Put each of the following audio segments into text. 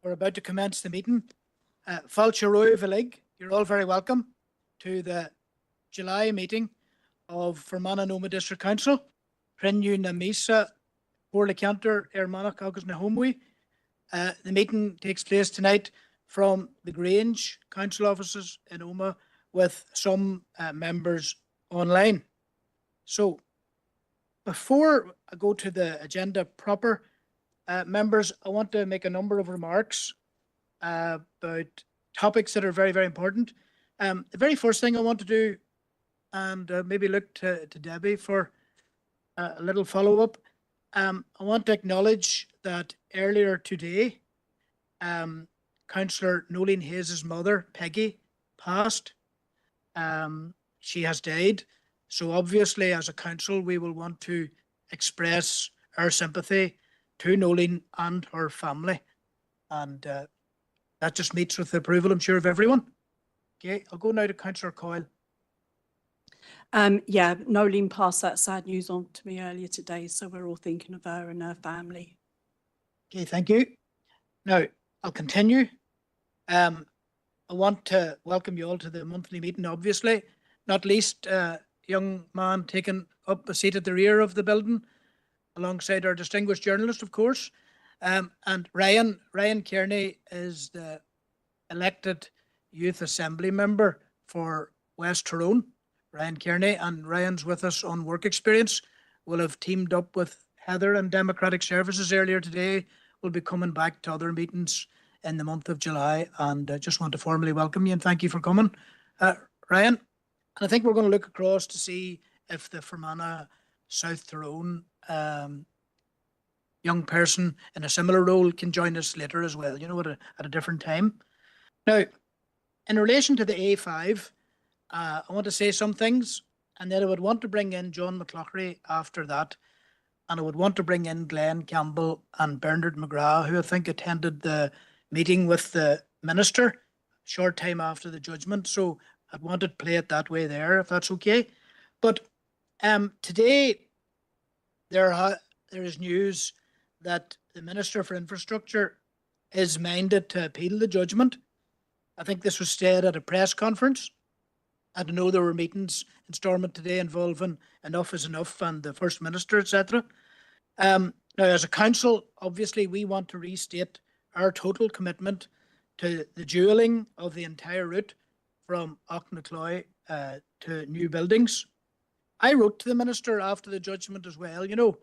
We're about to commence the meeting. Fáilte Roimh Velig, you're all very welcome to the July meeting of Fermanagh Noma District Council. Prinnu na Misa, Porla Cantor, Ermanach Agus na Homwi. The meeting takes place tonight from the Grange Council offices in Oma with some members online. So before I go to the agenda proper, members, I want to make a number of remarks about topics that are very, very important. The very first thing I want to do, and maybe look to Debbie for a little follow-up. I want to acknowledge that earlier today, Councillor Nolene Hayes' mother, Peggy, passed. She has died. So obviously, as a council, we will want to express our sympathy to Nolene and her family. And that just meets with the approval, I'm sure, of everyone. Okay, I'll go now to Councillor Coyle. Yeah, Nolene passed that sad news on to me earlier today, so we're all thinking of her and her family. Okay, thank you. Now, I'll continue. I want to welcome you all to the monthly meeting, obviously, not least young man taking up a seat at the rear of the building, alongside our distinguished journalist, of course. And Ryan Kearney is the elected Youth Assembly member for West Tyrone. Ryan Kearney, and Ryan's with us on work experience. Will have teamed up with Heather and Democratic Services earlier today. We'll be coming back to other meetings in the month of July, and just want to formally welcome you and thank you for coming, Ryan. And I think we're going to look across to see if the Fermanagh South Tyrone young person in a similar role can join us later as well, you know, at a different time. Now, in relation to the A5, I want to say some things, and then I would want to bring in John McLaughlin after that, and I would want to bring in Glenn Campbell and Bernard McGrath, who I think attended the meeting with the minister short time after the judgment. So I'd want to play it that way there, if that's okay. But today there is news that the Minister for Infrastructure is minded to appeal the judgment. I think this was said at a press conference. I don't know, there were meetings in Stormont today involving Enough is Enough and the First Minister, etc. Now, as a council, obviously, we want to restate our total commitment to the dualling of the entire route from Auchnacloy to new buildings. I wrote to the Minister after the judgment as well, you know,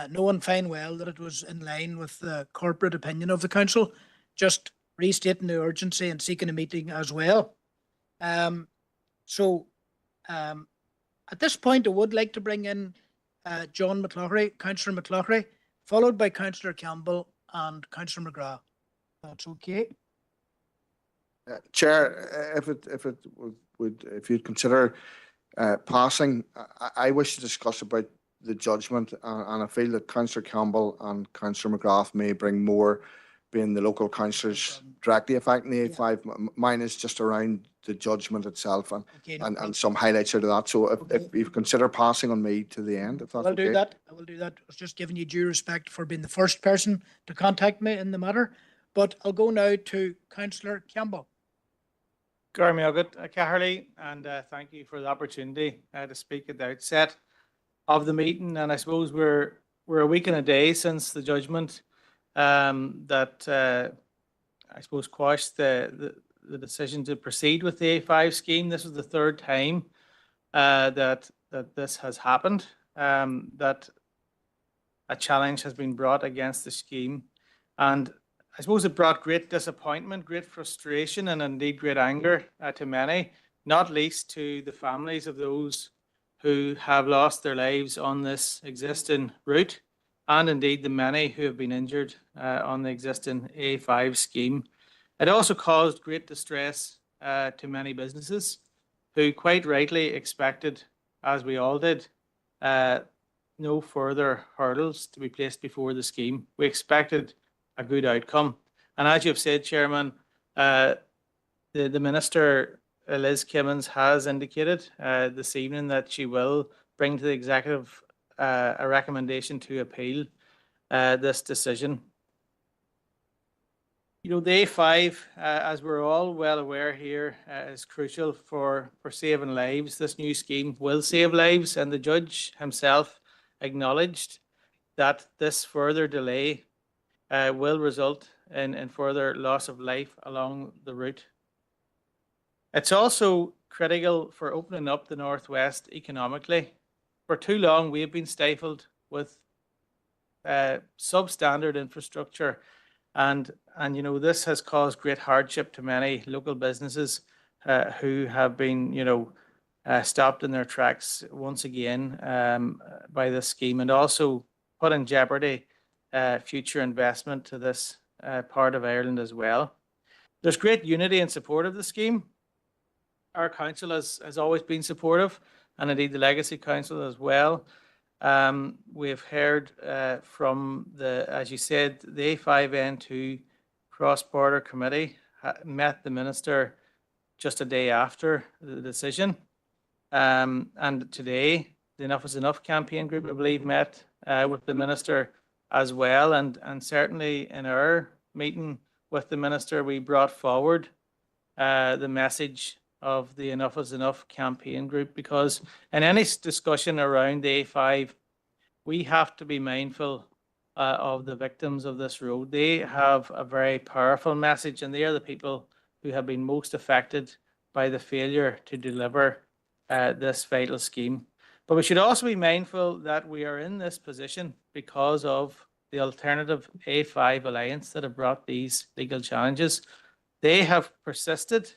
knowing fine well that it was in line with the corporate opinion of the council, just restating the urgency and seeking a meeting as well. So at this point, I would like to bring in John McLaughlin, Councillor McLaughlin, followed by Councillor Campbell and Councillor McGrath. That's okay. Chair, if you'd consider passing, I wish to discuss about the judgment, and I feel that Councillor Campbell and Councillor McGrath may bring more, being the local councillors directly affecting the A5. Yeah. Mine is just around the judgment itself and, okay, no and some highlights out of that. So if you consider passing on me to the end, if that's okay. Do that. I will do that. I was just giving you due respect for being the first person to contact me in the matter. But I'll go now to Councillor Campbell. Caherly, and thank you for the opportunity to speak at the outset of the meeting. And I suppose we're a week and a day since the judgment that I suppose quashed the decision to proceed with the A5 scheme. This was the third time that this has happened, that a challenge has been brought against the scheme. And I suppose it brought great disappointment, great frustration, and indeed great anger to many, not least to the families of those who have lost their lives on this existing route, and indeed the many who have been injured on the existing A5 scheme. It also caused great distress to many businesses who quite rightly expected, as we all did, no further hurdles to be placed before the scheme. We expected a good outcome. And as you've said, Chairman, the Minister, Liz Kimmins, has indicated this evening that she will bring to the Executive a recommendation to appeal this decision. You know, the A5, as we're all well aware here, is crucial for saving lives. This new scheme will save lives, and the judge himself acknowledged that this further delay will result in further loss of life along the route. It's also critical for opening up the Northwest economically. For too long, we have been stifled with substandard infrastructure, and you know, this has caused great hardship to many local businesses who have been, you know, stopped in their tracks once again by this scheme, and also put in jeopardy future investment to this part of Ireland as well. There's great unity and support of the scheme. Our council has always been supportive, and indeed the Legacy Council as well. We've heard from the, as you said, the A5N2 Cross-Border Committee met the Minister just a day after the decision. And today, the Enough is Enough campaign group, I believe, met with the Minister as well. And certainly in our meeting with the Minister, we brought forward the message of the Enough is Enough campaign group, because in any discussion around the A5, we have to be mindful of the victims of this road. They have a very powerful message, and they are the people who have been most affected by the failure to deliver this vital scheme. But we should also be mindful that we are in this position because of the alternative A5 Alliance that have brought these legal challenges. They have persisted.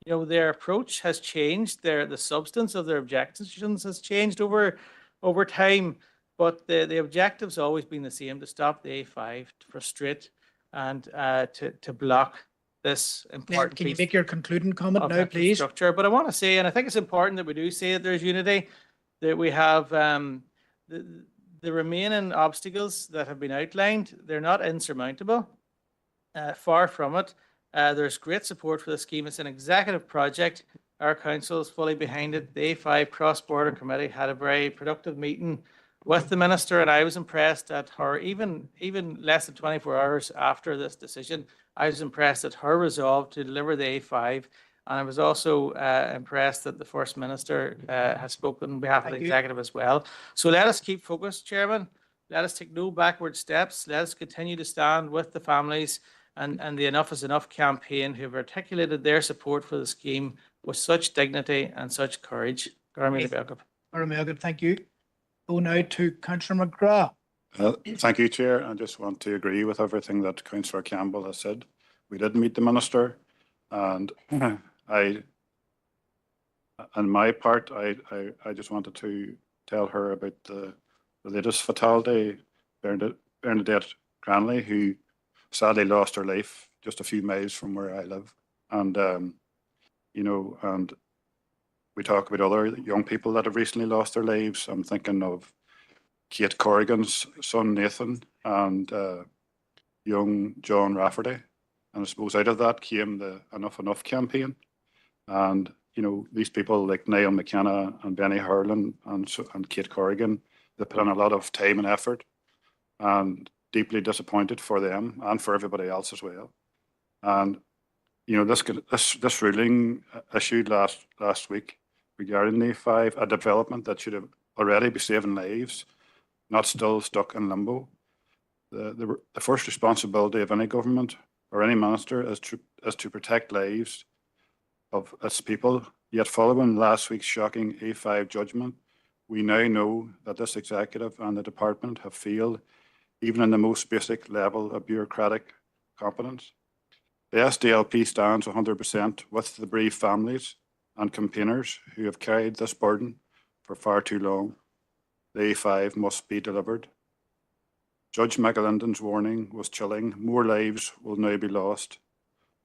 You know, their approach has changed. The substance of their objections has changed over time. But the objective's always been the same: to stop the A5, to frustrate, and to block this important Can you piece make your concluding comment of now, please? infrastructure. But I want to say, and I think it's important that we do say that there's unity, that we have the remaining obstacles that have been outlined. They're not insurmountable. Far from it. There's great support for the scheme. It's an executive project. Our council is fully behind it. The A5 Cross-Border Committee had a very productive meeting with the Minister, and I was impressed at her, even less than 24 hours after this decision, I was impressed at her resolve to deliver the A5. And I was also impressed that the First Minister has spoken on behalf of the executive as well. So let us keep focused, Chairman. Let us take no backward steps. Let us continue to stand with the families and the Enough is Enough campaign, who have articulated their support for the scheme with such dignity and such courage. Thank you. Go now to Councillor McGrath. Thank you, Chair. I just want to agree with everything that Councillor Campbell has said. We did meet the Minister, and on my part, I just wanted to tell her about the latest fatality, Bernadette Cranley, who sadly lost her life just a few miles from where I live. And, you know, and we talk about other young people that have recently lost their lives. I'm thinking of Kate Corrigan's son, Nathan, and young John Rafferty. And I suppose out of that came the Enough Enough campaign. And, you know, these people like Niall McKenna and Benny Harlan and Kate Corrigan, they put in a lot of time and effort, and deeply disappointed for them and for everybody else as well. And, you know, this ruling issued last week regarding the A5, a development that should have already be saving lives, not still stuck in limbo. The first responsibility of any government or any minister is to protect lives of its people. Yet following last week's shocking A5 judgment, we now know that this executive and the department have failed even in the most basic level of bureaucratic competence. The SDLP stands 100% with the bereaved families and campaigners who have carried this burden for far too long. The A5 must be delivered. Judge McAlinden's warning was chilling. More lives will now be lost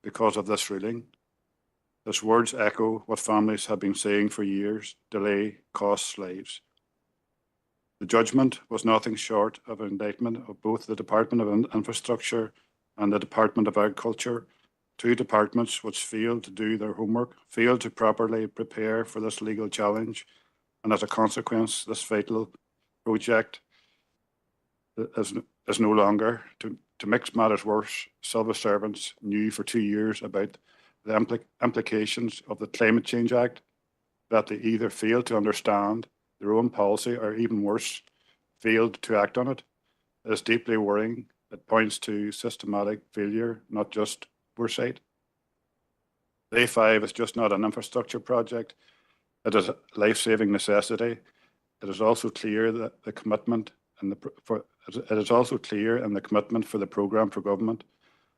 because of this ruling. His words echo what families have been saying for years: delay costs lives. The judgment was nothing short of an indictment of both the Department of Infrastructure and the Department of Agriculture, two departments which failed to do their homework, failed to properly prepare for this legal challenge, and as a consequence, this vital project is no longer To make matters worse, civil servants knew for 2 years about the implications of the Climate Change Act, that they either failed to understand their own policy or, even worse, failed to act on it. It is deeply worrying. It points to systematic failure, not just oversight. The A5 is just not an infrastructure project. It is a life-saving necessity. It is also clear that the commitment it is also clear in the commitment for the programme for government,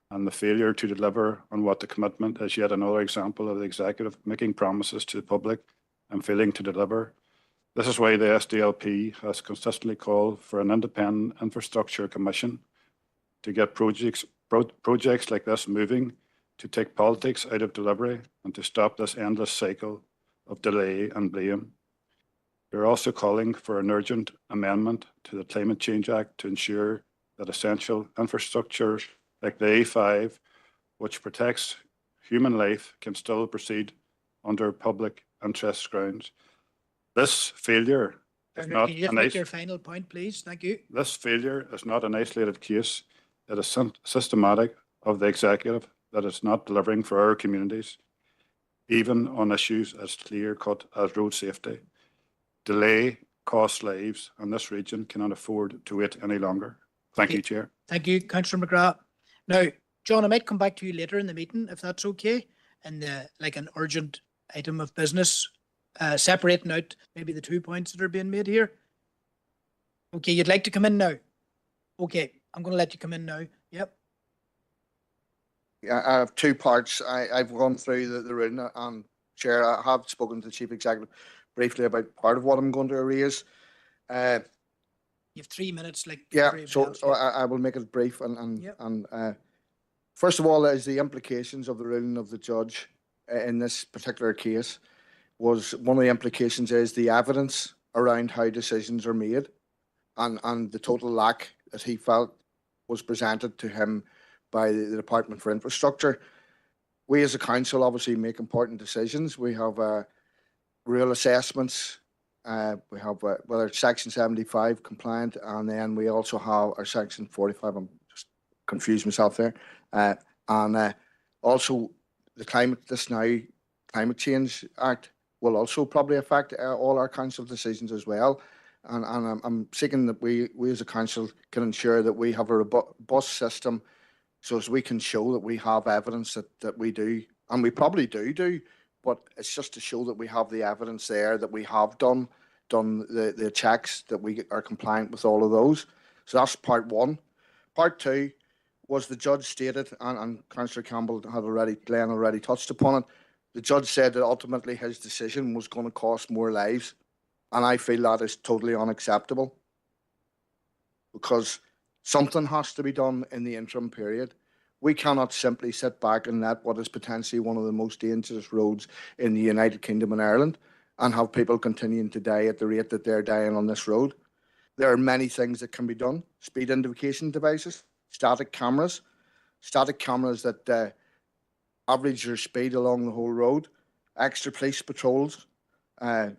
and the failure to deliver on what the commitment is yet another example of the executive making promises to the public and failing to deliver. This is why the SDLP has consistently called for an independent infrastructure commission to get projects like this moving, to take politics out of delivery, and to stop this endless cycle of delay and blame. We're also calling for an urgent amendment to the Climate Change Act to ensure that essential infrastructure like the A5, which protects human life, can still proceed under public interest grounds. This failure is Bernard, not can you just an make your final point, please? Thank you. This failure is not an isolated case. It is systematic of the executive that is not delivering for our communities, even on issues as clear-cut as road safety. Delay costs lives, and this region cannot afford to wait any longer. Thank you, Chair. Thank you, Councillor McGrath. Now, John, I might come back to you later in the meeting, if that's okay, and like an urgent item of business, separating out maybe the 2 points that are being made here. Okay, you'd like to come in now? Okay, I'm going to let you come in now. Yep. Yeah, I have 2 parts. I've gone through the room, and Chair, I have spoken to the Chief Executive briefly about part of what I'm going to raise. You have 3 minutes, like Yeah, everybody so, else, so I will make it brief. Yep. First of all, is the implications of the ruling of the judge in this particular case. Was one of the implications is the evidence around how decisions are made, and the total lack that he felt was presented to him by the Department for Infrastructure. We as a council obviously make important decisions. We have real assessments. We have whether it's Section 75 compliant, and then we also have our Section 45. I'm just confused myself there. And also the Climate Change Act will also probably affect all our council decisions as well. And I'm seeking that we as a council can ensure that we have a robust system, so as we can show that we have evidence that we do, and we probably do, but it's just to show that we have the evidence there, that we have done the checks, that we are compliant with all of those. So that's part one. Part two was the judge stated, and Councillor Campbell Glenn already touched upon it. The judge said that ultimately his decision was going to cost more lives, and I feel that is totally unacceptable, because something has to be done in the interim period. We cannot simply sit back and let what is potentially one of the most dangerous roads in the United Kingdom and Ireland and have people continuing to die at the rate that they're dying on this road. There are many things that can be done. Speed indication devices, static cameras that average your speed along the whole road, extra police patrols in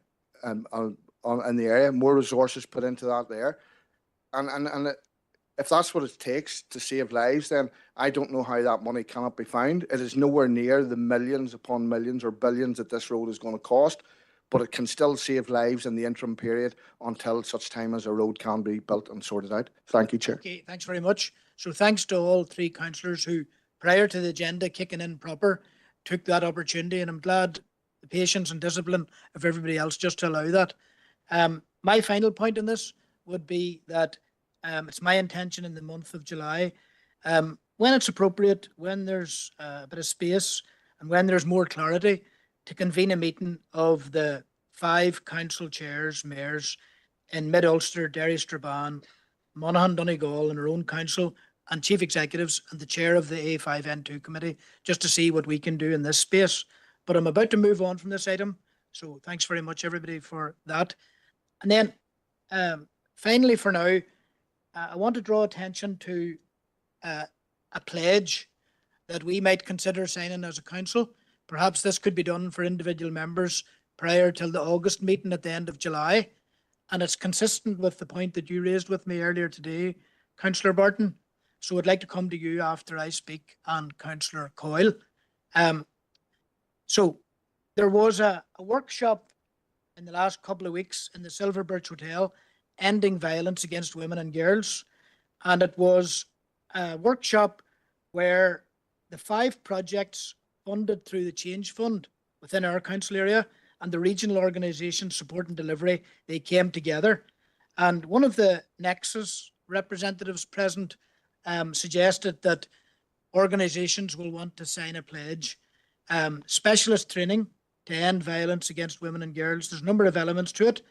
the area, more resources put into that there. And if that's what it takes to save lives, then I don't know how that money cannot be found. It is nowhere near the millions upon millions or billions that this road is going to cost, but it can still save lives in the interim period until such time as a road can be built and sorted out. Thank you, Chair. Okay, thanks very much. So thanks to all 3 councillors who, prior to the agenda kicking in proper, took that opportunity, and I'm glad the patience and discipline of everybody else just to allow that. My final point on this would be that it's my intention in the month of July, when it's appropriate, when there's a bit of space and when there's more clarity, to convene a meeting of the 5 council chairs, mayors in Mid-Ulster, Derry, Strabane, Monaghan, Donegal, and our own council, and chief executives and the chair of the A5N2 committee, just to see what we can do in this space. But I'm about to move on from this item, so thanks very much everybody for that. And then finally for now, I want to draw attention to a pledge that we might consider signing as a council. Perhaps this could be done for individual members prior till the August meeting at the end of July. And it's consistent with the point that you raised with me earlier today, Councillor Barton, So I'd like to come to you after I speak and Councillor Coyle. So there was a workshop in the last couple of weeks in the Silver Birch Hotel, ending violence against women and girls. And it was a workshop where the 5 projects funded through the Change Fund within our council area and the regional organisation support and delivery, they came together. And one of the Nexus representatives present suggested that organisations will want to sign a pledge, specialist training to end violence against women and girls. There's a number of elements to it.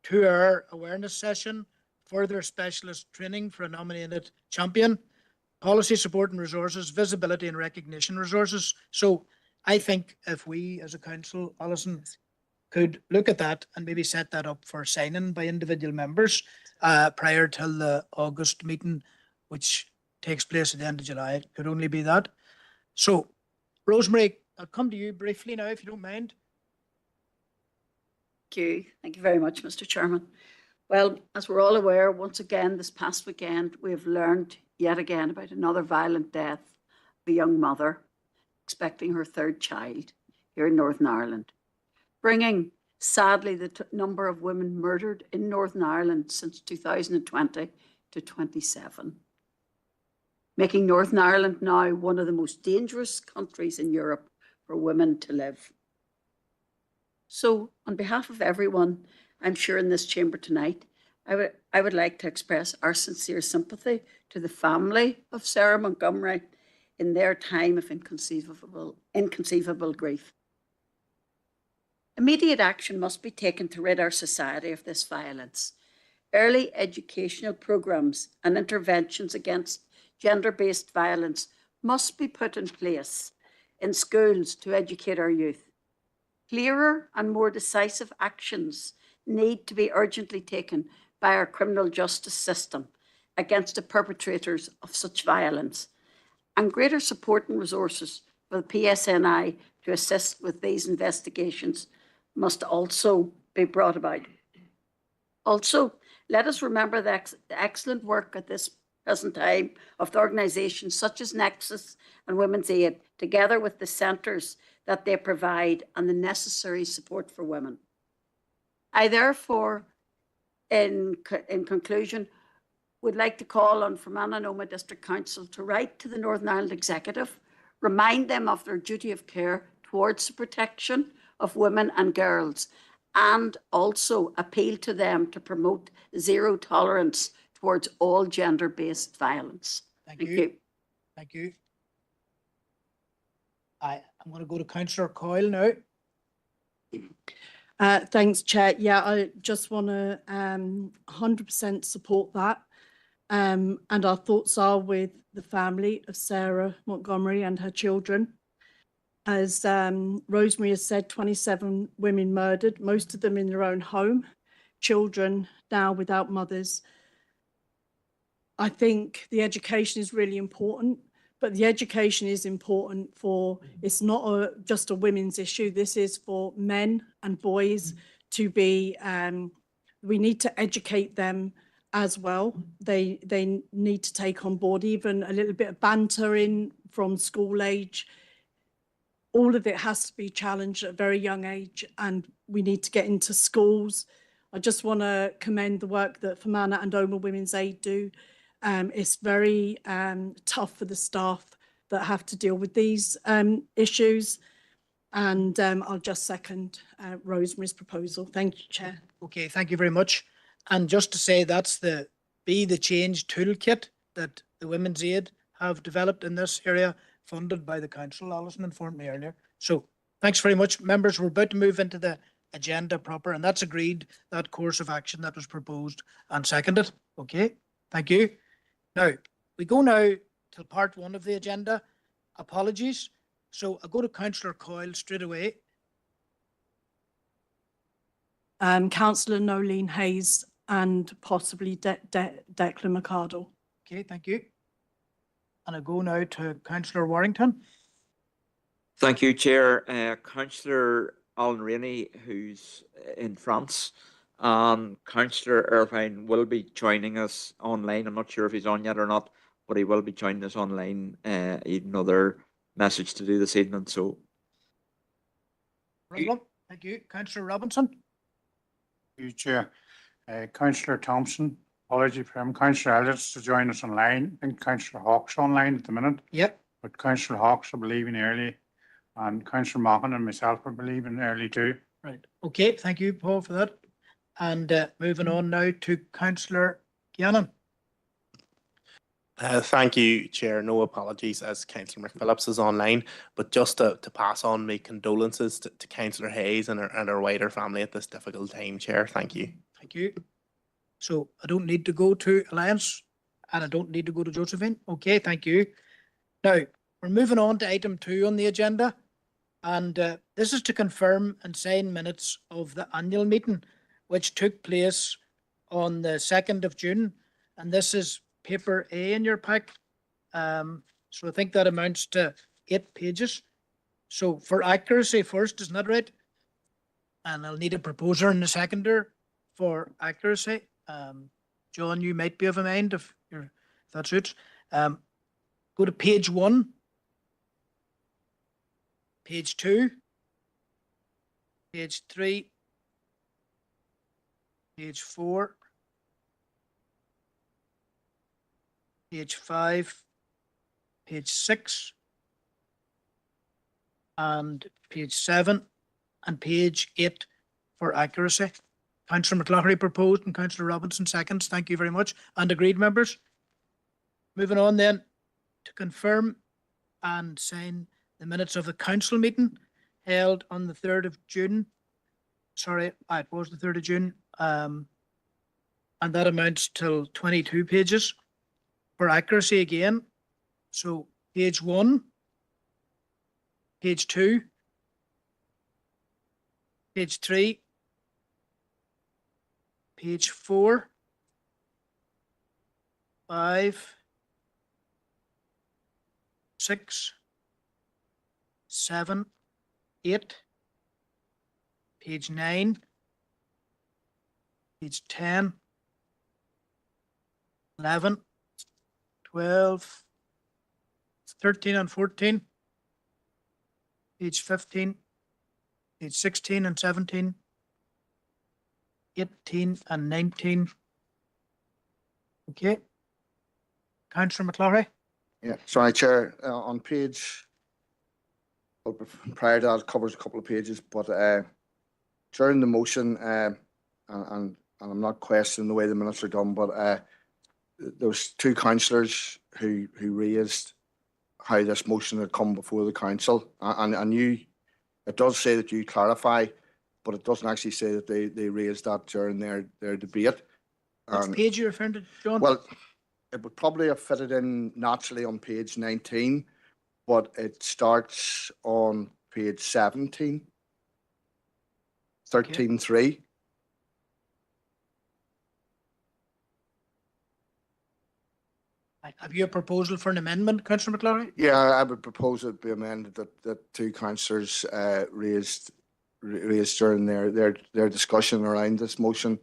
2-hour awareness session, further specialist training for a nominated champion, policy support and resources, visibility and recognition resources. So I think if we as a council, Alison, could look at that and maybe set that up for signing by individual members prior till the August meeting, which takes place at the end of July. It could only be that. So, Rosemary, I'll come to you briefly now, if you don't mind. Thank you. Thank you very much, Mr. Chairman. Well, as we're all aware, once again, this past weekend, we have learned yet again about another violent death of a young mother expecting her 3rd child here in Northern Ireland, bringing, sadly, the number of women murdered in Northern Ireland since 2020 to 27, making Northern Ireland now one of the most dangerous countries in Europe for women to live. So, on behalf of everyone, I'm sure in this chamber tonight, I would like to express our sincere sympathy to the family of Sarah Montgomery in their time of inconceivable grief. Immediate action must be taken to rid our society of this violence. Early educational programmes and interventions against gender-based violence must be put in place in schools to educate our youth. Clearer and more decisive actions need to be urgently taken by our criminal justice system against the perpetrators of such violence, and greater support and resources for the PSNI to assist with these investigations must also be brought about. Also, let us remember the excellent work at this present time of the organisations such as Nexus and Women's Aid, together with the centres that they provide and the necessary support for women. I therefore, in conclusion, would like to call on Fermanagh and Omagh District Council to write to the Northern Ireland Executive, remind them of their duty of care towards the protection of women and girls, and also appeal to them to promote zero tolerance towards all gender-based violence. Thank you. Thank you. I'm going to go to Councillor Coyle now. Thanks, Chair. Yeah, I just want to 100% support that. And our thoughts are with the family of Sarah Montgomery and her children. As Rosemary has said, 27 women murdered, most of them in their own home, children now without mothers. I think the education is really important, but the education is important for, it's not just a women's issue. This is for men and boys to be, we need to educate them as well. They need to take on board even a little bit of banter in from school age. All of it has to be challenged at a very young age, and we need to get into schools. I just want to commend the work that Fermanagh and Omagh Women's Aid do. It's very tough for the staff that have to deal with these issues. And I'll just second Rosemary's proposal. Thank you, Chair. Okay, thank you very much. And just to say, that's the Be the Change toolkit that the Women's Aid have developed in this area, funded by the council. Alison informed me earlier. So thanks very much, members. We're about to move into the agenda proper, and that's agreed, that course of action that was proposed and seconded. Okay, thank you. Now, we go now to part 1 of the agenda, apologies. So I'll go to Councillor Coyle straight away. Councillor Nolene Hayes and possibly Declan McArdle. Okay, thank you. And I go now to Councillor Warrington. Thank you, Chair. Councillor Alan Rainey, who's in France, and Councillor Irvine will be joining us online. I'm not sure if he's on yet or not, but he will be joining us online. Another message to do this evening. So, Problem. Thank you. Councillor Robinson. You, Chair. Councillor Thompson, apology for him. Councillor Elliott's to join us online. I think Councillor Hawke's online at the minute, Yep. but Councillor Hawke's will be leaving early, and Councillor Mochan and myself will be leaving early too. Right. Okay. Thank you, Paul, for that. And moving on now to Councillor Gannon. Thank you, Chair. No apologies as Councillor McPhillips is online, but just to pass on my condolences to Councillor Hayes and her wider family at this difficult time, Chair. Thank you. Thank you. So I don't need to go to Alliance and I don't need to go to Josephine. Okay, thank you. Now, we're moving on to item 2 on the agenda. And this is to confirm and sign minutes of the annual meeting, which took place on the 2nd of June. And this is paper A in your pack. So I think that amounts to 8 pages. So for accuracy first, isn't that right? And I'll need a proposer and a seconder for accuracy. John, you might be of a mind if that suits. Go to page 1, page 2, page 3, page 4, page 5, page 6, and page 7, and page 8 for accuracy. Councillor McLaughlin proposed and Councillor Robinson seconds. Thank you very much. And agreed, members. Moving on then to confirm and sign the minutes of the council meeting held on the 3rd of June. Sorry, it was the 3rd of June. And that amounts to 22 pages. For accuracy again, so page 1, page 2, page 3, page 4, 5, 6, 7, 8, page 9, page 10, 11, 12, 13 and 14, page 15, page 16 and 17, 18 and 19. Okay. Councillor McLaughlin. Yeah, sorry, Chair, on page, well, prior to that, it covers a couple of pages, but during the motion, and I'm not questioning the way the minutes are done, but there was 2 councillors who raised how this motion had come before the council, and you, it does say that you clarify, but it doesn't actually say that they raised that during their debate. Which page are you referring to, John? Well, it would probably have fitted in naturally on page 19, but it starts on page 17, 13.3. Have you a proposal for an amendment, Councillor McLaughlin? Yeah, I would propose it be amended that 2 councillors raised during their discussion around this motion,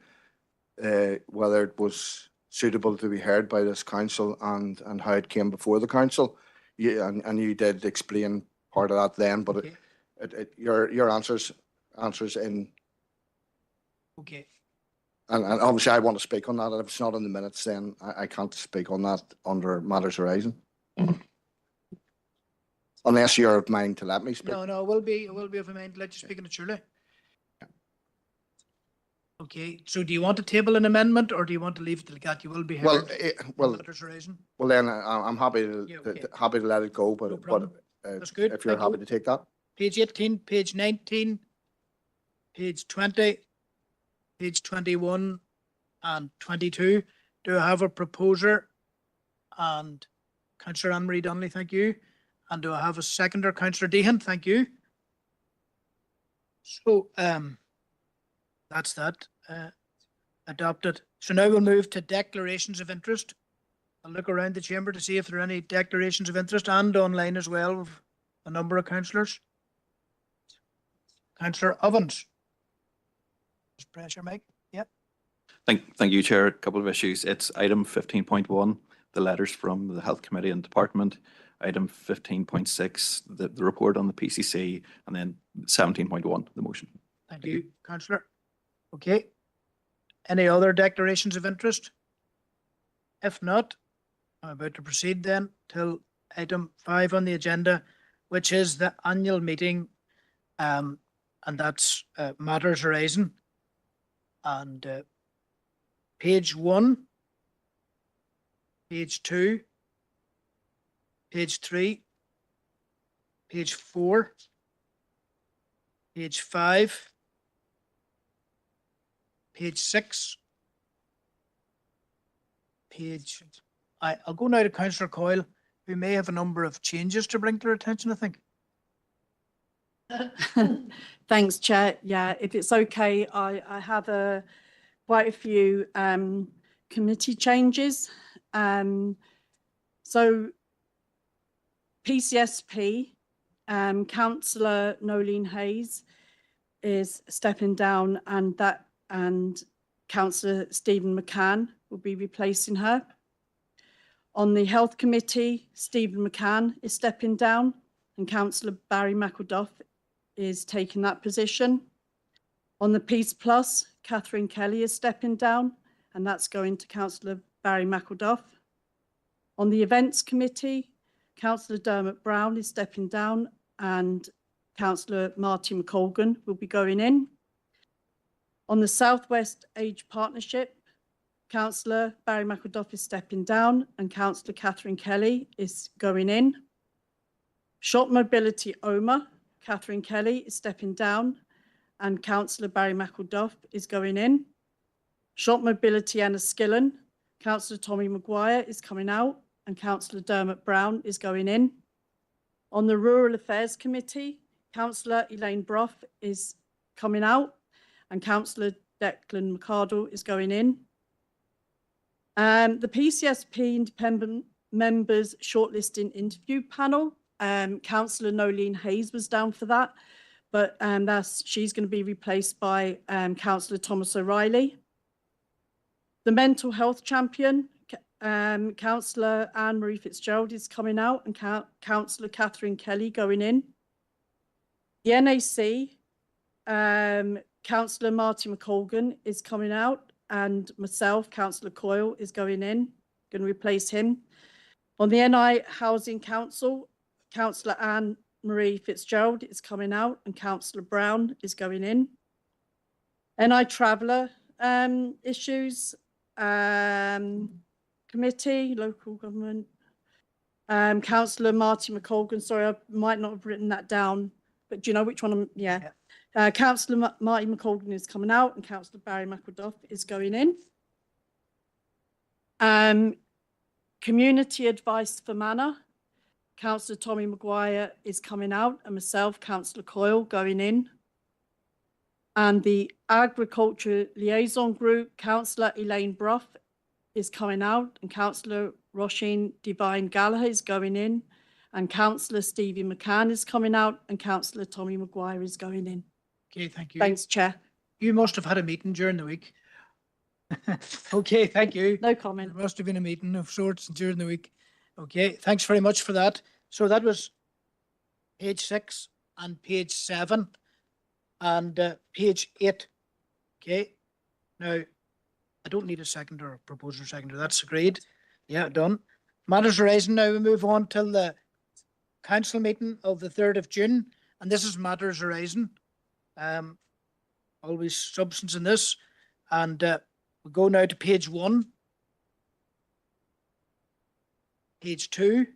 whether it was suitable to be heard by this council and how it came before the council. Yeah, and you did explain part of that then, but okay. Your answers in. Okay. And obviously I want to speak on that, and if it's not in the minutes, then I can't speak on that under matters arising. Unless you're of mind to let me speak. No, it will be of a mind to let you speak on it, surely. Okay, so do you want to table an amendment or do you want to leave it till that you will be heard? Well, matters arising? well then I'm happy to, Yeah, okay. happy to let it go, but, No problem. That's good. if you're Thank happy you. to take that. Page 18, page 19, page 20, page 21 and 22. Do I have a proposer? And Councillor Anne-Marie Donnelly, thank you. And do I have a seconder? Councillor Dehan, thank you. So that's that adopted. So now we'll move to declarations of interest. I'll look around the chamber to see if there are any declarations of interest, and online as well with a number of councillors. Councillor Ovens. Just press your mic. Yep. Thank you, Chair. A couple of issues. It's item 15.1, the letters from the Health Committee and Department, item 15.6, the report on the PCC, and then 17.1, the motion. Thank you, councillor. Okay. Any other declarations of interest? If not, I'm about to proceed then till item 5 on the agenda, which is the annual meeting, and that's matters arising. And page 1, page 2, page 3, page 4, page 5, page 6, I'll go now to Councillor Coyle, who may have a number of changes to bring to our attention, I think. Thanks, Chair. Yeah, if it's okay, I have quite a few committee changes. So PCSP, Councillor Nolene Hayes is stepping down, and Councillor Stephen McCann will be replacing her. On the Health Committee, Stephen McCann is stepping down, and Councillor Barry McElduff is taking that position. On the Peace Plus, Catherine Kelly is stepping down, and that's going to Councillor Barry McElduff. On the Events Committee, Councillor Dermot Brown is stepping down, and Councillor Marty McColgan will be going in. On the Southwest Age Partnership, Councillor Barry McElduff is stepping down, and Councillor Catherine Kelly is going in. Short Mobility OMA, Catherine Kelly is stepping down, and Councillor Barry McElduff is going in. Short Mobility Enniskillen, Councillor Tommy Maguire is coming out, and Councillor Dermot Brown is going in. On the Rural Affairs Committee, Councillor Elaine Brough is coming out, and Councillor Declan McArdle is going in. The PCSP Independent Members Shortlisting Interview Panel, Councillor Nolene Hayes was down for that, but she's going to be replaced by Councillor Thomas O'Reilly. The Mental Health Champion, Councillor Anne-Marie Fitzgerald is coming out, and Councillor Catherine Kelly going in. The NAC, Councillor Marty McColgan is coming out, and myself, Councillor Coyle, is going in, going to replace him. On the NI Housing Council, Councillor Anne-Marie Fitzgerald is coming out, and Councillor Brown is going in. NI Traveller Issues Committee, Local Government, Councillor Marty McColgan, sorry, I might not have written that down, but do you know which one? Yeah. Councillor Marty McColgan is coming out, and Councillor Barry McElduff is going in. Community Advice for Manor, Councillor Tommy Maguire is coming out, and myself, Councillor Coyle, going in. And the Agriculture Liaison Group, Councillor Elaine Brough is coming out, and Councillor Roisin Devine Gallagher is going in, and Councillor Stevie McCann is coming out, and Councillor Tommy Maguire is going in. Okay, thank you. Thanks, Chair. You must have had a meeting during the week. Okay, thank you. No comment. There must have been a meeting of sorts during the week. Okay, thanks very much for that. So that was page 6 and page 7 and page 8. Okay, now I don't need a seconder or proposer seconder. That's agreed. Yeah, done. Matters arising. Now we move on till the council meeting of the 3rd of June, and this is matters arising. Always substance in this, and we go now to page 1, page 2.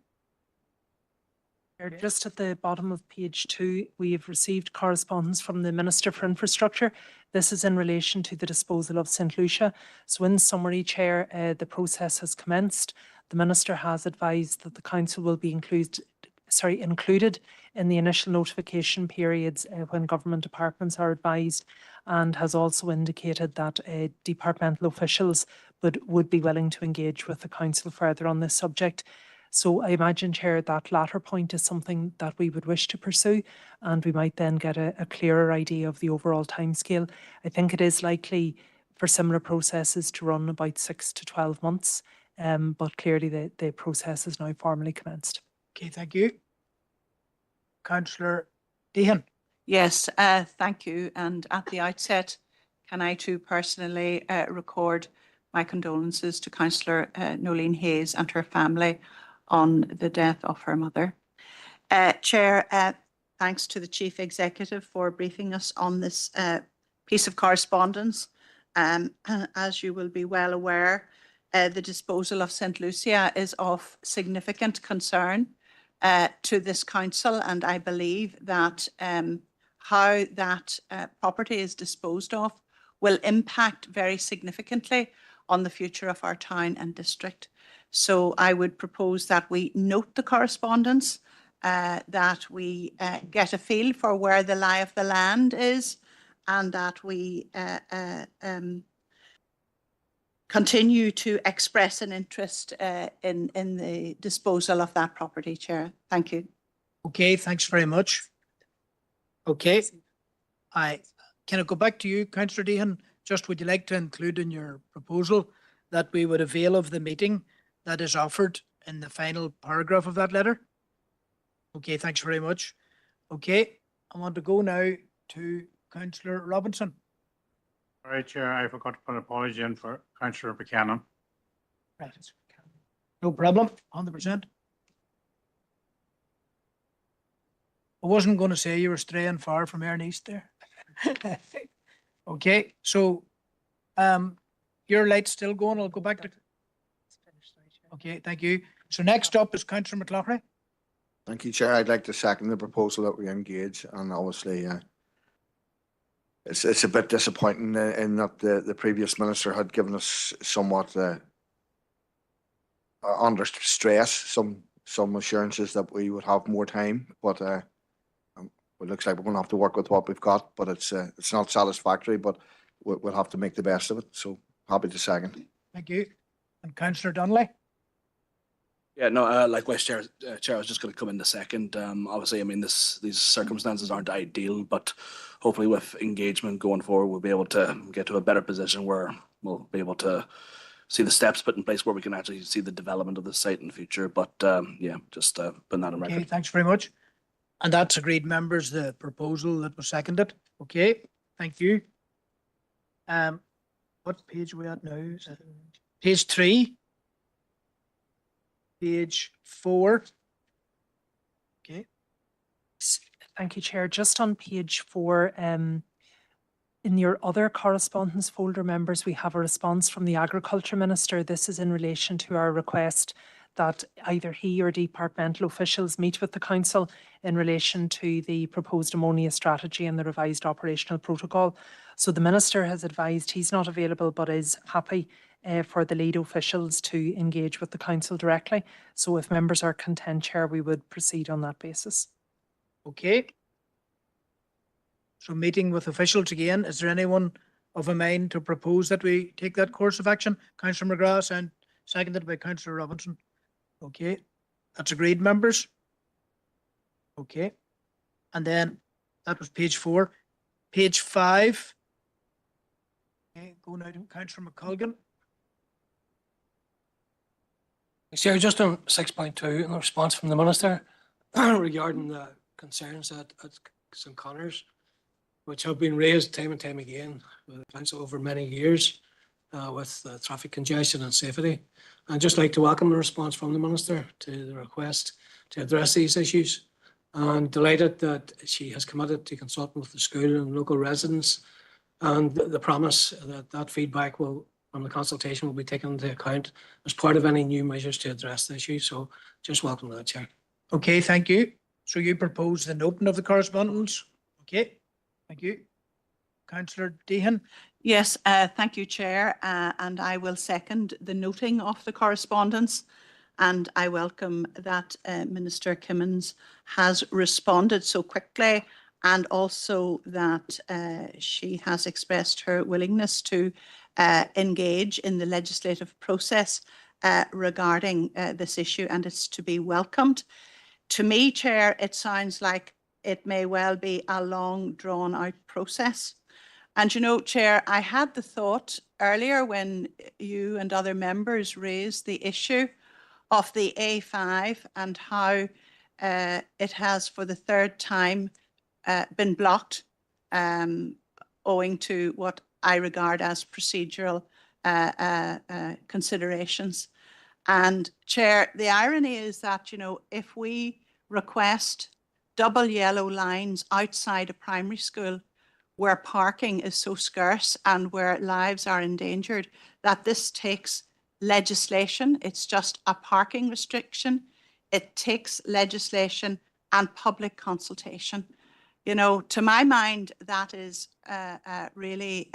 Just at the bottom of page 2, we have received correspondence from the Minister for Infrastructure. This is in relation to the disposal of St Lucia. So in summary, Chair, the process has commenced. The Minister has advised that the Council will be included in the initial notification periods when government departments are advised, and has also indicated that departmental officials would be willing to engage with the Council further on this subject. So I imagine, Chair, that latter point is something that we would wish to pursue, and we might then get a clearer idea of the overall timescale. I think it is likely for similar processes to run about 6 to 12 months. but clearly the process is now formally commenced. Okay, thank you. Councillor Deehan. Yes, thank you. And at the outset, can I too personally record my condolences to Councillor Nolene Hayes and her family on the death of her mother. Chair, thanks to the Chief Executive for briefing us on this piece of correspondence. As you will be well aware, the disposal of St. Lucia is of significant concern to this council, and I believe that how that property is disposed of will impact very significantly on the future of our town and district. So I would propose that we note the correspondence, that we get a feel for where the lie of the land is, and that we continue to express an interest in the disposal of that property, Chair. Thank you. Okay, thanks very much. Okay, can I go back to you, Councillor Deehan? Just would you like to include in your proposal that we would avail of the meeting that is offered in the final paragraph of that letter? Okay, thanks very much. Okay, I want to go now to Councillor Robinson. All right, Chair, I forgot to put an apology in for Councillor Buchanan. Right. No problem, 100%. I wasn't going to say you were straying far from Air East there. Okay, so your light's still going. I'll go back to. Okay, thank you. So next up is Councillor McLaughlin. Thank you, Chair. I'd like to second the proposal that we engage, and obviously it's a bit disappointing in that the previous minister had given us somewhat under stress some assurances that we would have more time, but it looks like we're going to have to work with what we've got, but it's not satisfactory, but we'll have to make the best of it. So happy to second. Thank you. And Councillor Donnelly. Yeah, no, likewise, Chair, I was just going to come in a second. Obviously, I mean, these circumstances aren't ideal, but hopefully with engagement going forward, we'll be able to get to a better position where we'll be able to see the steps put in place where we can actually see the development of the site in the future. But yeah, just putting that on record. Okay, thanks very much. And that's agreed, members, the proposal that was seconded. Okay, thank you. What page are we at now? Is it page 3? Page 4. Okay. Thank you, Chair. Just on page 4, in your other correspondence folder, members, we have a response from the Agriculture Minister. This is in relation to our request that either he or departmental officials meet with the Council in relation to the proposed ammonia strategy and the revised operational protocol. So the Minister has advised he's not available but is happy for the lead officials to engage with the Council directly. So if members are content, Chair, we would proceed on that basis. Okay. So meeting with officials again, is there anyone of a mind to propose that we take that course of action? Councillor McGrath and seconded by Councillor Robinson. Okay, that's agreed, members. Okay, and then that was page 4. Page 5. Okay, go now to Councillor McColgan. Chair, just on 6.2, in response from the Minister regarding the concerns at St. Connors, which have been raised time and time again with the Council over many years with traffic congestion and safety. I'd just like to welcome the response from the Minister to the request to address these issues. And delighted that she has committed to consulting with the school and local residents, and the promise that feedback will, from the consultation, will be taken into account as part of any new measures to address the issue. So just welcome that, Chair. Okay, thank you. So you propose the noting of the correspondence? Okay, thank you. Councillor Deehan. Yes, thank you, Chair, and I will second the noting of the correspondence, and I welcome that Minister Kimmins has responded so quickly, and also that she has expressed her willingness to engage in the legislative process regarding this issue, and it's to be welcomed. To me, Chair, it sounds like it may well be a long drawn out process. And you know, Chair, I had the thought earlier when you and other members raised the issue of the A5 and how it has for the third time been blocked owing to what I regard as procedural considerations. And Chair, the irony is that, you know, if we request double yellow lines outside a primary school where parking is so scarce and where lives are endangered, that this takes legislation. It's just a parking restriction. It takes legislation and public consultation. You know, to my mind, that is really,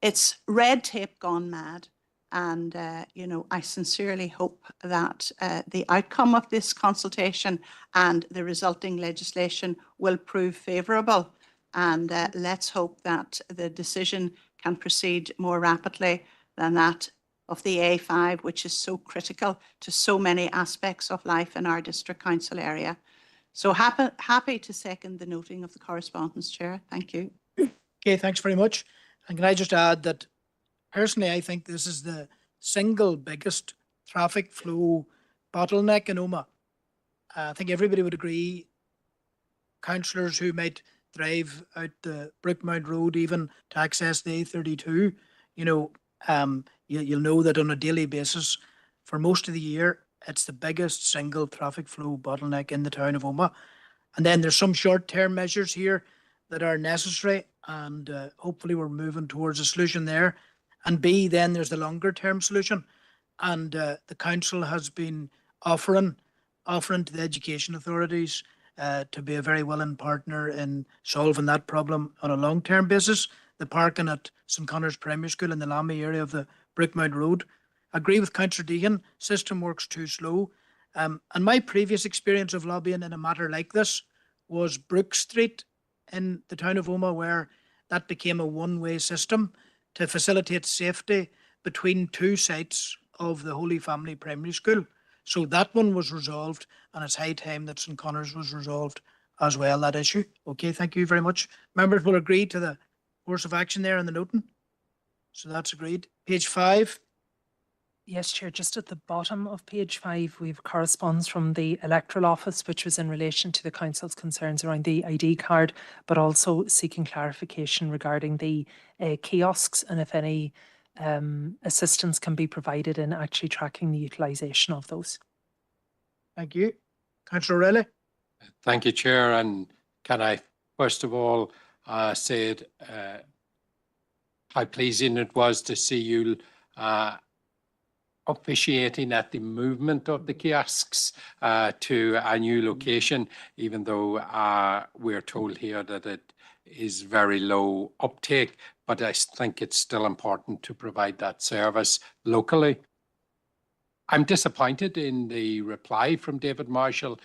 it's red tape gone mad. And, you know, I sincerely hope that the outcome of this consultation and the resulting legislation will prove favourable. And let's hope that the decision can proceed more rapidly than that of the A5, which is so critical to so many aspects of life in our district council area. So happy to second the noting of the correspondence, Chair. Thank you. Okay, thanks very much. And can I just add that personally, I think this is the single biggest traffic flow bottleneck in Omagh. I think everybody would agree, councillors who might drive out the Brookmount Road even to access the A32, you know, you'll know that on a daily basis for most of the year, it's the biggest single traffic flow bottleneck in the town of Omagh. And then there's some short-term measures here that are necessary, and hopefully we're moving towards a solution there. And B, then there's the longer-term solution. And the council has been offering to the education authorities to be a very willing partner in solving that problem on a long-term basis. The parking at St Connor's Primary School in the Lammy area of the Brookmount Road. I agree with Councillor Deegan, system works too slow. And my previous experience of lobbying in a matter like this was Brook Street in the town of Omagh, where that became a one-way system to facilitate safety between two sites of the Holy Family Primary School. So that one was resolved, and it's high time that St Connor's was resolved as well, that issue. Okay, thank you very much. Members will agree to the course of action there in the noting. So that's agreed. Page 5. Yes, Chair, just at the bottom of page 5, we have correspondence from the Electoral Office, which was in relation to the Council's concerns around the ID card, but also seeking clarification regarding the kiosks and if any assistance can be provided in actually tracking the utilisation of those. Thank you. Councillor O'Reilly. Thank you, Chair. And can I first of all say how pleasing it was to see you officiating at the movement of the kiosks to a new location, even though we're told here that it is very low uptake, but I think it's still important to provide that service locally. I'm disappointed in the reply from David Marshall,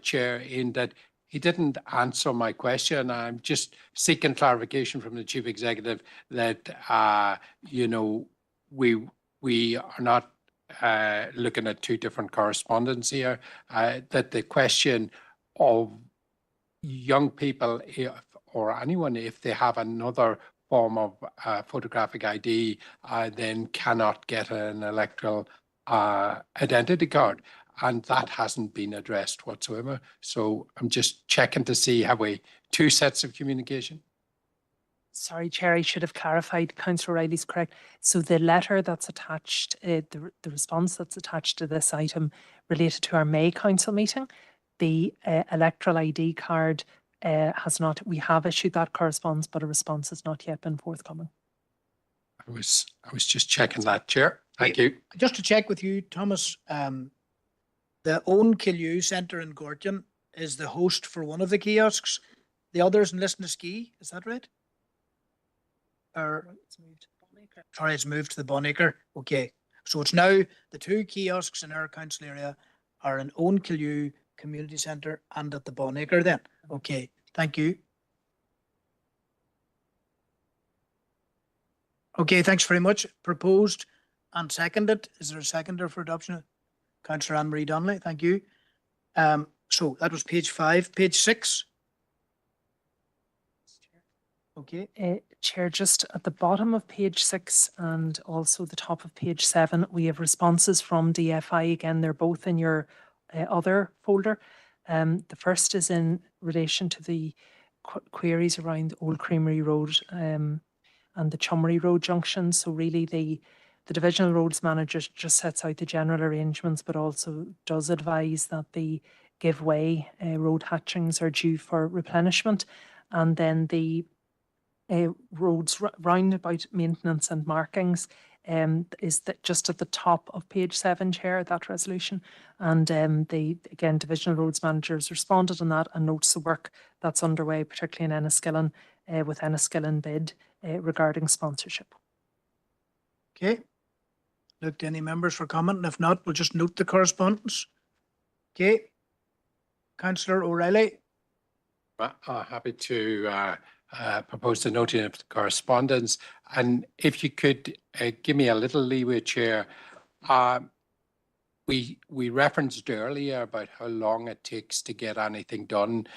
Chair, in that he didn't answer my question. I'm just seeking clarification from the Chief Executive that, you know, we are not looking at two different correspondence here, that the question of young people or anyone, if they have another form of photographic ID, then cannot get an electoral identity card. And that hasn't been addressed whatsoever. So I'm just checking to see, have we two sets of communication? Sorry, Chair, I should have clarified. Councillor O'Reilly's correct. So the letter that's attached, the response that's attached to this item related to our May Council meeting, the electoral ID card has not, we have issued that correspondence, but a response has not yet been forthcoming. I was just checking that, Chair. Thank you. Just to check with you, Thomas, the Owen Killew Centre in Gorton is the host for one of the kiosks. The others in Lisnaskey, is that right? Or it's moved to the Bonacre. Sorry, it's moved to the Bonacre. Okay. So it's now the two kiosks in our council area are in Owen Killew Community Centre and at the Bonacre then. Okay. Thank you. Okay, thanks very much. Proposed and seconded. Is there a seconder for adoption? Councillor Anne-Marie Donnelly, thank you. So that was page 5. Page 6. Okay. Chair, just at the bottom of page 6 and also the top of page 7, we have responses from DFI. Again, they're both in your other folder. The first is in relation to the queries around Old Creamery Road and the Chummery Road junction. So really the Divisional Roads Manager just sets out the general arrangements, but also does advise that the give way road hatchings are due for replenishment. And then the roads roundabout maintenance and markings is that just at the top of page 7, Chair, that resolution. And again, Divisional Roads Managers responded on that and notes the work that's underway, particularly in Enniskillen, with Enniskillen bid regarding sponsorship. Okay. Look to any members for comment, and if not, we'll just note the correspondence. Okay. Councillor O'Reilly. Happy to propose the noting of the correspondence. And if you could give me a little leeway, Chair. We referenced earlier about how long it takes to get anything done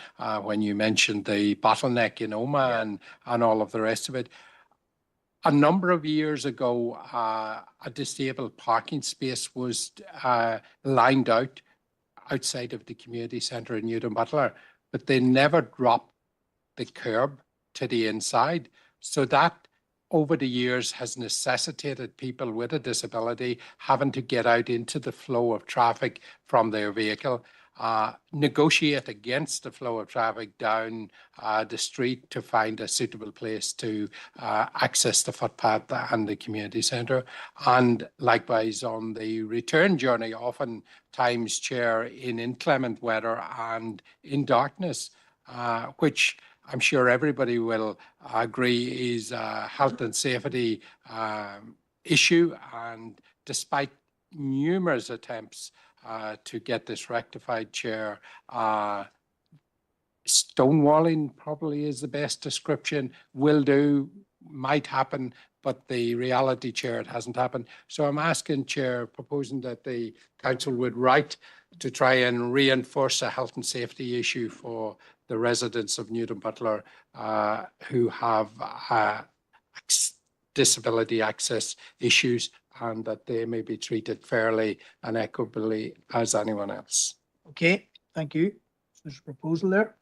when you mentioned the bottleneck in Oma and all of the rest of it. A number of years ago, a disabled parking space was lined out outside of the community centre in Newton Butler, but they never dropped the curb to the inside. So that over the years has necessitated people with a disability having to get out into the flow of traffic from their vehicle, negotiate against the flow of traffic down the street to find a suitable place to access the footpath and the community centre. And likewise on the return journey, oftentimes, Chair, in inclement weather and in darkness, which I'm sure everybody will agree is a health and safety issue. And despite numerous attempts to get this rectified, Chair, stonewalling probably is the best description. Will do, might happen, but the reality, Chair, it hasn't happened. So I'm asking, Chair, proposing that the council would write to try and reinforce a health and safety issue for the residents of Newton Butler who have disability access issues, and that they may be treated fairly and equitably as anyone else. Okay, thank you. There's a proposal there.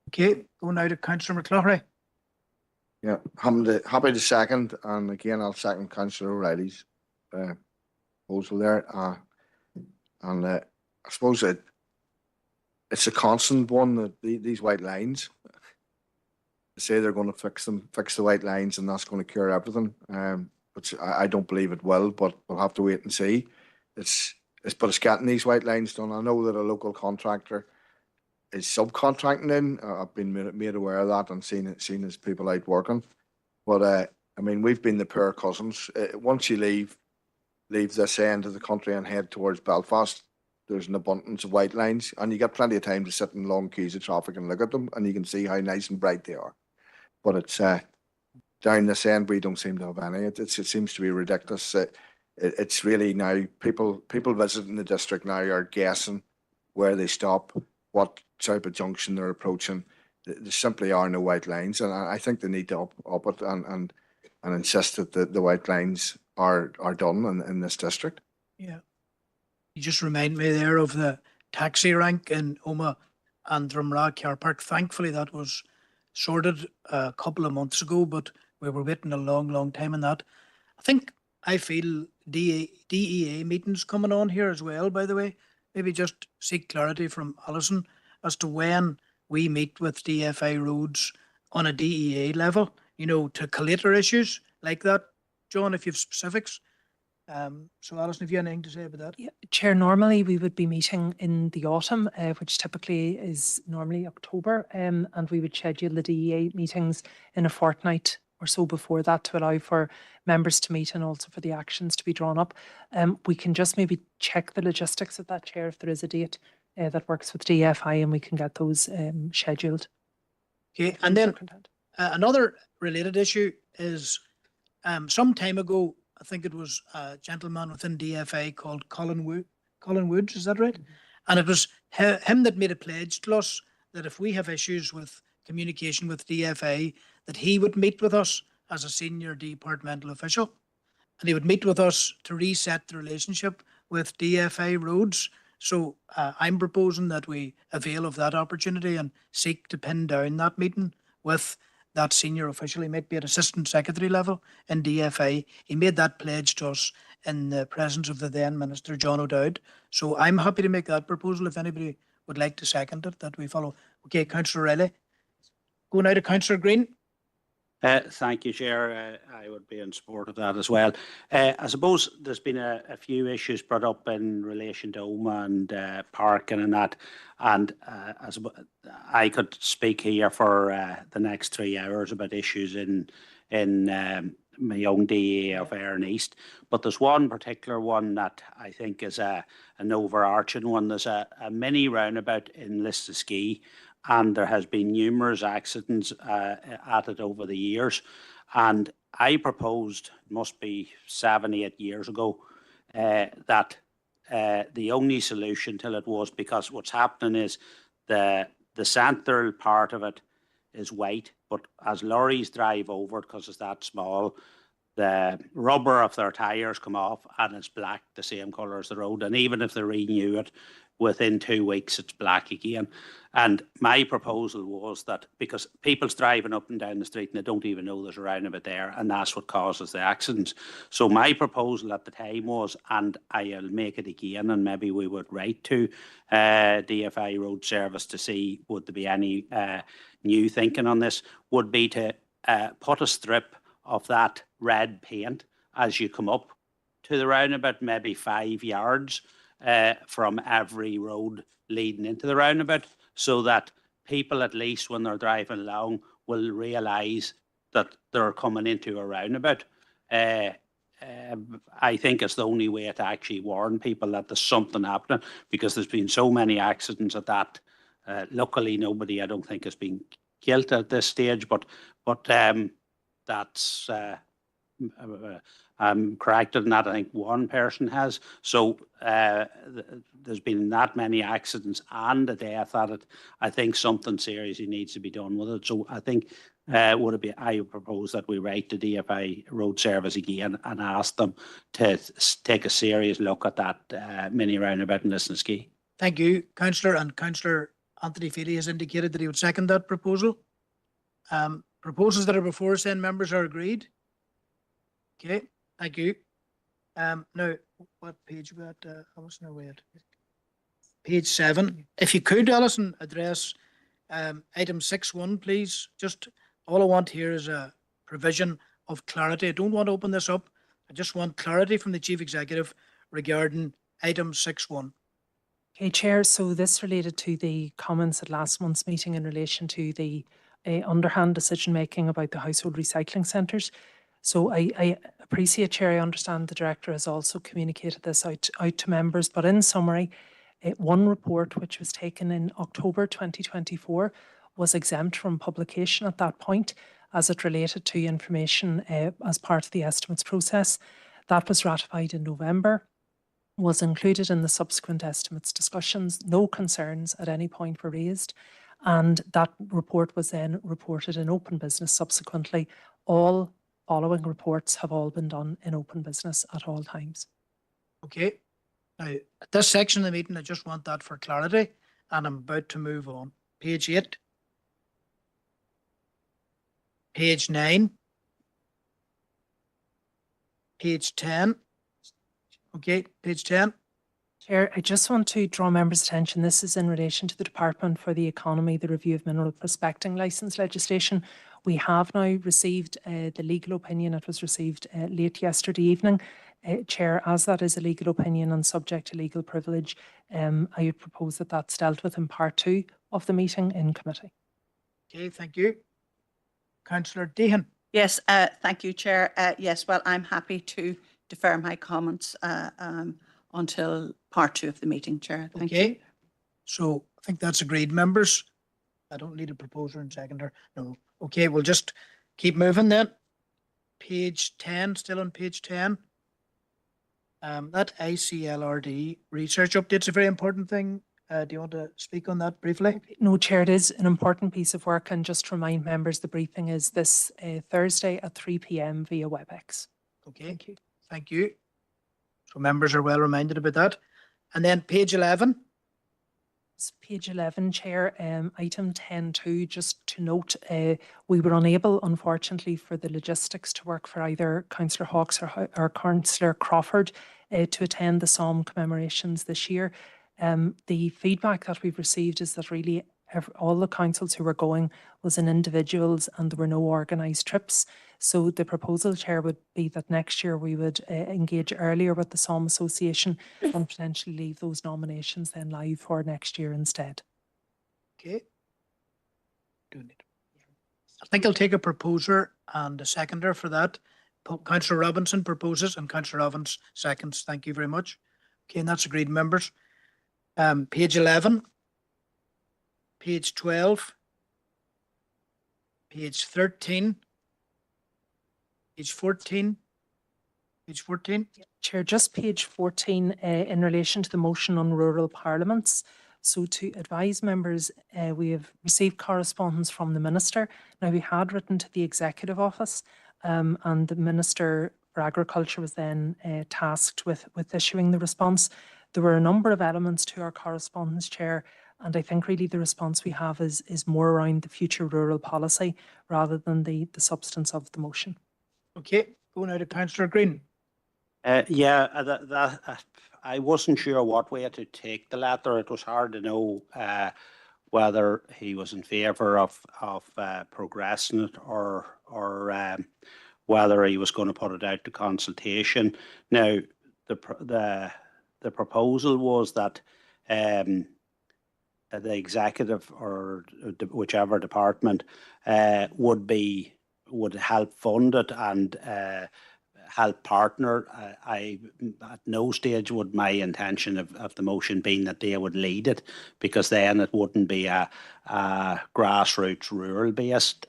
Okay, going now to Councillor McCloughy. Yeah, happy to second, and again, I'll second Councillor O'Reilly's proposal there. And I suppose it's a constant one that these white lines, say they're going to fix the white lines, and that's going to cure everything. Which I don't believe it will, but we'll have to wait and see. It's getting these white lines done. I know that a local contractor is subcontracting in. I've been made aware of that and seen his people out working. But I mean, we've been the poor cousins. Once you leave this end of the country and head towards Belfast, there's an abundance of white lines, and you get plenty of time to sit in long queues of traffic and look at them, and you can see how nice and bright they are. But it's down this end, we don't seem to have any. It seems to be ridiculous. It's really now people visiting the district now are guessing where they stop, what type of junction they're approaching. There simply are no white lines, and I think they need to up it and insist that the white lines are done in this district. Yeah. You just remind me there of the taxi rank in Oma and Drumragh Car Park. Thankfully, that was sorted a couple of months ago, but we were waiting a long time on that. I feel DEA meetings coming on here as well, by the way. Maybe just seek clarity from Alison as to when we meet with DFI roads on a DEA level, to collator issues like that. John, if you have specifics. So Alison, have you anything to say about that? Yeah, Chair, normally we would be meeting in the autumn, which typically is normally October, and we would schedule the DEA meetings in a fortnight or so before that to allow for members to meet and also for the actions to be drawn up. We can just maybe check the logistics of that, Chair, if there is a date that works with DFI, and we can get those scheduled. Okay, and then another related issue is some time ago, I think it was a gentleman within DFA called Colin Woods, is that right? And it was him that made a pledge to us that if we have issues with communication with DFA, that he would meet with us as a senior departmental official, and he would meet with us to reset the relationship with DFI Roads. So I'm proposing that we avail of that opportunity and seek to pin down that meeting with that senior official. He might be at assistant secretary level in DFI. He made that pledge to us in the presence of the then Minister John O'Dowd. So I'm happy to make that proposal if anybody would like to second it, that we follow. Okay, Councillor Riley. Go now to Councillor Green. Thank you, Chair. I would be in support of that as well. I suppose there's been a few issues brought up in relation to OMA and parking and that, and I could speak here for the next 3 hours about issues in my young DA of Aaron East, but there's one particular one that I think is an overarching one. There's a mini roundabout in Listaskey, and there has been numerous accidents at it over the years. And I proposed, must be 7, 8 years ago, that the only solution till it was, because what's happening is the central part of it is white, but as lorries drive over it, because it's that small, the rubber of their tyres come off and it's black, the same colour as the road. And even if they renew it, within 2 weeks, it's black again. And my proposal was that, because people's driving up and down the street and they don't even know there's a roundabout there, and that's what causes the accidents. So my proposal at the time was, and I'll make it again, and maybe we would write to DFI Road Service to see would there be any new thinking on this, would be to put a strip of that red paint as you come up to the roundabout, maybe 5 yards from every road leading into the roundabout, so that people, at least when they're driving along, will realise that they're coming into a roundabout. I think it's the only way to actually warn people that there's something happening, because there's been so many accidents at that. Luckily, nobody, I don't think, has been killed at this stage, but that's I'm corrected in that. I think one person has. So there's been that many accidents and a death at it. I think something seriously needs to be done with it. So I think I would propose that we write to DFI Road Service again and ask them to take a serious look at that mini roundabout in Listaskey. Thank you, Councillor. And Councillor Anthony Feely has indicated that he would second that proposal. Proposals that are before us, then, members, are agreed. Okay, thank you. Now, what page we at? I wasn't aware. Page 7. If you could, Alison, address item 6.1, please. Just all I want here is a provision of clarity. I don't want to open this up. I just want clarity from the Chief Executive regarding item 6.1. Okay, Chair. So this related to the comments at last month's meeting in relation to the underhand decision making about the household recycling centres. So I appreciate, Chair, I understand the Director has also communicated this out to members, but in summary, one report which was taken in October 2024 was exempt from publication at that point, as it related to information as part of the estimates process. That was ratified in November, was included in the subsequent estimates discussions. No concerns at any point were raised, and that report was then reported in open business subsequently. All following reports have all been done in open business at all times. Okay. Now, at this section of the meeting, I just want that for clarity, and I'm about to move on. Page 8. Page 9. Page 10. Okay, page 10. Chair, I just want to draw members' attention. This is in relation to the Department for the Economy, the review of mineral prospecting licence legislation. We have now received the legal opinion. It was received late yesterday evening. Chair, as that is a legal opinion and subject to legal privilege, I would propose that that's dealt with in part 2 of the meeting in committee. Okay, thank you. Councillor Deehan. Yes, thank you, Chair. Yes, well, I'm happy to defer my comments until part 2 of the meeting, Chair. Thank you. So I think that's agreed, members. I don't need a proposer and seconder. No. Okay, we'll just keep moving then. Page 10, still on page 10. That ICLRD research update's a very important thing, Do you want to speak on that briefly? No, Chair, it is an important piece of work, and just to remind members, the briefing is this Thursday at 3 p.m. via WebEx. Okay. Thank you. Thank you. So members are well reminded about that. And then page 11. It's page 11, Chair, item 10.2, just to note, we were unable, unfortunately, for the logistics to work for either Councillor Hawkes or Councillor Crawford to attend the Somme commemorations this year. The feedback that we've received is that really all the councils who were going was in individuals and there were no organised trips. So the proposal, Chair, would be that next year we would engage earlier with the Somme Association and potentially leave those nominations then live for next year instead. Okay. I think I'll take a proposer and a seconder for that. Councillor Robinson proposes and Councillor Evans seconds. Thank you very much. Okay, and that's agreed, members. Page 11, page 12, page 13, page 14, page 14. Chair, just page 14 in relation to the motion on rural parliaments. So to advise members, we have received correspondence from the Minister. Now, we had written to the Executive Office and the Minister for Agriculture was then tasked with issuing the response. There were a number of elements to our correspondence, Chair, and I think really the response we have is more around the future rural policy rather than the substance of the motion. Okay, going now to Councillor Green. I wasn't sure what way to take the letter. It was hard to know whether he was in favour of progressing it or whether he was going to put it out to consultation. Now, the proposal was that the executive or whichever department would help fund it and help partner. At no stage would my intention of the motion being that they would lead it, because then it wouldn't be a grassroots rural based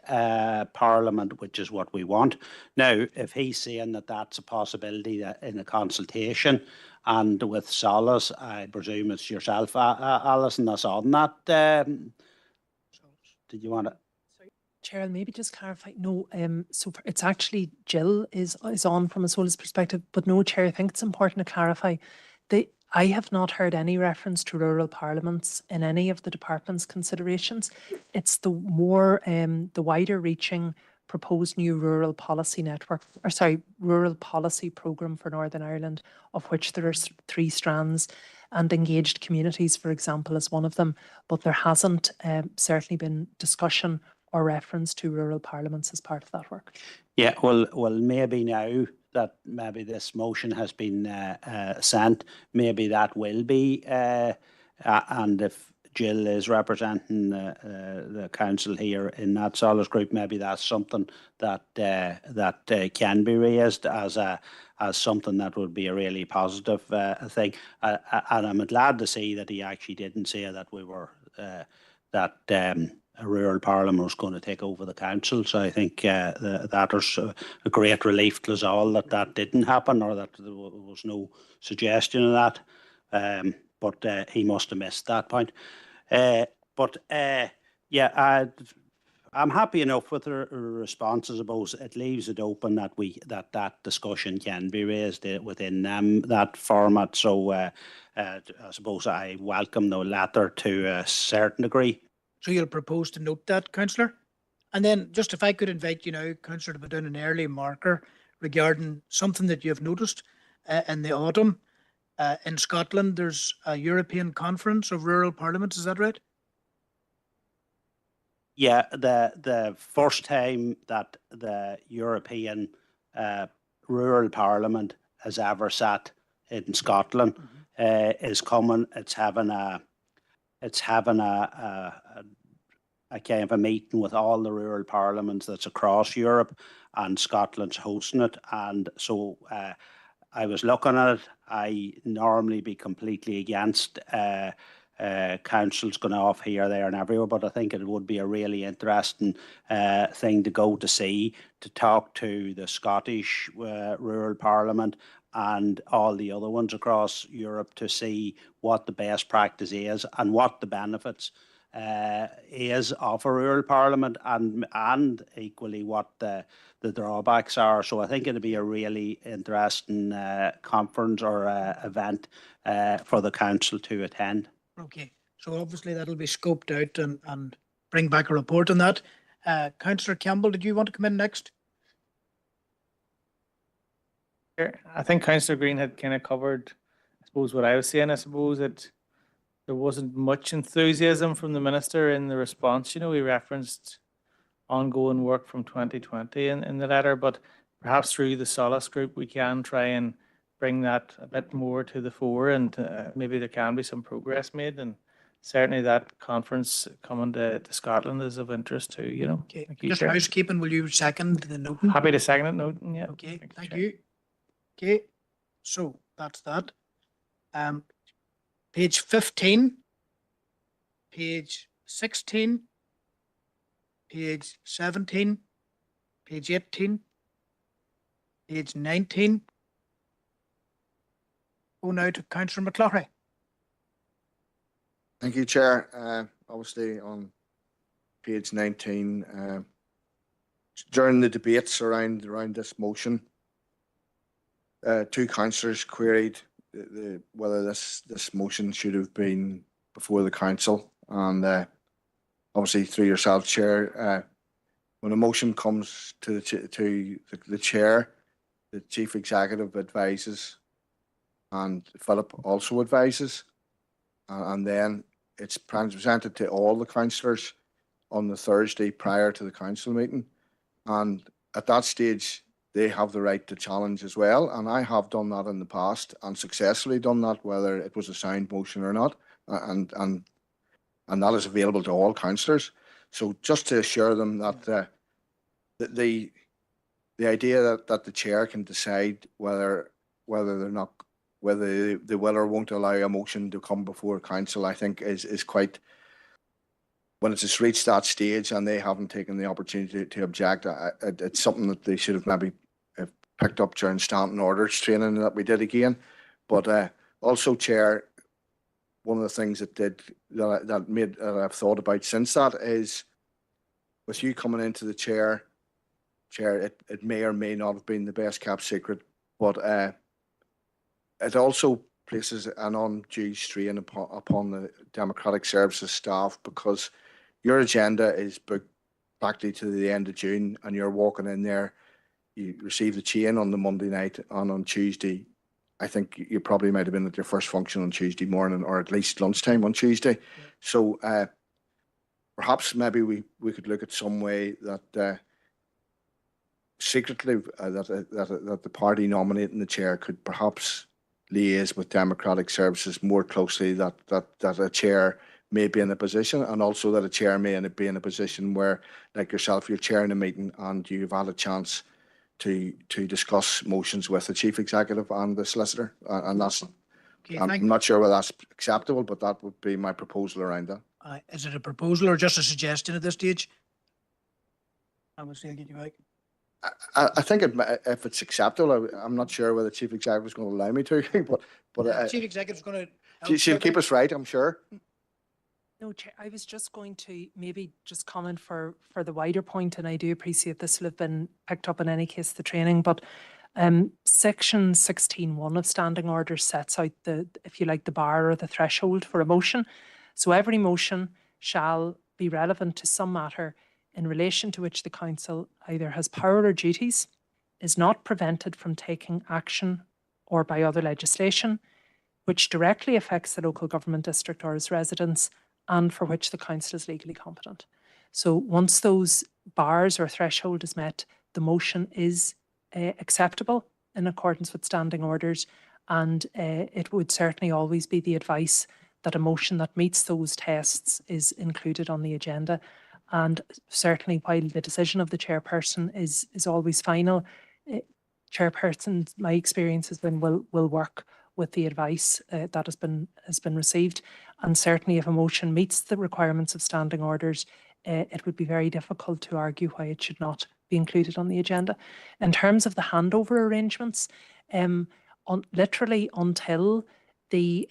parliament, which is what we want. Now, if he's saying that that's a possibility that in a consultation and with solace, I presume it's yourself, Alison, that's on that. Did you want to? Chair, I'll maybe just clarify. No, so it's actually Jill is on from a Solus perspective, but no, Chair, I think it's important to clarify. I have not heard any reference to rural parliaments in any of the department's considerations. It's the more the wider reaching proposed new rural policy network, or sorry, rural policy programme for Northern Ireland, of which there are 3 strands, and engaged communities, for example, is one of them. But there hasn't certainly been discussion or reference to rural parliaments as part of that work. Yeah, well, maybe now that maybe this motion has been sent, maybe that will be, and if Jill is representing the council here in that Solace group, maybe that's something that can be raised as something that would be a really positive thing. And I'm glad to see that he actually didn't say that we were a rural parliament was going to take over the council. So I think that is a great relief to us all that didn't happen, or that there was no suggestion of that. But he must have missed that point. I'm happy enough with the response. I suppose it leaves it open that discussion can be raised within that format. So I suppose I welcome the letter to a certain degree. So you'll propose to note that, Councillor? And then just if I could invite you now, Councillor, to put down an early marker regarding something that you've noticed in the autumn. In Scotland, there's a European Conference of Rural Parliaments, is that right? Yeah, the first time that the European Rural Parliament has ever sat in Scotland is coming. It's having a kind of a meeting with all the rural parliaments that's across Europe, and Scotland's hosting it. And so I was looking at it. I normally be completely against councils going off here, there and everywhere, but I think it would be a really interesting thing to go to see, to talk to the Scottish Rural Parliament and all the other ones across Europe to see what the best practice is and what the benefits is of a rural parliament, and equally what the drawbacks are. So I think it'll be a really interesting conference or event for the council to attend. Okay, so obviously that'll be scoped out and bring back a report on that. Councillor Campbell, did you want to come in next? Sure. I think Councillor Green had kind of covered, I suppose, what I was saying. I suppose that there wasn't much enthusiasm from the minister in the response. You know, he referenced ongoing work from 2020 in the letter, but perhaps through the Solace Group, we can try and bring that a bit more to the fore, and maybe there can be some progress made. And certainly that conference coming to Scotland is of interest too, you know. Okay, Thank you, just Chair. housekeeping, will you second the noting? Happy to second it, noting, yeah. Okay, thank Chair. you. Okay, so that's that. Page 15, page 16, page 17, page 18, page 19. Go now to Councillor McCloughy. Thank you, Chair. Obviously on page 19, during the debates around this motion, two councillors queried whether this motion should have been before the council, and obviously through yourself, Chair, when a motion comes to the chair, the chief executive advises, and Philip also advises, and then it's presented to all the councillors on the Thursday prior to the council meeting, and at that stage they have the right to challenge as well. And I have done that in the past and successfully done that, whether it was a sound motion or not, and that is available to all councillors. So just to assure them that the idea that the chair can decide whether they will or won't allow a motion to come before council, I think is quite, when it's just reached that stage and they haven't taken the opportunity to object, it's something that they should have maybe picked up during standing orders training that we did again. But also, Chair, one of the things that I've thought about since that is, with you coming into the chair, it may or may not have been the best kept secret, but it also places an undue strain upon the Democratic Services staff, because your agenda is booked practically to the end of June, and you're walking in there, you receive the chain on the Monday night, and on Tuesday, I think you probably might have been at your first function on Tuesday morning, or at least lunchtime on Tuesday. Yeah. So perhaps maybe we could look at some way that secretly that the party nominating the chair could perhaps liaise with Democratic Services more closely, that a chair may be in a position, and also that a chair may be in a position where, like yourself, you're chairing a meeting and you've had a chance to discuss motions with the chief executive and the solicitor, and that's. Okay, I'm not sure whether that's acceptable, but that would be my proposal around that. Is it a proposal or just a suggestion at this stage? I will still get you back. I think if it's acceptable, I'm not sure whether the chief executive is going to allow me to, but chief executive is going to. She'll keep us right, I'm sure. No, Chair, I was just going to maybe just comment for the wider point, and I do appreciate this will have been picked up in any case, the training, but section 16.1 of standing orders sets out the, if you like, the bar or the threshold for a motion. So every motion shall be relevant to some matter in relation to which the council either has power or duties, is not prevented from taking action or by other legislation, which directly affects the local government district or its residents, and for which the council is legally competent. So once those bars or threshold is met, the motion is acceptable in accordance with standing orders, and it would certainly always be the advice that a motion that meets those tests is included on the agenda. And certainly, while the decision of the chairperson is always final, chairperson, my experience has been, will work with the advice that has been received. And certainly, if a motion meets the requirements of standing orders, it would be very difficult to argue why it should not be included on the agenda. In terms of the handover arrangements, literally until the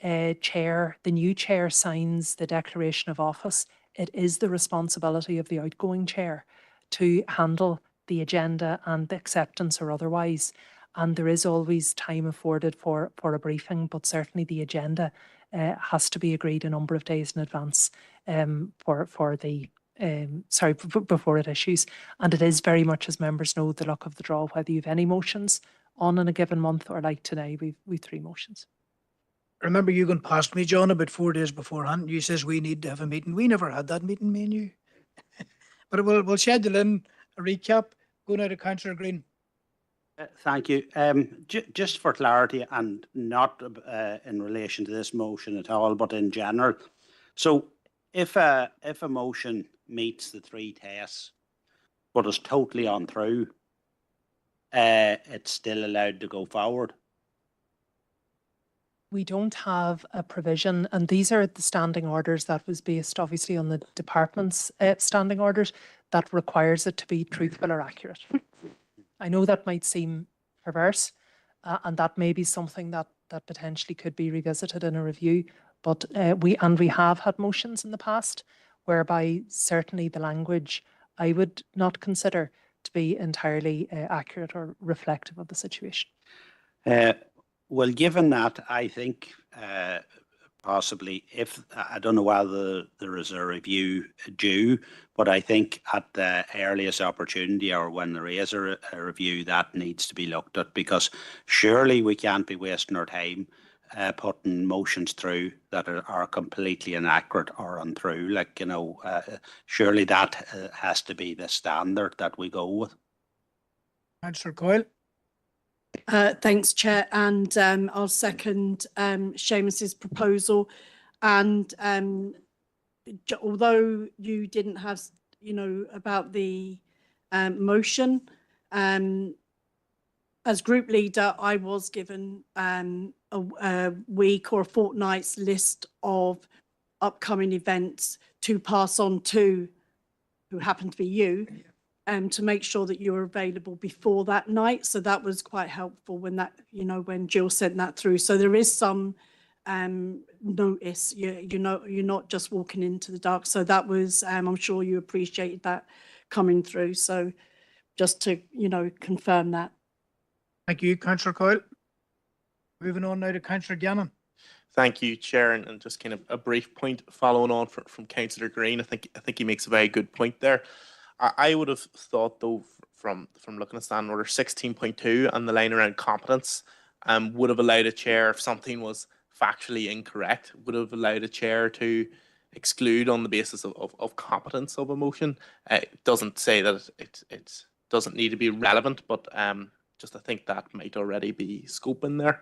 new chair signs the declaration of office, it is the responsibility of the outgoing chair to handle the agenda and the acceptance or otherwise. And there is always time afforded for a briefing, but certainly the agenda has to be agreed a number of days in advance before it issues. And it is very much, as members know, the luck of the draw, whether you've any motions on in a given month or like today, we've 3 motions. Remember you going past me, John, about 4 days beforehand. You says we need to have a meeting. We never had that meeting, me and you. But we'll schedule in a recap. Go now to Councillor Green. Thank you. Just for clarity, and not in relation to this motion at all, but in general. So if a motion meets the 3 tests, but is totally untrue, it's still allowed to go forward. We don't have a provision, and these are the standing orders that was based obviously on the department's standing orders that requires it to be truthful or accurate. I know that might seem perverse, and that may be something that potentially could be revisited in a review, but we have had motions in the past whereby certainly the language I would not consider to be entirely accurate or reflective of the situation. Well, given that, I think possibly if, I don't know whether there is a review due, but I think at the earliest opportunity or when there is a review, that needs to be looked at, because surely we can't be wasting our time putting motions through that are completely inaccurate or untrue. Like, you know, surely that has to be the standard that we go with. Councillor Coyle. Thanks, Chair, and I'll second Seamus's proposal. And although you didn't have, you know, about the motion, as group leader, I was given a week or a fortnight's list of upcoming events to pass on to who happened to be you. To make sure that you were available before that night. So that was quite helpful when that, you know, when Jill sent that through. So there is some notice, you know, you're not just walking into the dark. So that was, I'm sure you appreciated that coming through. So just to, you know, confirm that. Thank you, Councillor Coyle. Moving on now to Councillor Gannon. Thank you, Chair, and just kind of a brief point following on from Councillor Green. I think he makes a very good point there. I would have thought, though, from looking at Standing Order 16.2 and the line around competence, would have allowed a chair, if something was factually incorrect, would have allowed a chair to exclude on the basis of competence of a motion. It doesn't say that it doesn't need to be relevant, but just I think that might already be scope in there.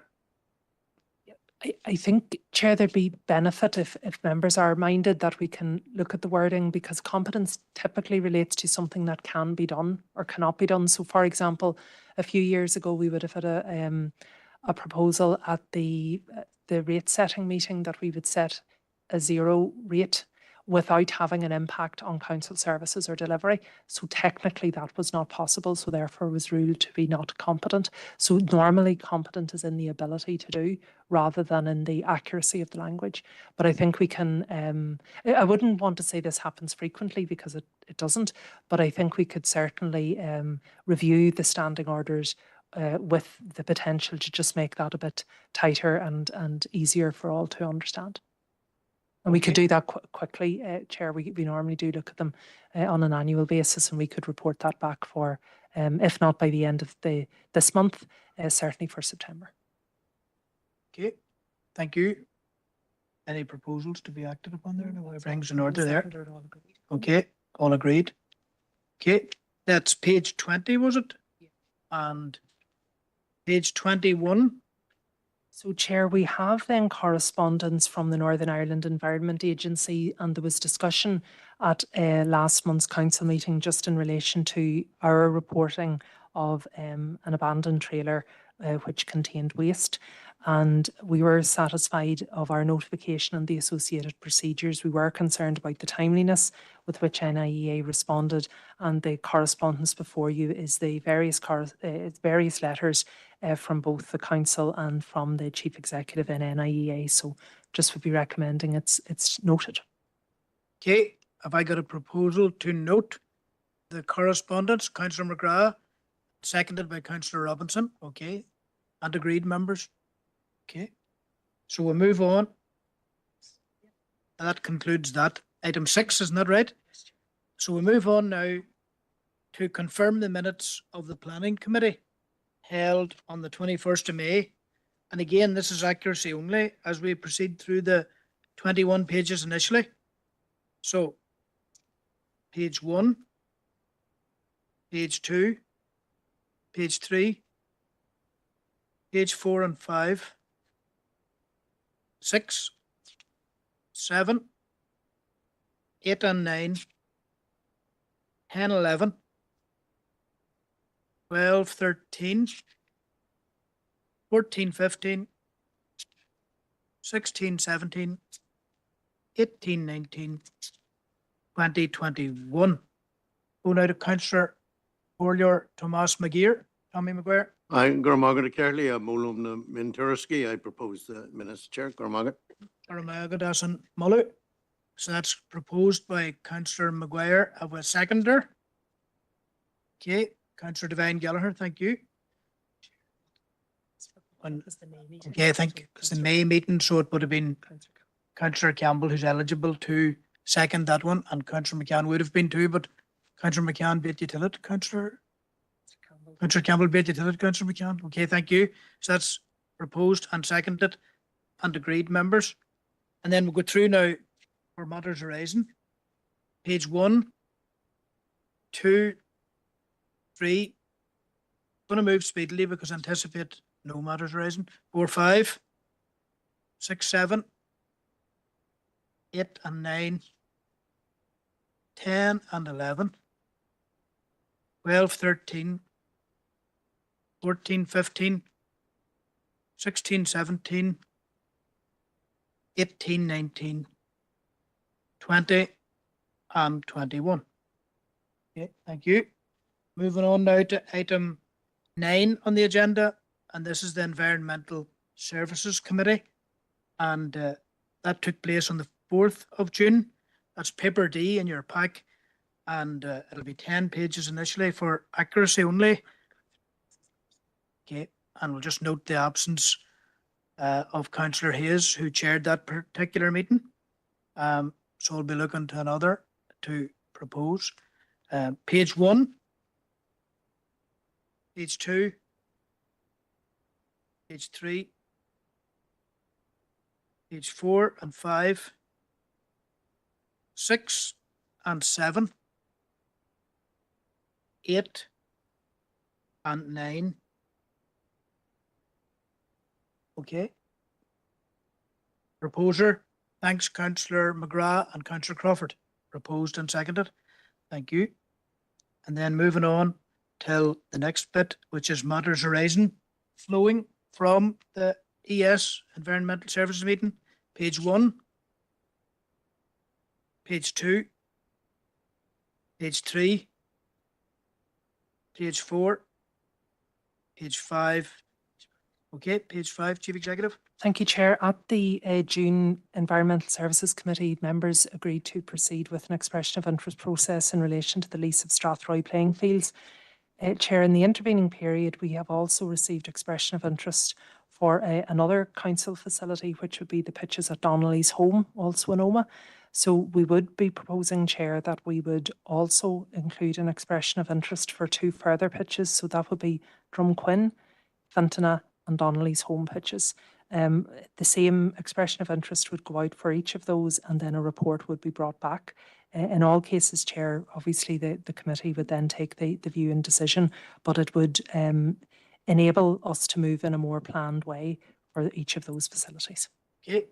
I think, Chair, there'd be benefit if members are minded that we can look at the wording, because competence typically relates to something that can be done or cannot be done. So, for example, a few years ago, we would have had a proposal at the rate setting meeting that we would set a 0 rate without having an impact on council services or delivery. So technically that was not possible, so therefore was ruled to be not competent. So normally competent is in the ability to do rather than in the accuracy of the language. But I think we can, I wouldn't want to say this happens frequently because it doesn't, but I think we could certainly review the standing orders with the potential to just make that a bit tighter and easier for all to understand. And we could do that quickly, Chair. We normally do look at them on an annual basis, and we could report that back for, if not by the end of this month, certainly for September. Okay, thank you. Any proposals to be acted upon there? No, everything's in order there. Okay, all agreed. Okay, that's page 20, was it? Yeah. And page 21. So, Chair, we have then correspondence from the Northern Ireland Environment Agency, and there was discussion at last month's council meeting just in relation to our reporting of an abandoned trailer which contained waste. And we were satisfied of our notification and the associated procedures. We were concerned about the timeliness with which NIEA responded, and the correspondence before you is the various letters from both the council and from the chief executive in NIEA. So just would be recommending it's noted. Okay, have I got a proposal to note the correspondence? Councillor McGrath, seconded by Councillor Robinson. Okay, and agreed, members. Okay, so we'll move on. That concludes that. Item 6, isn't that right? So we move on now to confirm the minutes of the Planning Committee held on the 21st of May. And again, this is accuracy only as we proceed through the 21 pages initially. So page 1, page 2, page 3, page 4 and 5, 6, 7, 8 and 9, 10, 11, 12, 13, 14, 15, 16, 17, 18, 19, 20, 21. Go now to Councillor Orlior Tomas McGeer. Tommy McGuire. I Gormagat Kerley, a Molum Minturski. I propose the minutes, Chair. Gormagat. Gormagat Mullu. So that's proposed by Councillor McGuire. Have a seconder. Okay, Councillor Devine Gallagher, thank you. Okay, I think it's the May meeting, so it would have been Councillor Campbell who's eligible to second that one, and Councillor McCann would have been too, but Councillor McCann beat you to it, Councillor Campbell beat you to it, Councillor McCann. Okay, thank you. So that's proposed and seconded and agreed, members. And then we'll go through now for matters arising. Page 1, 2, 3. I'm going to move speedily because I anticipate no matters arising. 4, 5, 6, 7, 8 and 9, 10 and 11, 12, 13, 14, 15, 16, 17, 18, 19, 20 and 21. Okay, thank you. Moving on now to item 9 on the agenda, and this is the Environmental Services Committee, and that took place on the 4th of June. That's paper D in your pack, and it'll be 10 pages initially for accuracy only. Okay, and we'll just note the absence of Councillor Hayes, who chaired that particular meeting. So we'll be looking to another to propose. Page 1, page 2, page 3, page 4 and 5, 6 and 7, 8 and 9. Okay. Proposer, thanks Councillor McGrath and Councillor Crawford. Proposed and seconded. Thank you. And then moving on till the next bit, which is matters arising, flowing from the ES Environmental Services meeting. Page 1, page 2, page 3, page 4, page 5. Okay, page 5, Chief Executive. Thank you, Chair. At the June Environmental Services Committee, members agreed to proceed with an expression of interest process in relation to the lease of Strathroy playing fields. Chair, in the intervening period, we have also received expression of interest for another council facility, which would be the pitches at Donnelly's Home, also in Omagh. So we would be proposing, Chair, that we would also include an expression of interest for 2 further pitches. So that would be Drumquin, Fintona and Donnelly's Home pitches. The same expression of interest would go out for each of those, and then a report would be brought back. In all cases, Chair, obviously the committee would then take the view and decision, but it would enable us to move in a more planned way for each of those facilities. Okay,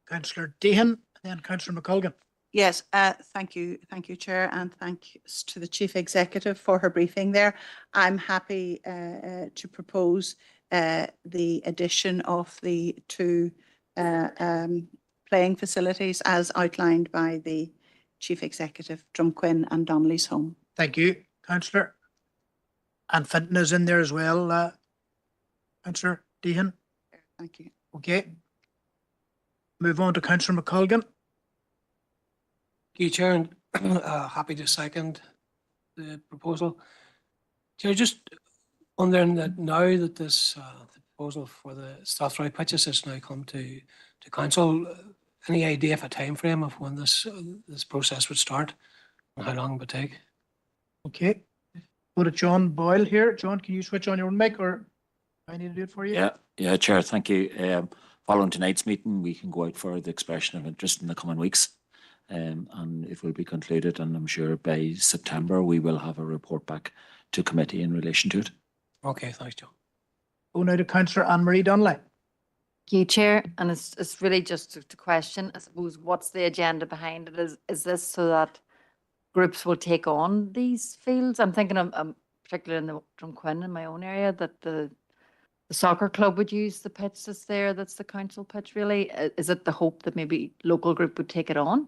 Councillor Deehan and then Councillor McColgan. Yes, thank you, Chair, and thanks to the Chief Executive for her briefing there. I'm happy to propose the addition of the 2 playing facilities as outlined by the Chief Executive, Drumquin and Donnelly's Home. Thank you, Councillor. And Fintona's in there as well, Councillor Deehan. Thank you. Okay. Move on to Councillor McColgan. Thank you, Chair, and happy to second the proposal. Chair, just wondering that now that this the proposal for the Strathroy pitches has now come to council, any idea of a time frame of when this process would start and how long it would take? Okay. Go to John Boyle here. John, can you switch on your mic, or I need to do it for you? Yeah, Chair, thank you. Following tonight's meeting, we can go out for the expression of interest in the coming weeks. And it will be concluded, and I'm sure by September we will have a report back to committee in relation to it. Okay, thanks, John. Go now to Councillor Anne-Marie Donnelly. Thank you, Chair, and it's really just to question, I suppose, what's the agenda behind it? Is this so that groups will take on these fields? I'm thinking of particularly in the Drumquin in my own area, that the soccer club would use the pitch that's there, that's the council pitch really. Is it the hope that maybe local group would take it on?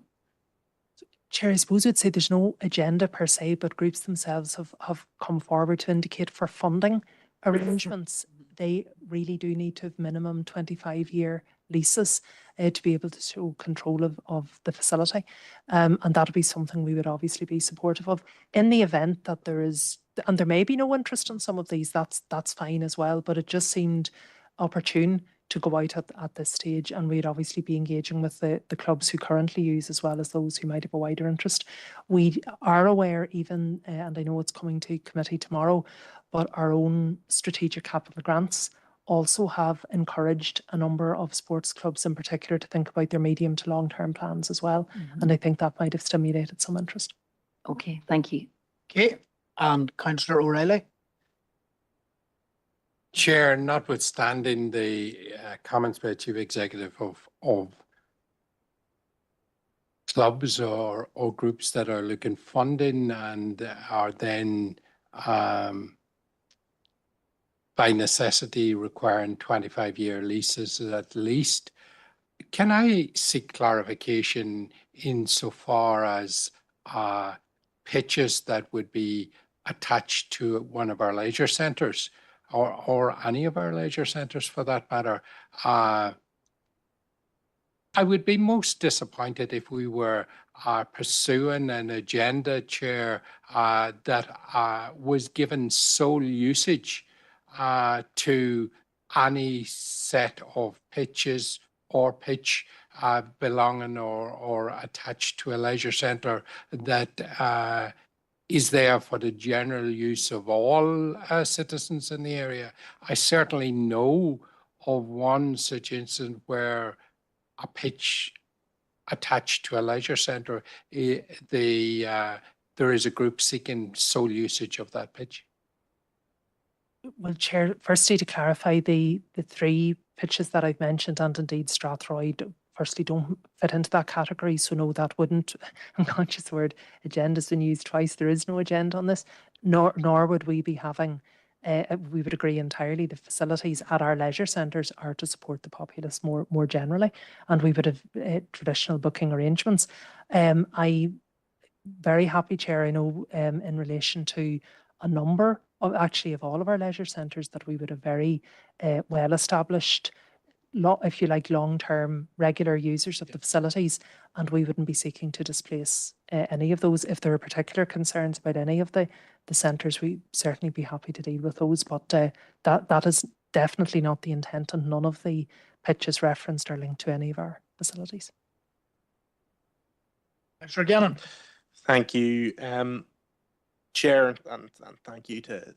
Chair, I suppose I'd say there's no agenda per se, but groups themselves have come forward to indicate for funding arrangements. They really do need to have minimum 25-year leases to be able to show control of the facility. And that'll be something we would obviously be supportive of. In the event that there is, and there may be no interest in some of these, that's fine as well, but it just seemed opportune to go out at this stage, and we'd obviously be engaging with the clubs who currently use, as well as those who might have a wider interest. We are aware even, and I know it's coming to committee tomorrow, but our own strategic capital grants also have encouraged a number of sports clubs in particular to think about their medium to long-term plans as well. And I think that might have stimulated some interest. Okay, thank you. Okay, and Councillor O'Reilly. Chair, notwithstanding the comments by Chief Executive of clubs or groups that are looking funding and are then by necessity requiring 25-year leases at least, can I seek clarification insofar as pitches that would be attached to one of our leisure centres? Or any of our leisure centres for that matter. I would be most disappointed if we were pursuing an agenda, Chair, that was given sole usage to any set of pitches or pitch belonging or attached to a leisure centre that is there for the general use of all citizens in the area. I certainly know of one such instance where a pitch attached to a leisure centre, there is a group seeking sole usage of that pitch. Well, Chair, firstly to clarify, the three pitches that I've mentioned, and indeed Strathroy, firstly don't fit into that category, so no, that wouldn't. I'm conscious the word agenda's been used twice. There is no agenda on this, nor would we be having, we would agree entirely, the facilities at our leisure centres are to support the populace more generally, and we would have traditional booking arrangements. I'm very happy, Chair, I know in relation to a number of all of our leisure centres that we would have very well established, if you like, long-term regular users of the facilities, and we wouldn't be seeking to displace any of those. If there are particular concerns about any of the centres, we'd certainly be happy to deal with those, but that is definitely not the intent, and none of the pitches referenced are linked to any of our facilities. Councillor Gannon. Thank you, Chair, and thank you to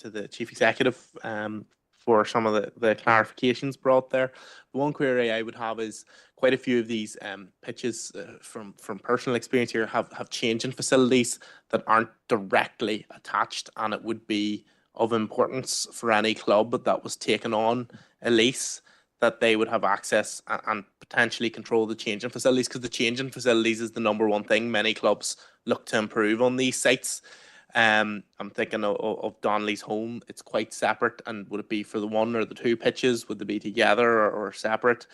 the Chief Executive for some of the clarifications brought there. The one query I would have is quite a few of these pitches from personal experience here have changing facilities that aren't directly attached, and it would be of importance for any club that was taken on a lease that they would have access and potentially control the changing facilities, because the changing facilities is the number one thing many clubs look to improve on these sites. I'm thinking of Donnelly's home. It's quite separate, and would it be for the one or the two pitches? Would they be together or separate?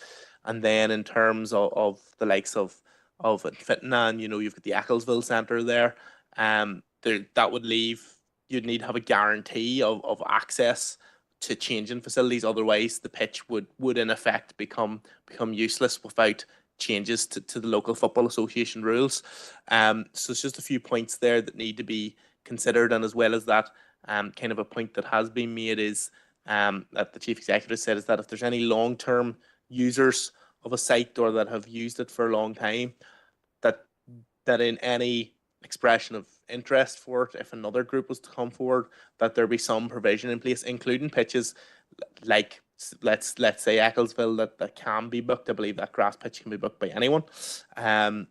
And then in terms of the likes of Fitna, you know, you've got the Ecclesville Centre there. That would leave, you'd need to have a guarantee of access to changing facilities. Otherwise, the pitch would in effect become useless without changes to the local football association rules. So it's just a few points there that need to be considered, and as well as that, kind of a point that has been made is that the chief executive said is that if there's any long-term users of a site or that have used it for a long time, that in any expression of interest for it, if another group was to come forward, that there be some provision in place, including pitches like let's say Ecclesville that can be booked. I believe that grass pitch can be booked by anyone. That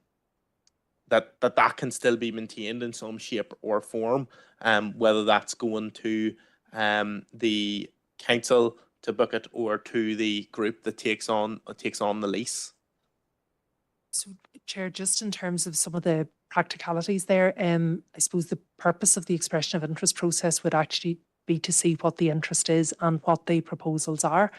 can still be maintained in some shape or form, whether that's going to the council to book it or to the group that takes on the lease. So, Chair, just in terms of some of the practicalities there, I suppose the purpose of the expression of interest process would actually be to see what the interest is and what the proposals are.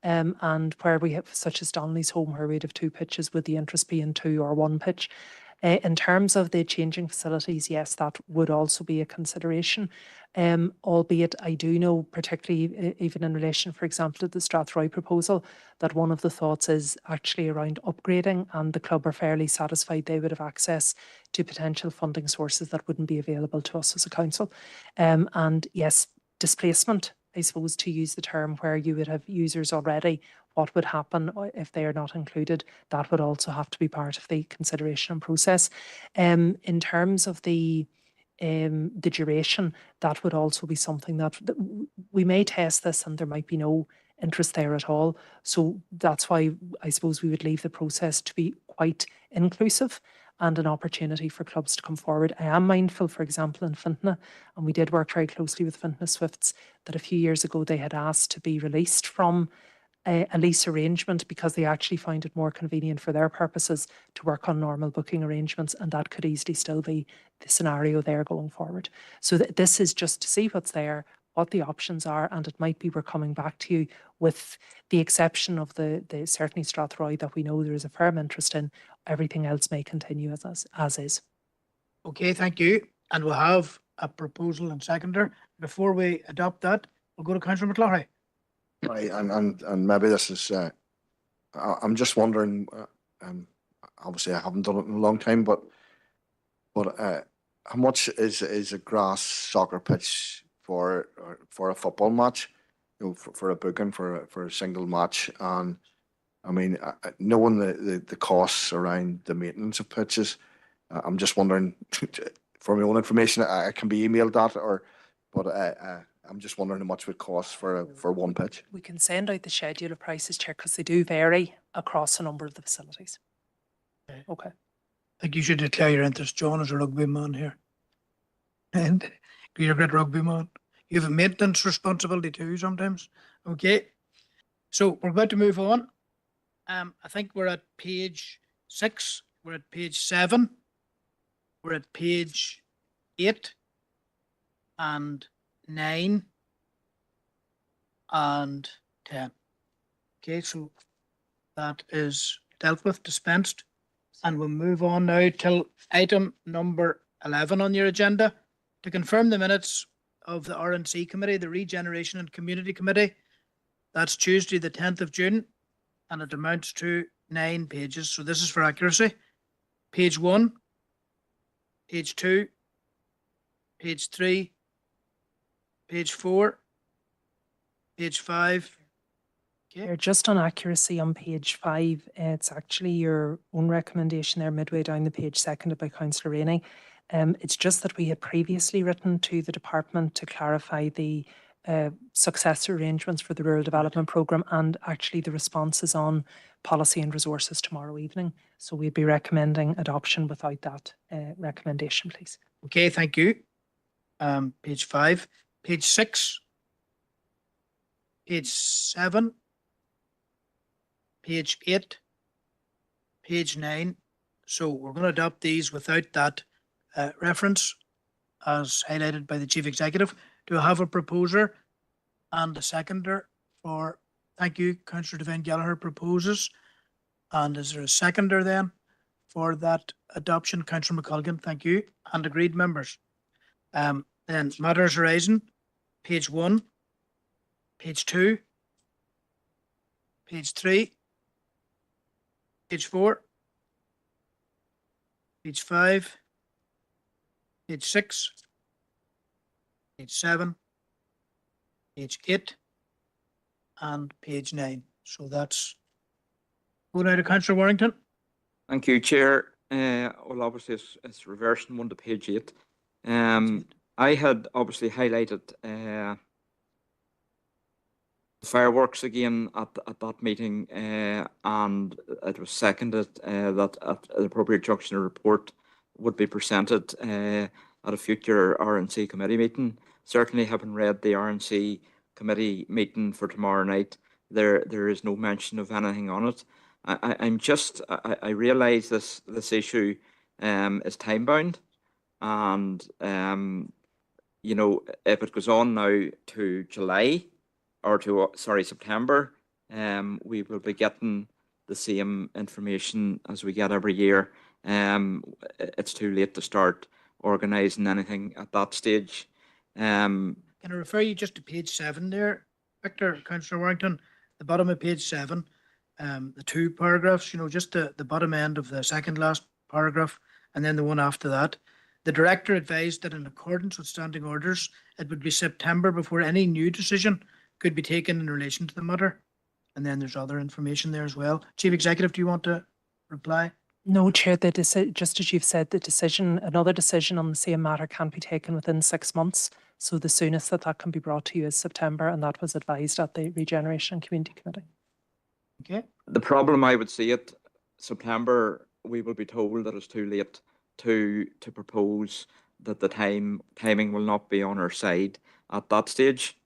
And where we have, such as Donnelly's Home, where we'd have 2 pitches, would the interest be in 2 or 1 pitch? In terms of the changing facilities, yes, that would also be a consideration. Albeit I do know, particularly even in relation, for example, to the Strathroy proposal, that one of the thoughts is actually around upgrading, and the club are fairly satisfied they would have access to potential funding sources that wouldn't be available to us as a council. And yes, displacement, I suppose, to use the term, where you would have users already, what would happen if they are not included? That would also have to be part of the consideration and process. In terms of the duration, that would also be something that we may test this and there might be no interest there at all. So that's why I suppose we would leave the process to be quite inclusive and an opportunity for clubs to come forward. I am mindful, for example, in Fintona, and we did work very closely with Fintona Swifts, that a few years ago they had asked to be released from a lease arrangement because they actually find it more convenient for their purposes to work on normal booking arrangements, and that could easily still be the scenario there going forward. So this is just to see what's there, what the options are, and it might be we're coming back to you with the exception of the certainly Strathroy that we know there is a firm interest in. Everything else may continue as is. Okay, thank you. And we'll have a proposal and seconder. Before we adopt that, we'll go to Councillor McCloughy. Right, and maybe this is, I'm just wondering, obviously I haven't done it in a long time, but how much is a grass soccer pitch for a football match, you know, for a booking for a single match? And I mean, knowing the costs around the maintenance of pitches, I'm just wondering, for my own information, I can be emailed that, but I'm just wondering how much it would cost for one pitch. We can send out the schedule of prices, Chair, because they do vary across a number of the facilities. Okay. I think you should declare your interest, John, as a rugby man here. And you're a great rugby man. You have a maintenance responsibility too sometimes. Okay. So we're about to move on. I think we're at page 6. We're at page 7. We're at page 8 and 9 and 10. Okay, so that is dealt with, dispensed. And we'll move on now till item number 11 on your agenda, to confirm the minutes of the R&C Committee, the Regeneration and Community Committee. That's Tuesday, the 10th of June, and it amounts to 9 pages. So this is for accuracy. Page 1, page 2, page 3, page 4, page 5. Okay. Just on accuracy on page 5, it's actually your own recommendation there midway down the page, seconded by Councillor Rainey. It's just that we had previously written to the department to clarify the successor arrangements for the Rural Development Programme, and actually the response is on policy and resources tomorrow evening. So we'd be recommending adoption without that recommendation, please. Okay, thank you. Page 5, page 6, page 7, page 8, page 9. So we're going to adopt these without that reference as highlighted by the Chief Executive. Do I have a proposer and a seconder for, thank you, Councillor Devine Gallagher proposes. And is there a seconder then for that adoption? Councillor McColgan, thank you. And agreed, members. Then matters arising, page 1, page 2, page 3, page 4, page 5, page 6, page 7, page 8, and page 9. So that's go now to Councillor Warrington. Thank you, Chair. Well, obviously, it's reversing one to page 8. I had obviously highlighted fireworks again at that meeting, and it was seconded that an appropriate junction report would be presented at a future RNC committee meeting. Certainly, having read the RNC committee meeting for tomorrow night, there is no mention of anything on it. I realise this issue is time bound, and you know, if it goes on now to July or to September, we will be getting the same information as we get every year. It's too late to start organising anything at that stage. Can I refer you just to page 7 there, Victor, Councillor Warrington, the bottom of page 7, the 2 paragraphs, you know, just the bottom end of the second last paragraph, and then the one after that. The director advised that in accordance with standing orders, it would be September before any new decision could be taken in relation to the matter. And then there's other information there as well. Chief Executive, do you want to reply? No, Chair, just as you've said, another decision on the same matter can't be taken within 6 months. So the soonest that can be brought to you is September, and that was advised at the Regeneration and Community Committee. Okay. The problem I would see it, September, we will be told that it's too late to propose, that the timing will not be on our side at that stage.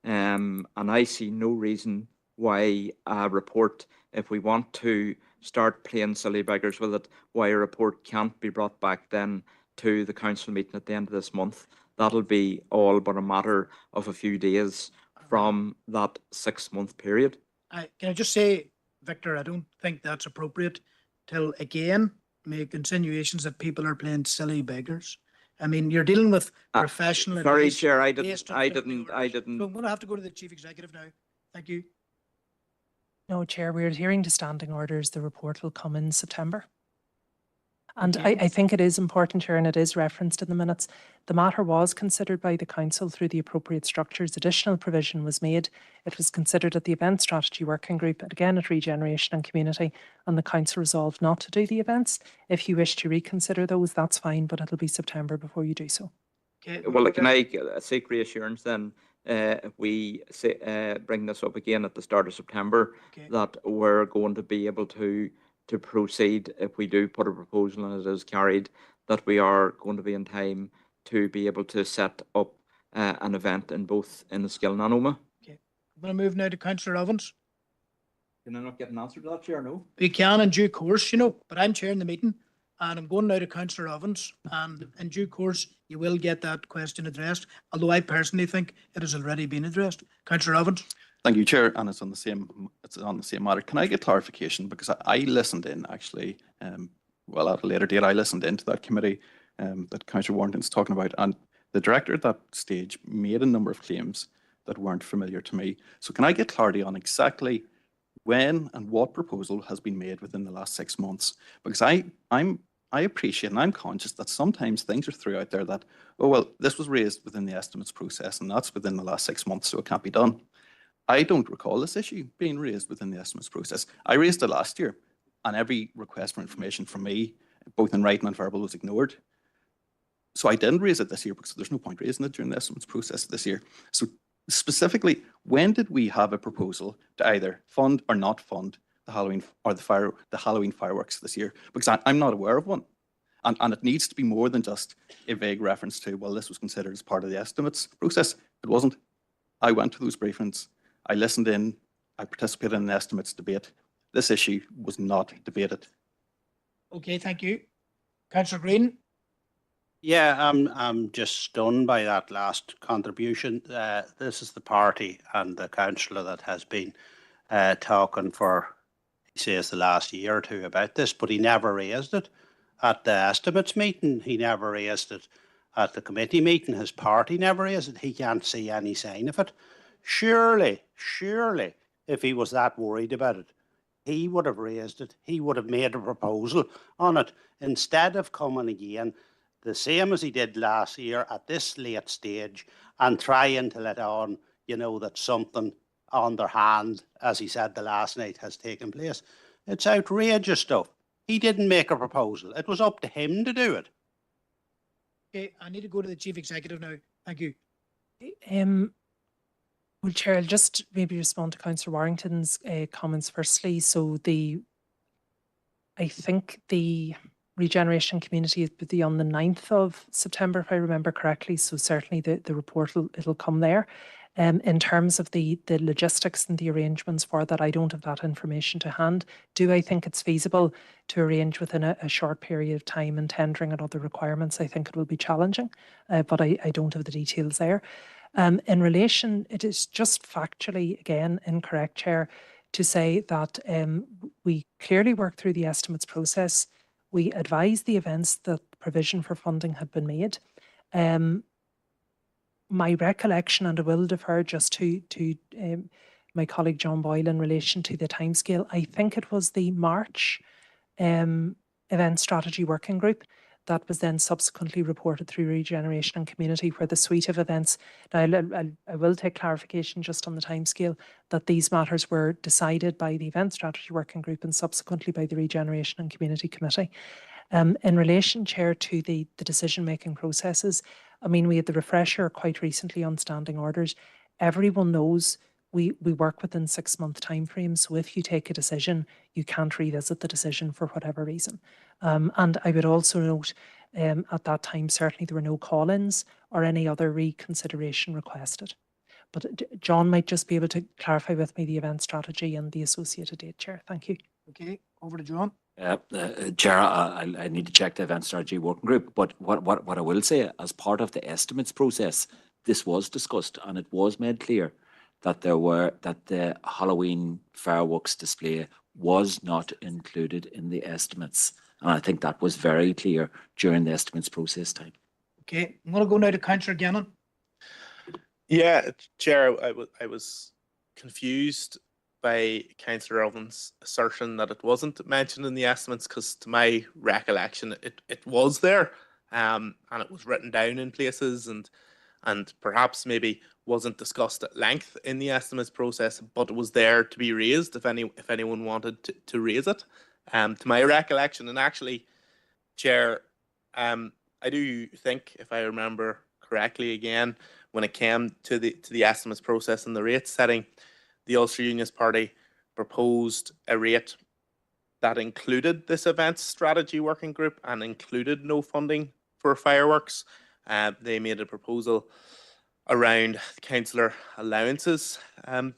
And I see no reason why a report, if we want to start playing silly beggars with it, why a report can't be brought back then to the council meeting at the end of this month. That'll be all but a matter of a few days from that 6-month period. Can I just say, Victor, I don't think that's appropriate till again make insinuations that people are playing silly beggars. I mean, you're dealing with professional Sorry, advice Chair, I based on didn't. So I'm going to have to go to the Chief Executive now. Thank you. No, Chair, we're adhering to standing orders. The report will come in September. And I think it is important here, and it is referenced in the minutes. The matter was considered by the Council through the appropriate structures. Additional provision was made. It was considered at the Event Strategy Working Group, again at Regeneration and Community, and the Council resolved not to do the events. If you wish to reconsider those, that's fine, but it'll be September before you do so. Okay. Well, can I seek reassurance then, if we bring this up again at the start of September, that we're going to be able to proceed if we do put a proposal and it is carried, that we are going to be in time to be able to set up an event in both Enniskillen and Omagh. Okay. I'm going to move now to Councillor Evans. Can I not get an answer to that, Chair? No. We can in due course, you know, but I'm chairing the meeting and I'm going now to Councillor Evans, and in due course you will get that question addressed, although I personally think it has already been addressed. Councillor Evans. Thank you, Chair, and it's on the same matter. Can I get clarification, because I listened in actually, well, at a later date, I listened into that committee that Councillor Warrington's talking about, and the director at that stage made a number of claims that weren't familiar to me. So can I get clarity on exactly when and what proposal has been made within the last 6 months? Because I appreciate and I'm conscious that sometimes things are through out there that, oh, well, this was raised within the estimates process and that's within the last 6 months, so it can't be done. I don't recall this issue being raised within the estimates process. I raised it last year, and every request for information from me, both in writing and verbal, was ignored. So I didn't raise it this year because there's no point raising it during the estimates process this year. So specifically, when did we have a proposal to either fund or not fund the Halloween or the Halloween fireworks this year? Because I'm not aware of one. And it needs to be more than just a vague reference to, well, this was considered as part of the estimates process. It wasn't. I went to those briefings. I listened in, I participated in the estimates debate. This issue was not debated. Okay, thank you. Councillor Green. Yeah, I'm just stunned by that last contribution. This is the party and the councillor that has been talking for, he says, the last year or two about this, but he never raised it at the estimates meeting. He never raised it at the committee meeting. His party never raised it. He can't see any sign of it. surely, if he was that worried about it, he would have raised it. He would have made a proposal on it instead of coming again, the same as he did last year at this late stage and trying to let on, you know, that something on their hand, as he said the last night, has taken place. It's outrageous stuff. He didn't make a proposal. It was up to him to do it. Okay, I need to go to the Chief Executive now. Thank you. Well, Chair, I'll just maybe respond to Councillor Warrington's comments firstly. So I think the regeneration community is busy on the 9th of September, if I remember correctly. So certainly the report it'll come there. In terms of the logistics and the arrangements for that, I don't have that information to hand. Do I think it's feasible to arrange within a short period of time and tendering and other requirements? I think it will be challenging, but I don't have the details there. In relation, it is just factually, again, incorrect, Chair, to say that we clearly worked through the estimates process. We advised the events that provision for funding had been made. My recollection, and I will defer just to my colleague John Boyle in relation to the timescale, I think it was the March Event Strategy Working Group that was then subsequently reported through Regeneration and Community, where the suite of events, now I will take clarification just on the timescale, that these matters were decided by the Event Strategy Working Group and subsequently by the Regeneration and Community Committee. In relation, Chair, to the decision-making processes, I mean, we had the refresher quite recently on standing orders. Everyone knows we work within 6-month timeframes. So if you take a decision, you can't revisit the decision for whatever reason. And I would also note at that time, certainly there were no call-ins or any other reconsideration requested. But John might just be able to clarify with me the event strategy and the associated date, Chair. Thank you. Okay, over to John. Chair, I need to check the event strategy working group, but what I will say, as part of the estimates process, this was discussed and it was made clear that the Halloween fireworks display was not included in the estimates. And I think that was very clear during the estimates process time. Okay, I'm going to go now to Councillor Gannon. Yeah, Chair, I was confused by Councillor Elvin's assertion that it wasn't mentioned in the estimates, because to my recollection, it was there, and it was written down in places, and perhaps maybe wasn't discussed at length in the estimates process, but it was there to be raised if anyone wanted to raise it. To my recollection, and actually, Chair, I do think, if I remember correctly again, when it came to the estimates process and the rate setting, the Ulster Unionist Party proposed a rate that included this events strategy working group and included no funding for fireworks. They made a proposal around councillor allowances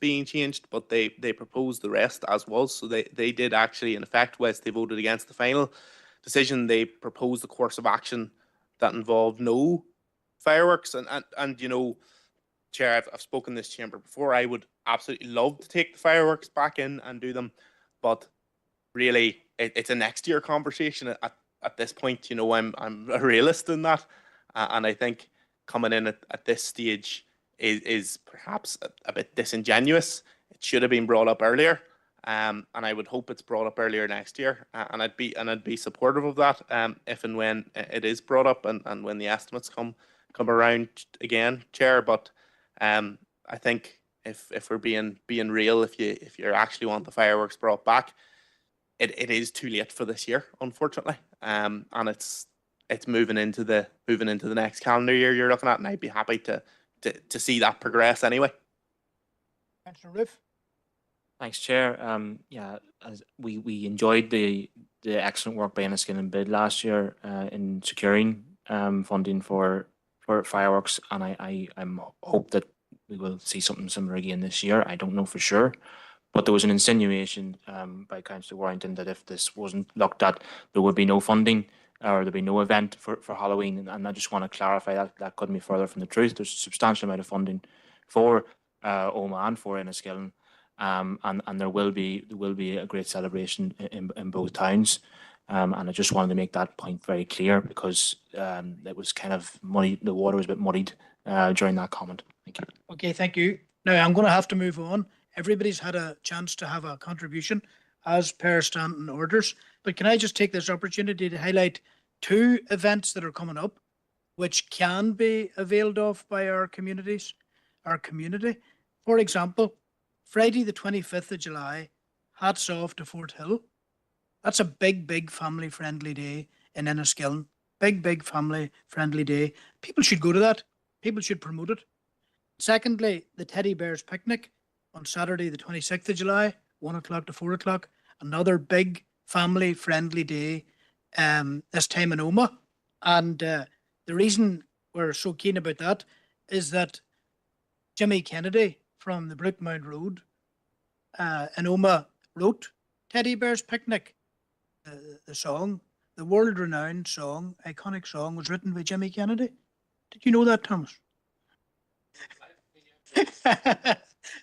being changed, but they proposed the rest as was. So they did actually, in effect, whilst they voted against the final decision, they proposed a course of action that involved no fireworks. And you know, Chair, I've spoken in this chamber before, I would absolutely love to take the fireworks back in and do them, but really it's a next year conversation at this point. You know, I'm a realist in that, and I think coming in at this stage is perhaps a bit disingenuous. It should have been brought up earlier, and I would hope it's brought up earlier next year, and I'd be supportive of that if and when it is brought up and when the estimates come around again, Chair. But I think if we're being real, if you actually want the fireworks brought back, it is too late for this year, unfortunately, and it's moving into the next calendar year you're looking at, and I'd be happy to see that progress anyway. Councillor Roof. Thanks, Chair. Yeah, as we enjoyed the excellent work by Enniskillen and Bid last year in securing funding for fireworks, and I'm hope that we will see something similar again this year. I don't know for sure, but there was an insinuation by Councillor Warrington that if this wasn't looked at, there would be no funding or there'd be no event for Halloween, and I just want to clarify that couldn't be further from the truth. There's a substantial amount of funding for Oma and for Enniskillen, and there will be a great celebration in both towns. And I just wanted to make that point very clear, because it was kind of muddy. The water was a bit muddied during that comment. Thank you. Okay, thank you. Now, I'm going to have to move on. Everybody's had a chance to have a contribution as per standing orders. But can I just take this opportunity to highlight 2 events that are coming up, which can be availed of by our community. For example, Friday the 25th of July, hats off to Fort Hill. That's a big family friendly day in Enniskillen. Big family friendly day. People should go to that. People should promote it. Secondly, the Teddy Bears Picnic on Saturday the 26th of July, 1 o'clock to 4 o'clock. Another big family friendly day, this time in Oma. And the reason we're so keen about that is that Jimmy Kennedy from the Brookmount Road in Oma wrote Teddy Bears Picnic. The song, the world-renowned song, iconic song, was written by Jimmy Kennedy. Did you know that, Thomas?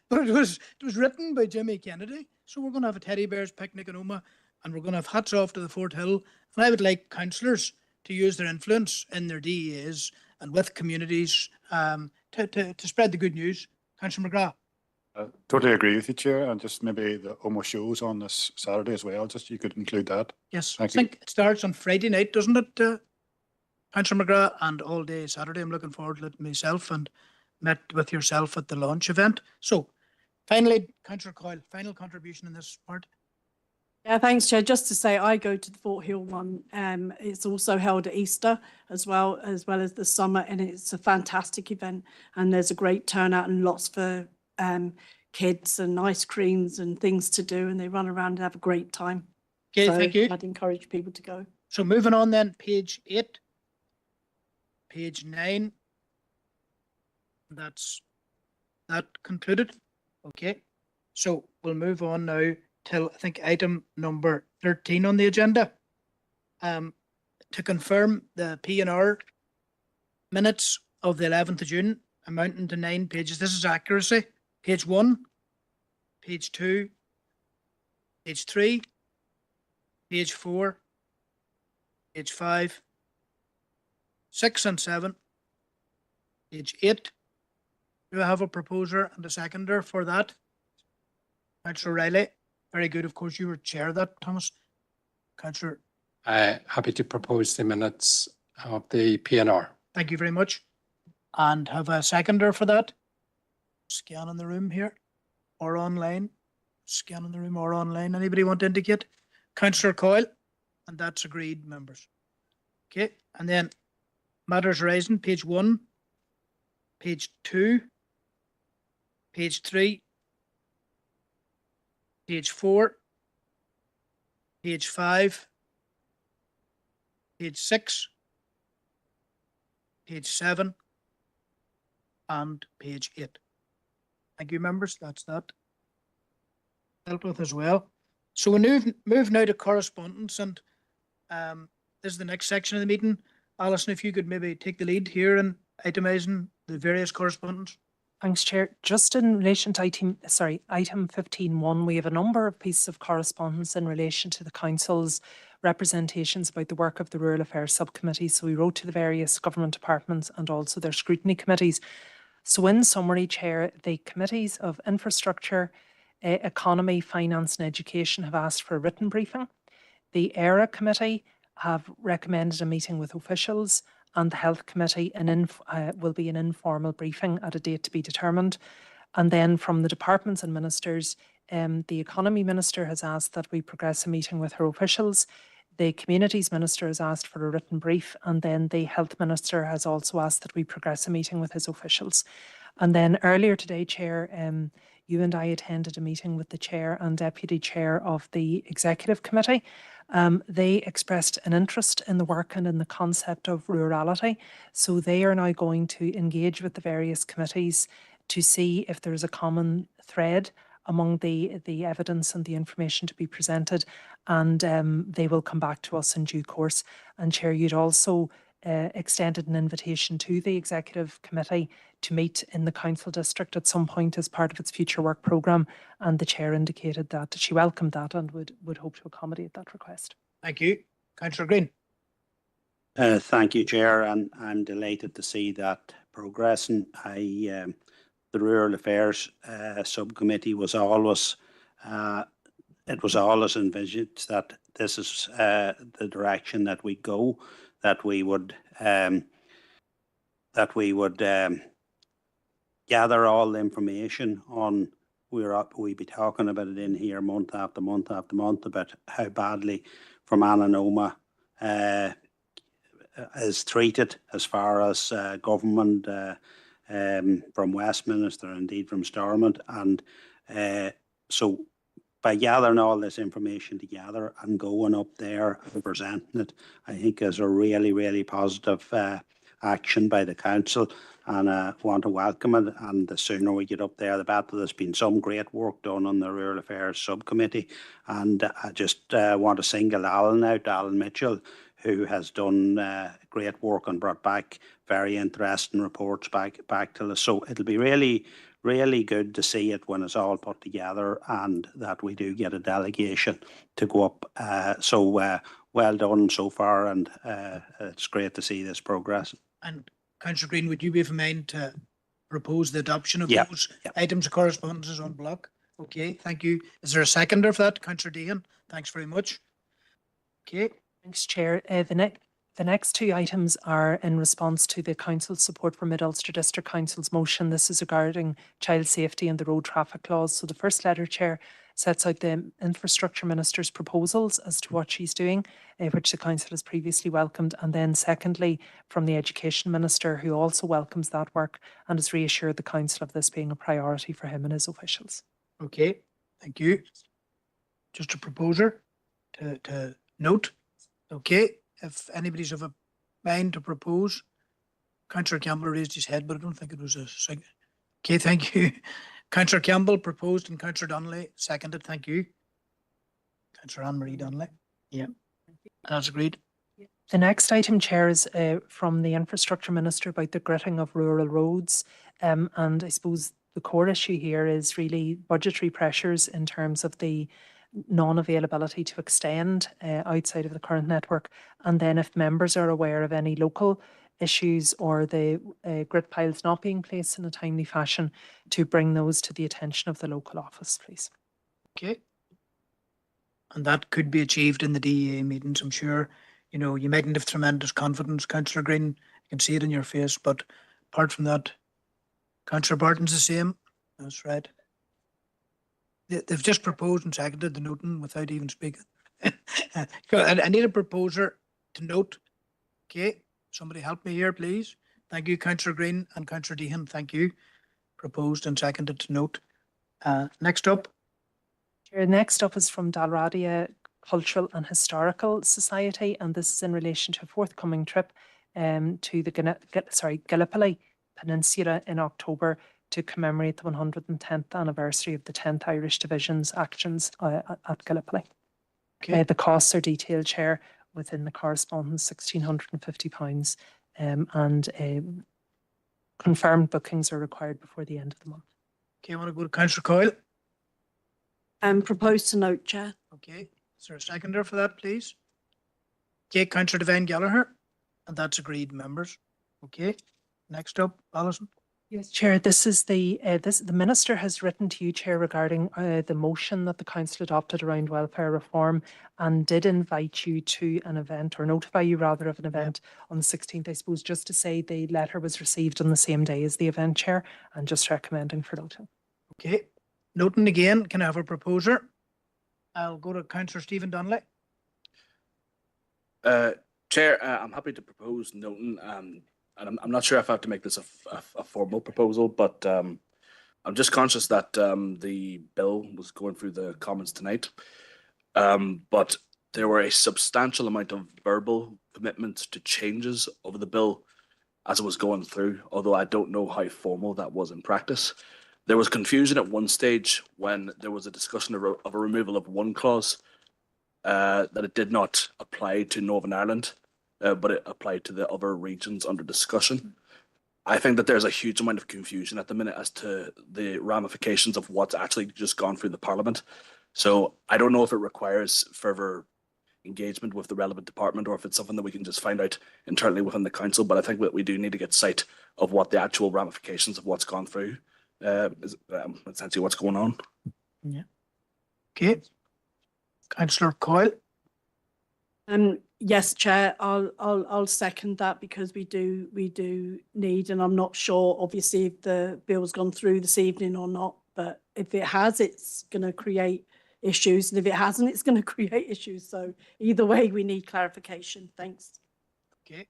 But it was written by Jimmy Kennedy. So we're going to have a Teddy Bears Picnic in Oma, and we're going to have hats off to the Fort Hill. And I would like councillors to use their influence in their DEAs and with communities to spread the good news. Councillor McGrath. Totally agree with you, Chair, and just maybe the Oma shows on this Saturday as well, just you could include that. Yes, Thank I think it starts on Friday night, doesn't it, Councillor McGrath? And all day Saturday. I'm looking forward to it myself and met with yourself at the launch event. So finally, Councillor Coyle, final contribution in this part. Yeah, thanks, Chair. Just to say, I go to the Fort Hill one. It's also held at Easter as well as the summer, and it's a fantastic event. And there's a great turnout and lots for kids and ice creams and things to do, and they run around and have a great time. Okay, So thank you. I'd encourage people to go. So moving on then, page 8, page 9. That's that concluded. Okay, so we'll move on now till I think item number 13 on the agenda. To confirm the P&R minutes of the 11th of June amounting to 9 pages. This is accuracy. Page 1, page 2, page 3, page 4, page 5, 6 and 7, page 8. Do I have a proposer and a seconder for that? Councillor Riley. Very good. Of course, you were chair of that, Thomas. Councillor. Happy to propose the minutes of the P&R. Thank you very much. And have a seconder for that? Scan in the room here or online. Scan in the room or online. Anybody want to indicate? Councillor Coyle. And that's agreed, members. Okay. And then matters rising, page 1, page 2, page 3, page 4, page 5, page 6, page 7, and page 8. Thank you, members. That's that dealt with as well. So we move now to correspondence, and this is the next section of the meeting. Alison, if you could maybe take the lead here in itemising the various correspondence. Thanks, Chair. Just in relation to item 15.1, we have a number of pieces of correspondence in relation to the Council's representations about the work of the Rural Affairs Subcommittee. So we wrote to the various government departments and also their scrutiny committees. So in summary, Chair, the committees of Infrastructure, Economy, Finance and Education have asked for a written briefing. The ERA Committee have recommended a meeting with officials, and the Health Committee will be an informal briefing at a date to be determined. And then from the departments and ministers, the Economy Minister has asked that we progress a meeting with her officials. The Communities Minister has asked for a written brief, and then the Health Minister has also asked that we progress a meeting with his officials. And then earlier today, Chair, you and I attended a meeting with the Chair and Deputy Chair of the Executive Committee. They expressed an interest in the work and in the concept of rurality. So they are now going to engage with the various committees to see if there is a common thread among the evidence and the information to be presented. And they will come back to us in due course. And Chair, you'd also extended an invitation to the Executive Committee to meet in the Council District at some point as part of its future work programme, and the Chair indicated that she welcomed that and would hope to accommodate that request. Thank you. Councillor Green. Thank you, Chair, and I'm delighted to see that progress. And I the Rural Affairs Subcommittee was always envisaged that this is the direction that we go, that we would gather all the information on. We'd be talking about it in here month after month after month about how badly Fermanagh is treated as far as government from Westminster, indeed from Stormont. And so by gathering all this information together and going up there and presenting it, I think is a really, really positive action by the council, and I want to welcome it. And the sooner we get up there, the better. There's been some great work done on the Rural Affairs Subcommittee, and I just want to single Alan out, Alan Mitchell, who has done great work and brought back very interesting reports back to us. So it'll be really, really good to see it when it's all put together, and that we do get a delegation to go up. So well done so far, and it's great to see this progress. And Councillor Green, would you be of a mind to propose the adoption of Yeah, those items of correspondences on block? Okay, thank you. Is there a seconder for that? Councillor Deehan, thanks very much. Okay. Thanks, Chair. The next two items are in response to the Council's support for Mid-Ulster District Council's motion. This is regarding child safety and the road traffic laws. So the first letter, Chair, sets out the Infrastructure Minister's proposals as to what she's doing, which the Council has previously welcomed. And then secondly, from the Education Minister, who also welcomes that work and has reassured the Council of this being a priority for him and his officials. Okay, thank you. Just a proposer to note. Okay, if anybody's of a mind to propose. Councillor Campbell raised his head, but I don't think it was a second. Okay, thank you. Councillor Campbell proposed and Councillor Donnelly seconded. Thank you. Councillor Anne-Marie Donnelly. Yeah, that's agreed. The next item, Chair, is from the Infrastructure Minister about the gritting of rural roads. And I suppose the core issue here is really budgetary pressures in terms of the non-availability to extend outside of the current network. And then if members are aware of any local issues or the grit piles not being placed in a timely fashion, to bring those to the attention of the local office, please. Okay. And that could be achieved in the DEA meetings, I'm sure. You know, you mightn't have tremendous confidence, Councillor Green. I can see it in your face, but apart from that, Councillor Barton's the same. That's right. They've just proposed and seconded the noting without even speaking. I need a proposer to note. Okay, somebody help me here, please. Thank you, Councillor Green and Councillor Deehan. Thank you. Proposed and seconded to note. Next up. Chair, next up is from Dalradia Cultural and Historical Society, and this is in relation to a forthcoming trip to the Gallipoli Peninsula in October to commemorate the 110th anniversary of the 10th Irish Division's actions at Gallipoli. Okay. The costs are detailed, Chair, within the correspondence, £1,650, and confirmed bookings are required before the end of the month. Okay, I want to go to Councillor Coyle. Propose to note, Chair. Okay, is there a seconder for that, please? Okay, Councillor Devine Gallagher, and that's agreed, members. Okay, next up, Alison. Yes, Chair, this is the Minister has written to you, Chair, regarding the motion that the Council adopted around welfare reform, and did invite you to an event, or notify you rather of an event on the 16th. I suppose just to say the letter was received on the same day as the event, Chair, and just recommending for noting. Okay, noting again, can I have a proposer? I'll go to Councillor Stephen Donnelly. Chair, I'm happy to propose noting, and I'm not sure if I have to make this a formal proposal, but I'm just conscious that the bill was going through the Commons tonight, but there were a substantial amount of verbal commitments to changes over the bill as it was going through, although I don't know how formal that was in practice. There was confusion at one stage when there was a discussion of a removal of one clause, that it did not apply to Northern Ireland, but it applied to the other regions under discussion. I think that there's a huge amount of confusion at the minute as to the ramifications of what's actually just gone through the Parliament. So I don't know if it requires further engagement with the relevant department, or if it's something that we can just find out internally within the council. But I think that we do need to get sight of what the actual ramifications of what's gone through essentially what's going on. Yeah. Okay. Councillor Coyle. Yes, Chair, I'll second that because we do need, and I'm not sure obviously if the bill's gone through this evening or not, but if it has, it's going to create issues, and if it hasn't, it's going to create issues. So either way, we need clarification. Thanks. Okay.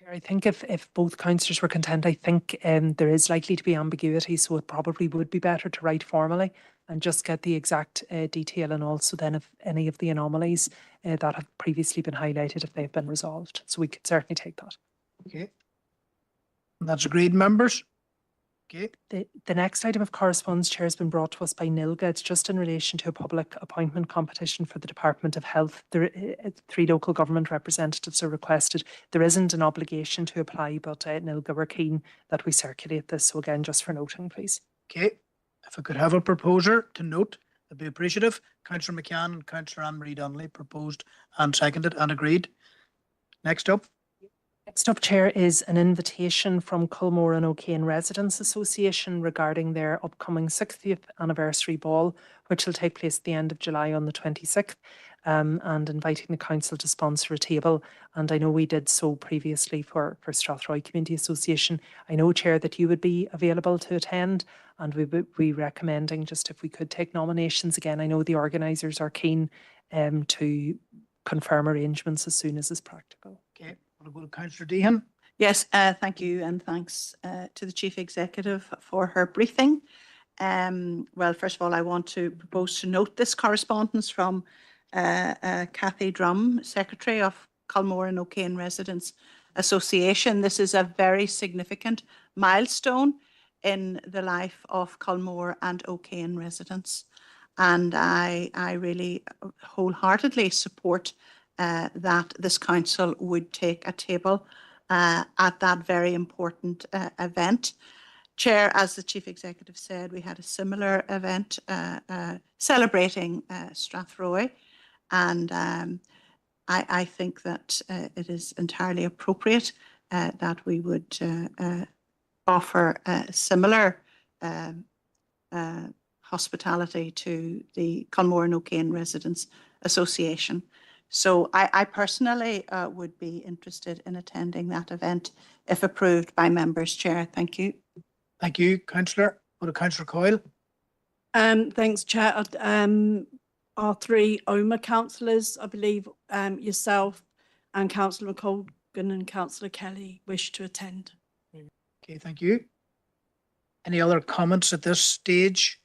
I think if both councillors were content, I think there is likely to be ambiguity, so it probably would be better to write formally and just get the exact detail, and also then if any of the anomalies that have previously been highlighted, if they've been resolved. So we could certainly take that. Okay. That's agreed, members. Okay. The next item of correspondence, Chair, has been brought to us by NILGA. It's just in relation to a public appointment competition for the Department of Health. There, 3 local government representatives are requested. There isn't an obligation to apply, but NILGA were keen that we circulate this. So again, just for noting, please. Okay. If I could have a proposer to note, I'd be appreciative. Councillor McCann and Councillor Anne-Marie Donnelly proposed and seconded and agreed. Next up. Next up, Chair, is an invitation from Culmore and O'Kane Residents Association regarding their upcoming 60th anniversary ball, which will take place at the end of July on the 26th, and inviting the council to sponsor a table. And I know we did so previously for Strathroy Community Association. I know, Chair, that you would be available to attend, and we would be recommending just if we could take nominations again. I know the organisers are keen to confirm arrangements as soon as is practical. Okay. I'll go to Councillor Deehan. Yes, thank you, and thanks to the Chief Executive for her briefing. Well, first of all, I want to propose to note this correspondence from Cathy Drum, Secretary of Culmore and O'Kane Residents Association. This is a very significant milestone in the life of Culmore and O'Kane residents, and I really wholeheartedly support that this council would take a table at that very important event. Chair, as the Chief Executive said, we had a similar event celebrating Strathroy, and I think that it is entirely appropriate that we would offer similar hospitality to the Culmore and O'Kane Residents Association. So I personally would be interested in attending that event if approved by members, Chair. Thank you. Thank you, Councillor. Go to Councillor Coyle. Thanks, Chair. Our 3 OMA councillors, I believe yourself and Councillor McColgan and Councillor Kelly wish to attend. Okay, thank you. Any other comments at this stage?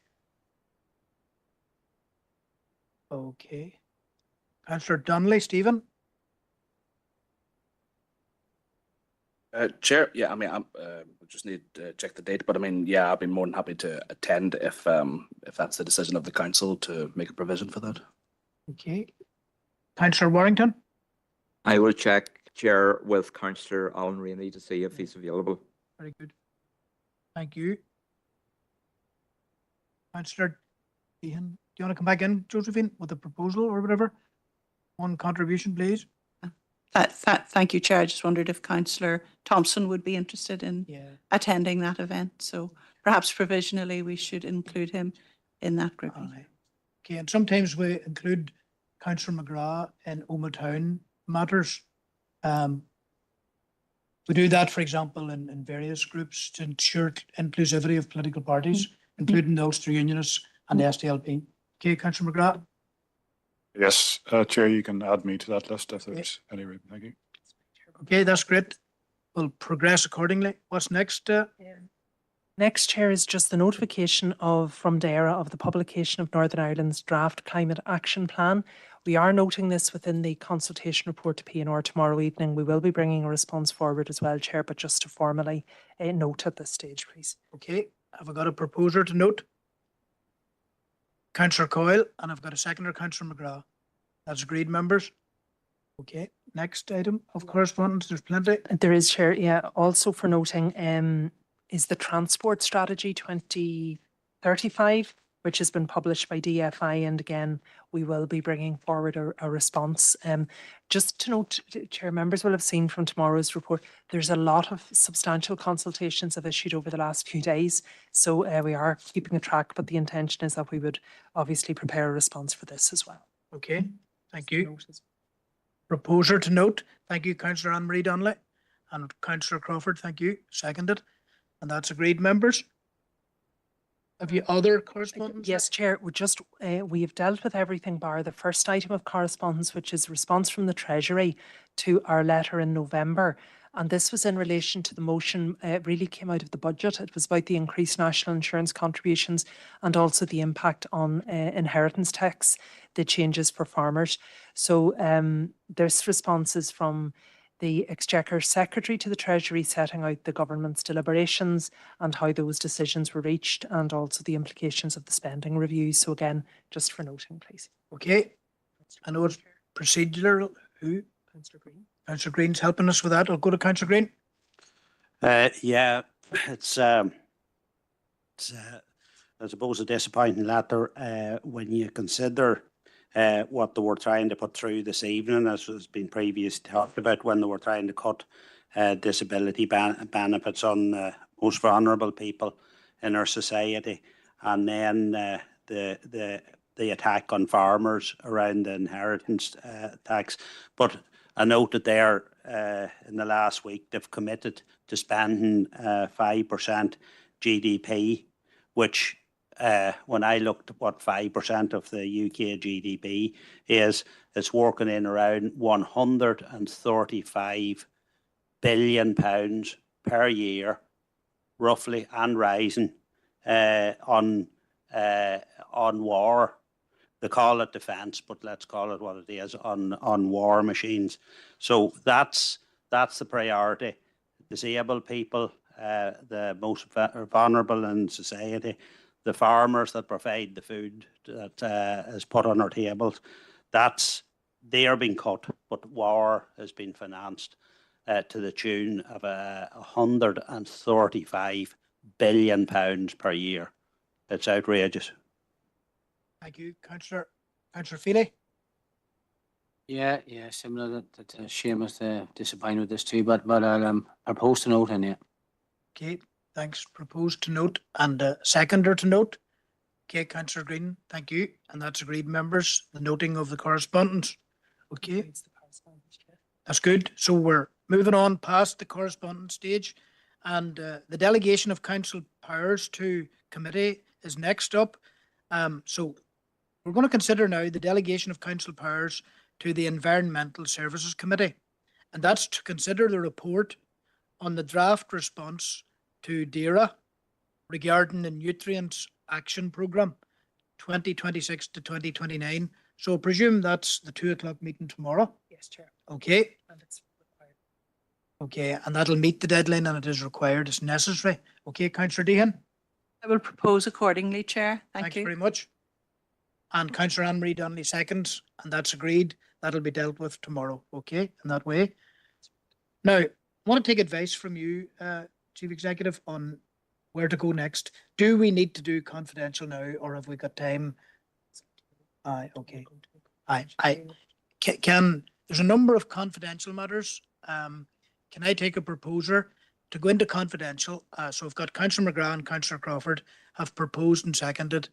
Okay. Councillor Donnelly, Stephen. Chair, yeah, I mean, we just need to check the date, but I mean, yeah, I'd be more than happy to attend if that's the decision of the council to make a provision for that. Okay. Councillor Warrington. I will check, Chair, with Councillor Alan Rainey to see if he's available. Very good. Thank you. Councillor Deehan, do you want to come back in, Josephine, with a proposal or whatever? One contribution, please. Thank you, Chair. I just wondered if Councillor Thompson would be interested in attending that event. So perhaps provisionally we should include him in that group. Okay, and sometimes we include Councillor McGrath in Oma Town matters. We do that, for example, in various groups to ensure inclusivity of political parties, including the Ulster Unionists and the SDLP. Okay, Councillor McGrath. Yes, Chair, you can add me to that list if there's any reason. Thank you. Okay, that's great. We'll progress accordingly. What's next? Next, Chair, is just the notification from DAERA of the publication of Northern Ireland's draft climate action plan. We are noting this within the consultation report to PNR tomorrow evening. We will be bringing a response forward as well, Chair, but just to formally note at this stage, please. Okay, have I got a proposer to note? Councillor Coyle, and I've got a seconder, Councillor McGrath. That's agreed, members. Okay, next item of correspondence. There's plenty. There is, Chair. Yeah, also for noting is the Transport Strategy 2035 which has been published by DFI. And again, we will be bringing forward a response. Just to note, Chair, members will have seen from tomorrow's report, there's a lot of substantial consultations have issued over the last few days. So we are keeping a track, but the intention is that we would obviously prepare a response for this as well. Okay, thank you. Proposer to note, thank you, Councillor Anne-Marie Donnelly, and Councillor Crawford, thank you, seconded. And that's agreed, members. Have you other correspondence? Yes, Chair, we have dealt with everything bar the first item of correspondence, which is response from the Treasury to our letter in November. And this was in relation to the motion, it really came out of the budget. It was about the increased national insurance contributions and also the impact on inheritance tax, the changes for farmers. So there's responses from the Exchequer Secretary to the Treasury setting out the government's deliberations and how those decisions were reached and also the implications of the spending review. So again, just for noting, please. Okay. I know it's procedural. Who? Councillor Green. Councillor Green's helping us with that. I'll go to Councillor Green. Yeah, it's I suppose a disappointing letter when you consider what they were trying to put through this evening, as has been previously talked about, when they were trying to cut disability benefits on most vulnerable people in our society, and then the attack on farmers around the inheritance tax. But I noted there in the last week they've committed to spending 5% GDP, which when I looked at what 5% of the UK GDP is, it's working in around £135 billion per year, roughly, and rising on war. They call it defence, but let's call it what it is, on war machines. So that's the priority. Disabled people, the most vulnerable in society, the farmers that provide the food that is put on our tables, they are being cut, but war has been financed to the tune of £135 billion per year. It's outrageous. Thank you, Councillor Feely. Yeah, similar. That's a shame with disappointed with this too, but I'll propose to note in it. Okay, thanks. Proposed to note and seconder to note. Okay, Councillor Green, thank you. And that's agreed, members. The noting of the correspondence. Okay. That's good. So we're moving on past the correspondence stage, and the delegation of council powers to committee is next up. So we're going to consider now the delegation of council powers to the Environmental Services Committee, and that's to consider the report on the draft response to DERA regarding the Nutrients Action Programme 2026 to 2029. So I presume that's the 2 o'clock meeting tomorrow. Yes, Chair. Okay. And it's required. Okay, and that'll meet the deadline and it is required, it's necessary. Okay, Councillor Deehan. I will propose accordingly, Chair. Thank Thanks you. very much. And Councillor Anne-Marie Donnelly seconds, and that's agreed. That'll be dealt with tomorrow, okay, in that way. Now, I want to take advice from you, Chief Executive, on where to go next. Do we need to do confidential now, or have we got time? Aye, okay. There's a number of confidential matters. Can I take a proposer to go into confidential? So I've got Councillor McGrath and Councillor Crawford have proposed and seconded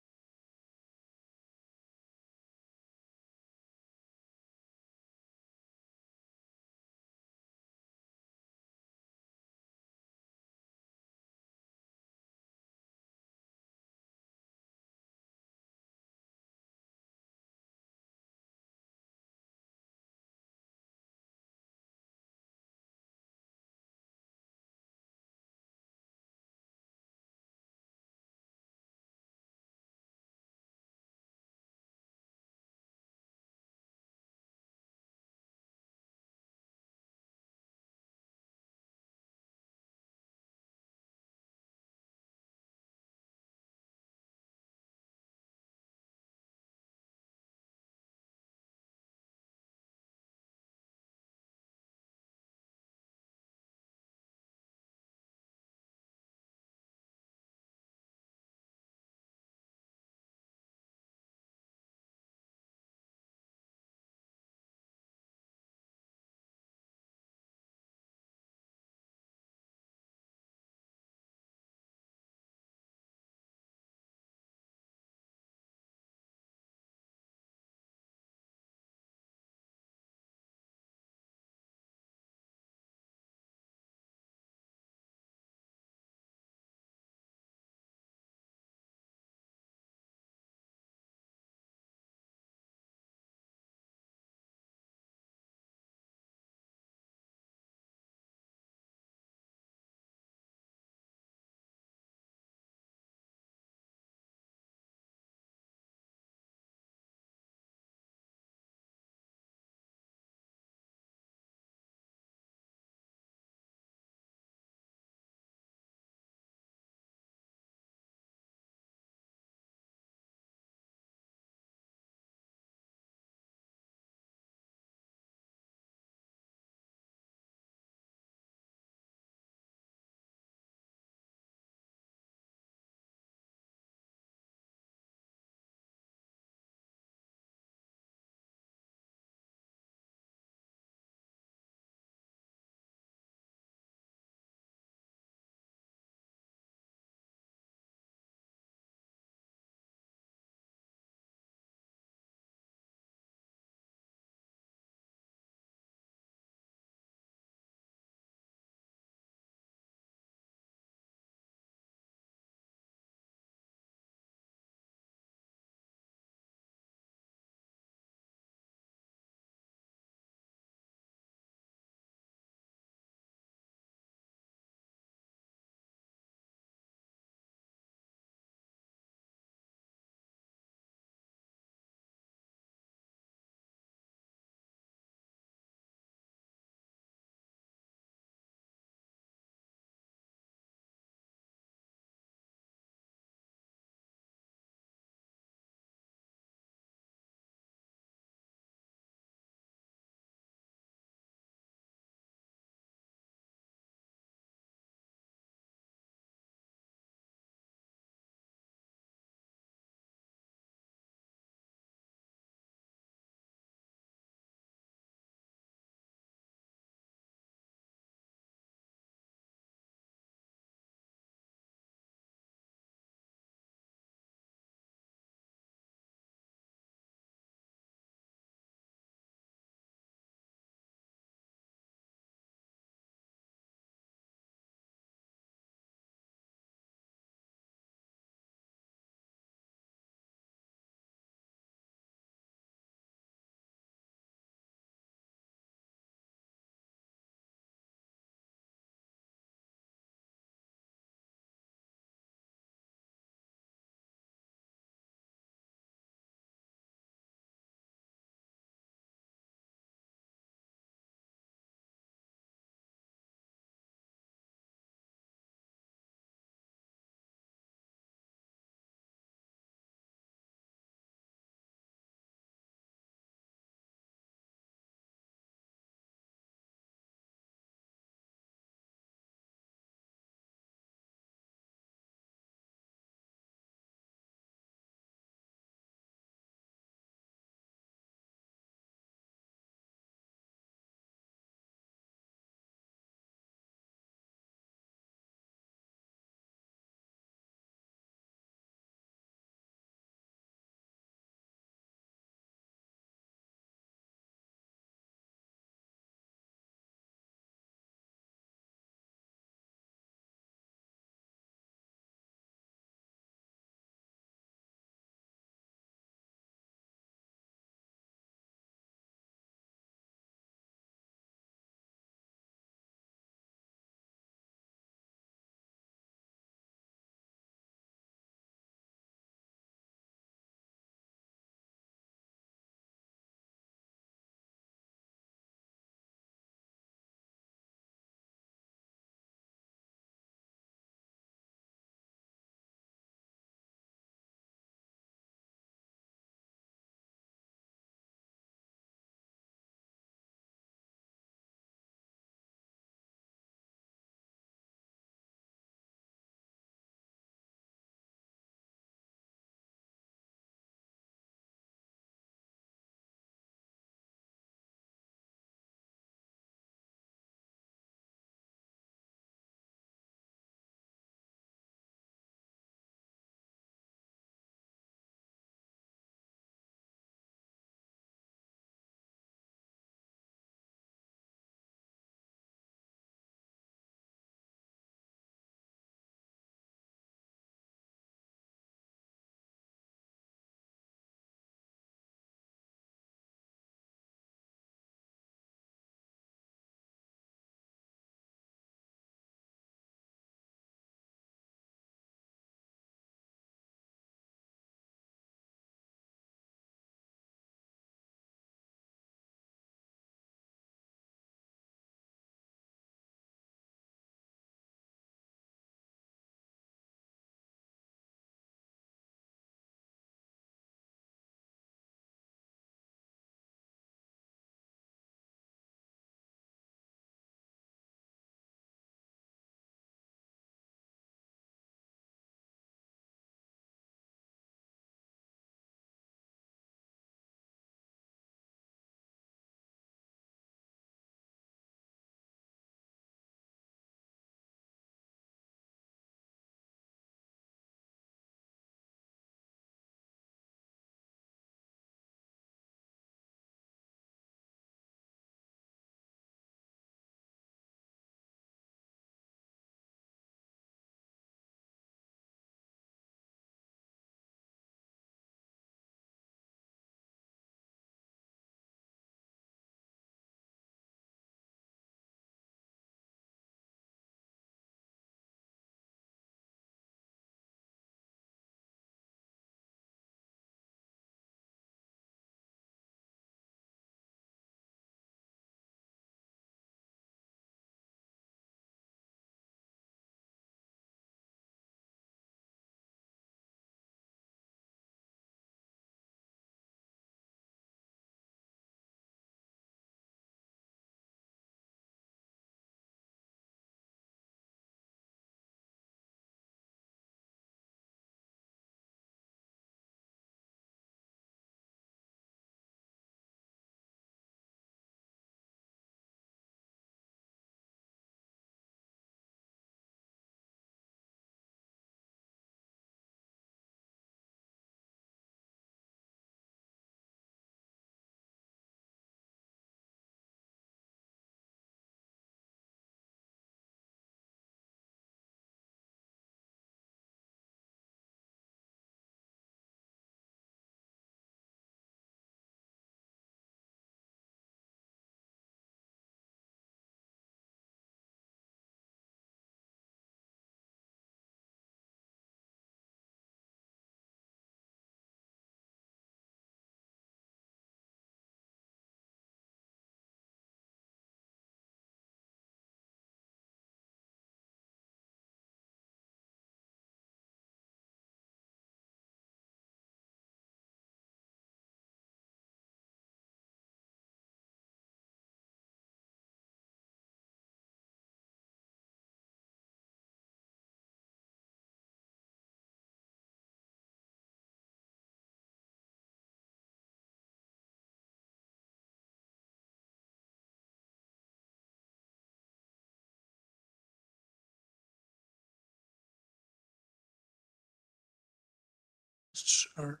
Councillor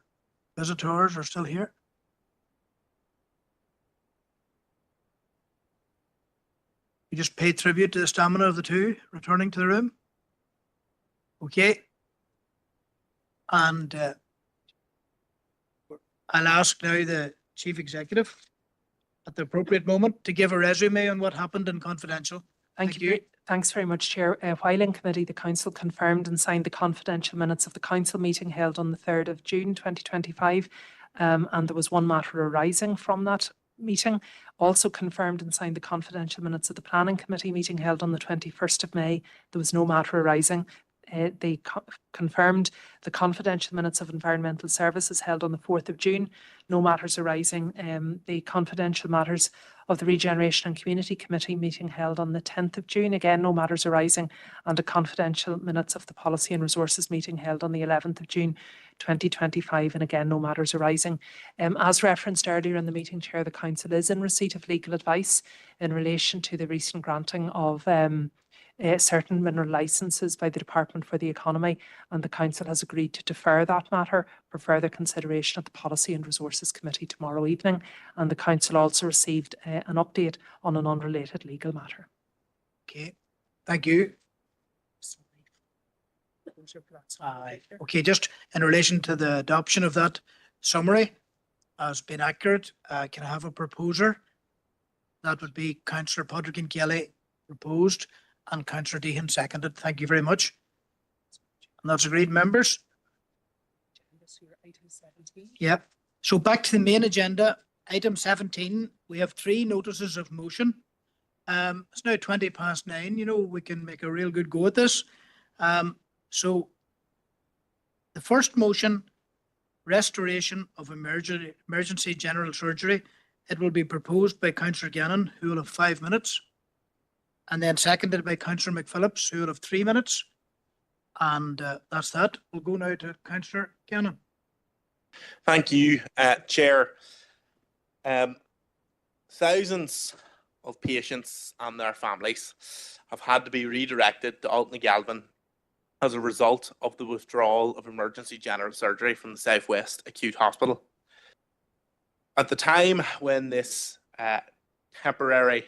visitors are still here. We just pay tribute to the stamina of the two returning to the room. Okay. And I'll ask now the Chief Executive at the appropriate moment to give a resume on what happened in confidential. Thank you. Thanks very much, Chair. While in committee, the Council confirmed and signed the confidential minutes of the Council meeting held on the 3rd of June 2025, and there was one matter arising from that meeting. Also confirmed and signed the confidential minutes of the Planning Committee meeting held on the 21st of May. There was no matter arising. They confirmed the confidential minutes of Environmental Services held on the 4th of June. No matters arising. The confidential matters of the Regeneration and Community Committee meeting held on the 10th of June. Again, no matters arising. And the confidential minutes of the Policy and Resources meeting held on the 11th of June 2025. And again, no matters arising. As referenced earlier in the meeting, Chair, the Council is in receipt of legal advice in relation to the recent granting of certain mineral licences by the Department for the Economy, and the Council has agreed to defer that matter for further consideration at the Policy and Resources Committee tomorrow evening. And the Council also received an update on an unrelated legal matter. Okay, thank you. Okay, just in relation to the adoption of that summary has been accurate, can I have a proposer? That would be Councillor Padraig and Kelly proposed and Councillor Deehan seconded. Thank you very much. And that's agreed, members. Yep. So back to the main agenda, item 17. We have 3 notices of motion. It's now 9:20. You know, we can make a real good go at this. So the first motion, restoration of emergency general surgery. It will be proposed by Councillor Gannon, who will have 5 minutes. And then seconded by Councillor McPhillips, who will have 3 minutes. And that's that. We'll go now to Councillor Gannon. Thank you, Chair. Thousands of patients and their families have had to be redirected to Altnagalvin as a result of the withdrawal of emergency general surgery from the South West Acute Hospital. At the time when this temporary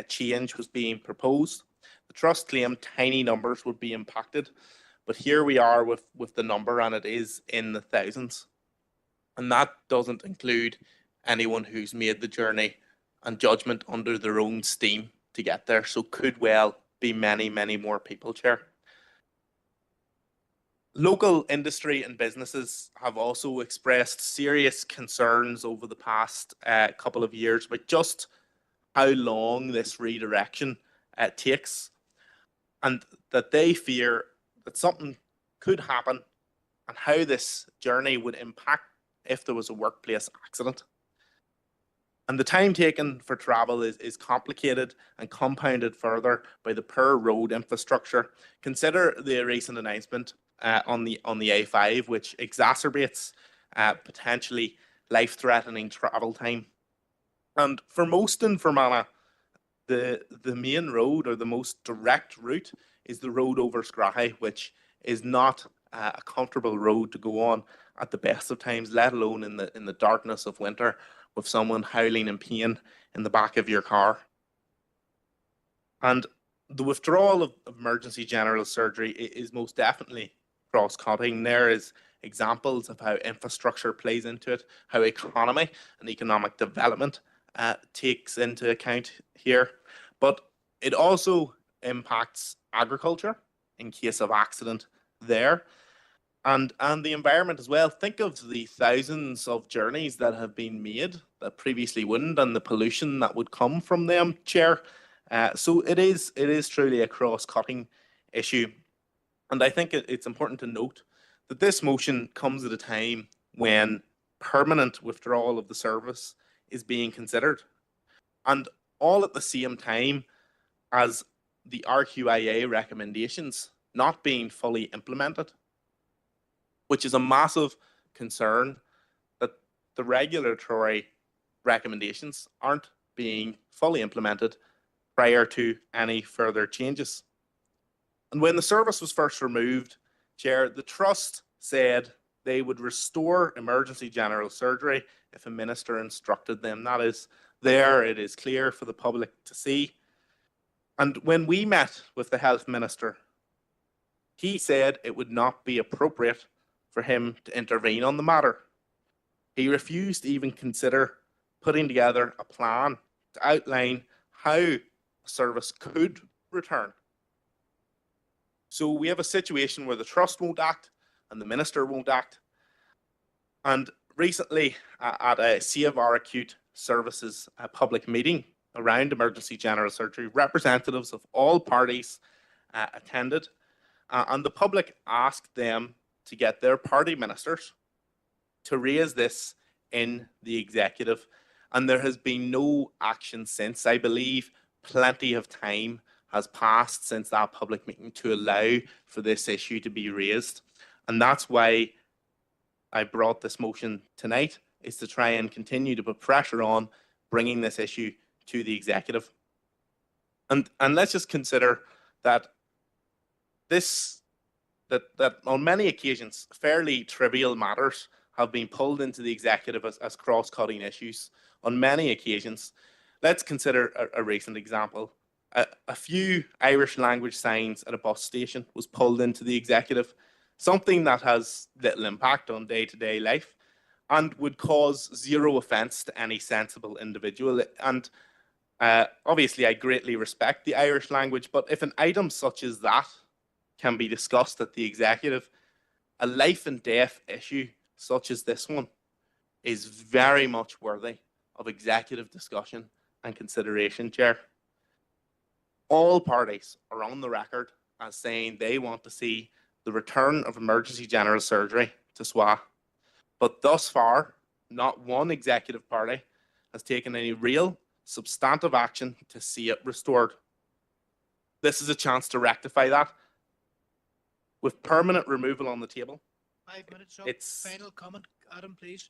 change was being proposed, the Trust claimed tiny numbers would be impacted, but here we are with the number, and it is in the thousands. And that doesn't include anyone who's made the journey and judgment under their own steam to get there. So could well be many, many more people, Chair. Local industry and businesses have also expressed serious concerns over the past couple of years about just how long this redirection takes, and that they fear that something could happen and how this journey would impact if there was a workplace accident. And the time taken for travel is complicated and compounded further by the poor road infrastructure. Consider the recent announcement on the A5, which exacerbates potentially life-threatening travel time. And for most in Fermanagh, the main road, or the most direct route, is the road over Scrahy, which is not a comfortable road to go on at the best of times, let alone in the darkness of winter with someone howling in pain in the back of your car. And the withdrawal of emergency general surgery is most definitely cross-cutting. There is examples of how infrastructure plays into it, how economy and economic development takes into account here, but it also impacts agriculture in case of accident there, and the environment as well. Think of the thousands of journeys that have been made that previously wouldn't, and the pollution that would come from them, Chair. So it is truly a cross-cutting issue, and I think it's important to note that this motion comes at a time when permanent withdrawal of the service is being considered, and all at the same time as the RQIA recommendations not being fully implemented, which is a massive concern that the regulatory recommendations aren't being fully implemented prior to any further changes. And when the service was first removed, Chair, the Trust said they would restore emergency general surgery if a minister instructed them. That is there, it is clear for the public to see. And when we met with the health minister, he said it would not be appropriate for him to intervene on the matter. He refused to even consider putting together a plan to outline how a service could return. So we have a situation where the trust won't act and the minister won't act. And recently at a Save Our Acute Services public meeting around emergency general surgery, representatives of all parties attended, and the public asked them to get their party ministers to raise this in the executive, and there has been no action since. I believe plenty of time has passed since that public meeting to allow for this issue to be raised, and that's why I brought this motion tonight, is to try and continue to put pressure on bringing this issue to the executive. And let's just consider that that on many occasions fairly trivial matters have been pulled into the executive as cross-cutting issues on many occasions. Let's consider a recent example. A few Irish language signs at a bus station was pulled into the executive, something that has little impact on day-to-day life and would cause zero offence to any sensible individual. And obviously I greatly respect the Irish language, but if an item such as that can be discussed at the executive, a life and death issue such as this one is very much worthy of executive discussion and consideration, Chair. All parties are on the record as saying they want to see the return of emergency general surgery to SWA. But thus far, not one executive party has taken any real substantive action to see it restored. This is a chance to rectify that. With permanent removal on the table, 5 minutes up. It's- Final comment, Adam, please.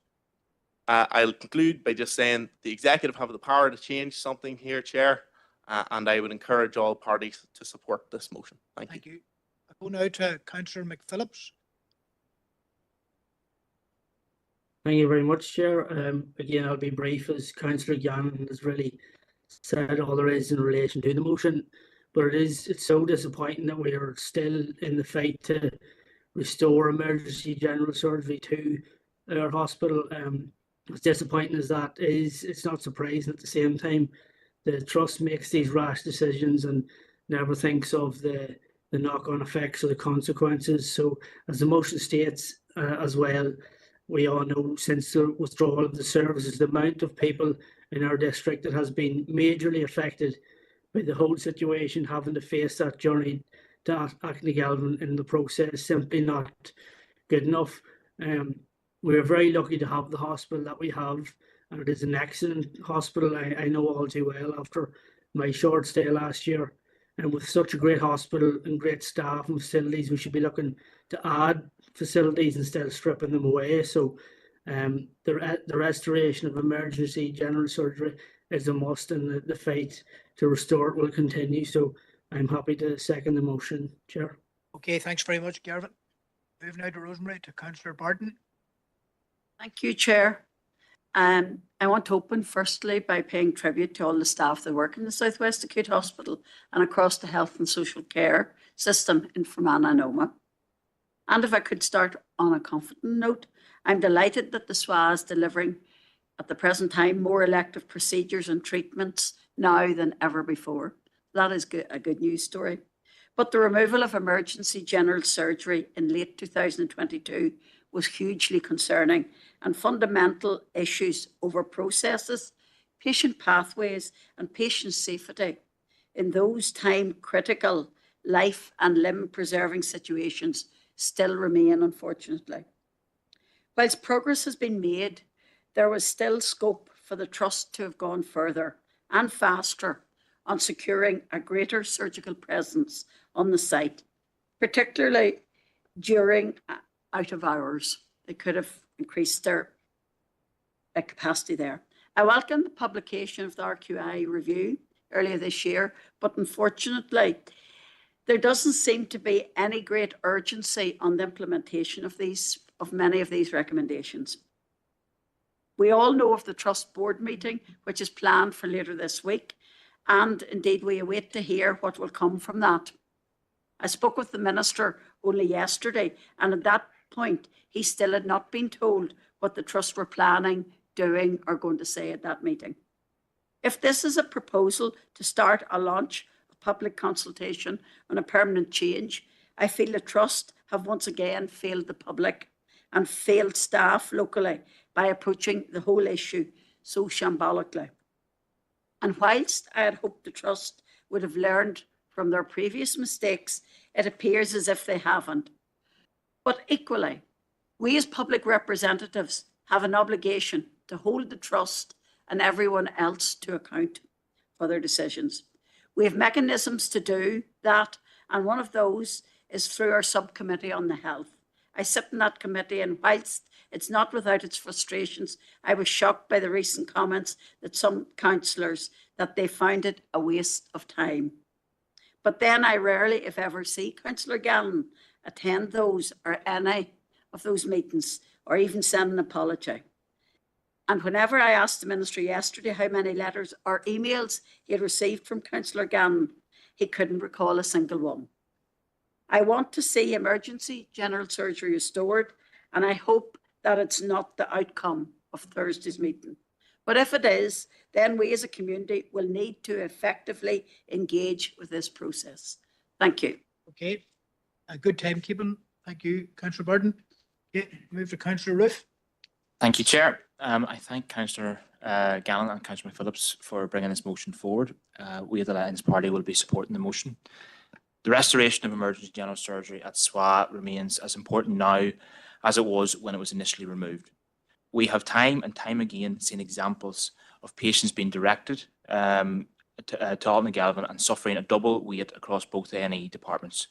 I'll conclude by just saying the executive have the power to change something here, Chair, and I would encourage all parties to support this motion. Thank you. I go now to Councillor McPhillips. Thank you very much, Chair. Again, I'll be brief, as Councillor Gannon has really said all there is in relation to the motion. But it's so disappointing that we are still in the fight to restore emergency general surgery to our hospital. As disappointing as that is, it's not surprising at the same time. The Trust makes these rash decisions and never thinks of the knock-on effects or the consequences. So as the motion states as well, we all know since the withdrawal of the services, the amount of people in our district that has been majorly affected by the whole situation, having to face that journey to Acknagelvin in the process, simply not good enough. We're very lucky to have the hospital that we have, and it is an excellent hospital. I know all too well after my short stay last year. And with such a great hospital and great staff and facilities, we should be looking to add facilities instead of stripping them away. So the restoration of emergency general surgery is a must, and the fight to restore it will continue. So I'm happy to second the motion, Chair. Okay, thanks very much, Garvin. Move now to Rosemary, to Councillor Barton. Thank you, Chair. I want to open firstly by paying tribute to all the staff that work in the South West Acute Hospital and across the health and social care system in Fermanagh and Omagh. And if I could start on a confident note, I'm delighted that the SWA is delivering at the present time more elective procedures and treatments now than ever before. That is a good news story. But the removal of emergency general surgery in late 2022 was hugely concerning, and fundamental issues over processes, patient pathways and patient safety in those time-critical life and limb-preserving situations still remain, unfortunately. Whilst progress has been made, there was still scope for the Trust to have gone further and faster on securing a greater surgical presence on the site, particularly during out of hours. They could have increased their capacity there. I welcome the publication of the RQI review earlier this year, but unfortunately, there doesn't seem to be any great urgency on the implementation of these of many of these recommendations. We all know of the Trust Board meeting, which is planned for later this week, and indeed we await to hear what will come from that. I spoke with the Minister only yesterday, and at that point, he still had not been told what the Trust were planning, doing, or going to say at that meeting. If this is a proposal to start a launch of public consultation on a permanent change, I feel the Trust have once again failed the public and failed staff locally by approaching the whole issue so shambolically. And whilst I had hoped the Trust would have learned from their previous mistakes, it appears as if they haven't. But equally, we as public representatives have an obligation to hold the Trust and everyone else to account for their decisions. We have mechanisms to do that, and one of those is through our subcommittee on the health. I sit in that committee, and whilst it's not without its frustrations, I was shocked by the recent comments that some councillors that they found it a waste of time. But then I rarely, if ever, see Councillor Gallen attend those or any of those meetings or even send an apology. And whenever I asked the Minister yesterday how many letters or emails he had received from Councillor Gannon, he couldn't recall a single one. I want to see emergency general surgery restored, and I hope that it's not the outcome of Thursday's meeting. But if it is, then we as a community will need to effectively engage with this process. Thank you. Okay, a good timekeeping. Thank you, Councillor Burden. Okay, move to Councillor Roof. Thank you, Chair. I thank Councillor Gallen and Councillor Phillips for bringing this motion forward. We at the Alliance Party will be supporting the motion. The restoration of emergency general surgery at SWA remains as important now as it was when it was initially removed. We have time and time again seen examples of patients being directed to Alton Galvin and suffering a double wait across both A&E departments,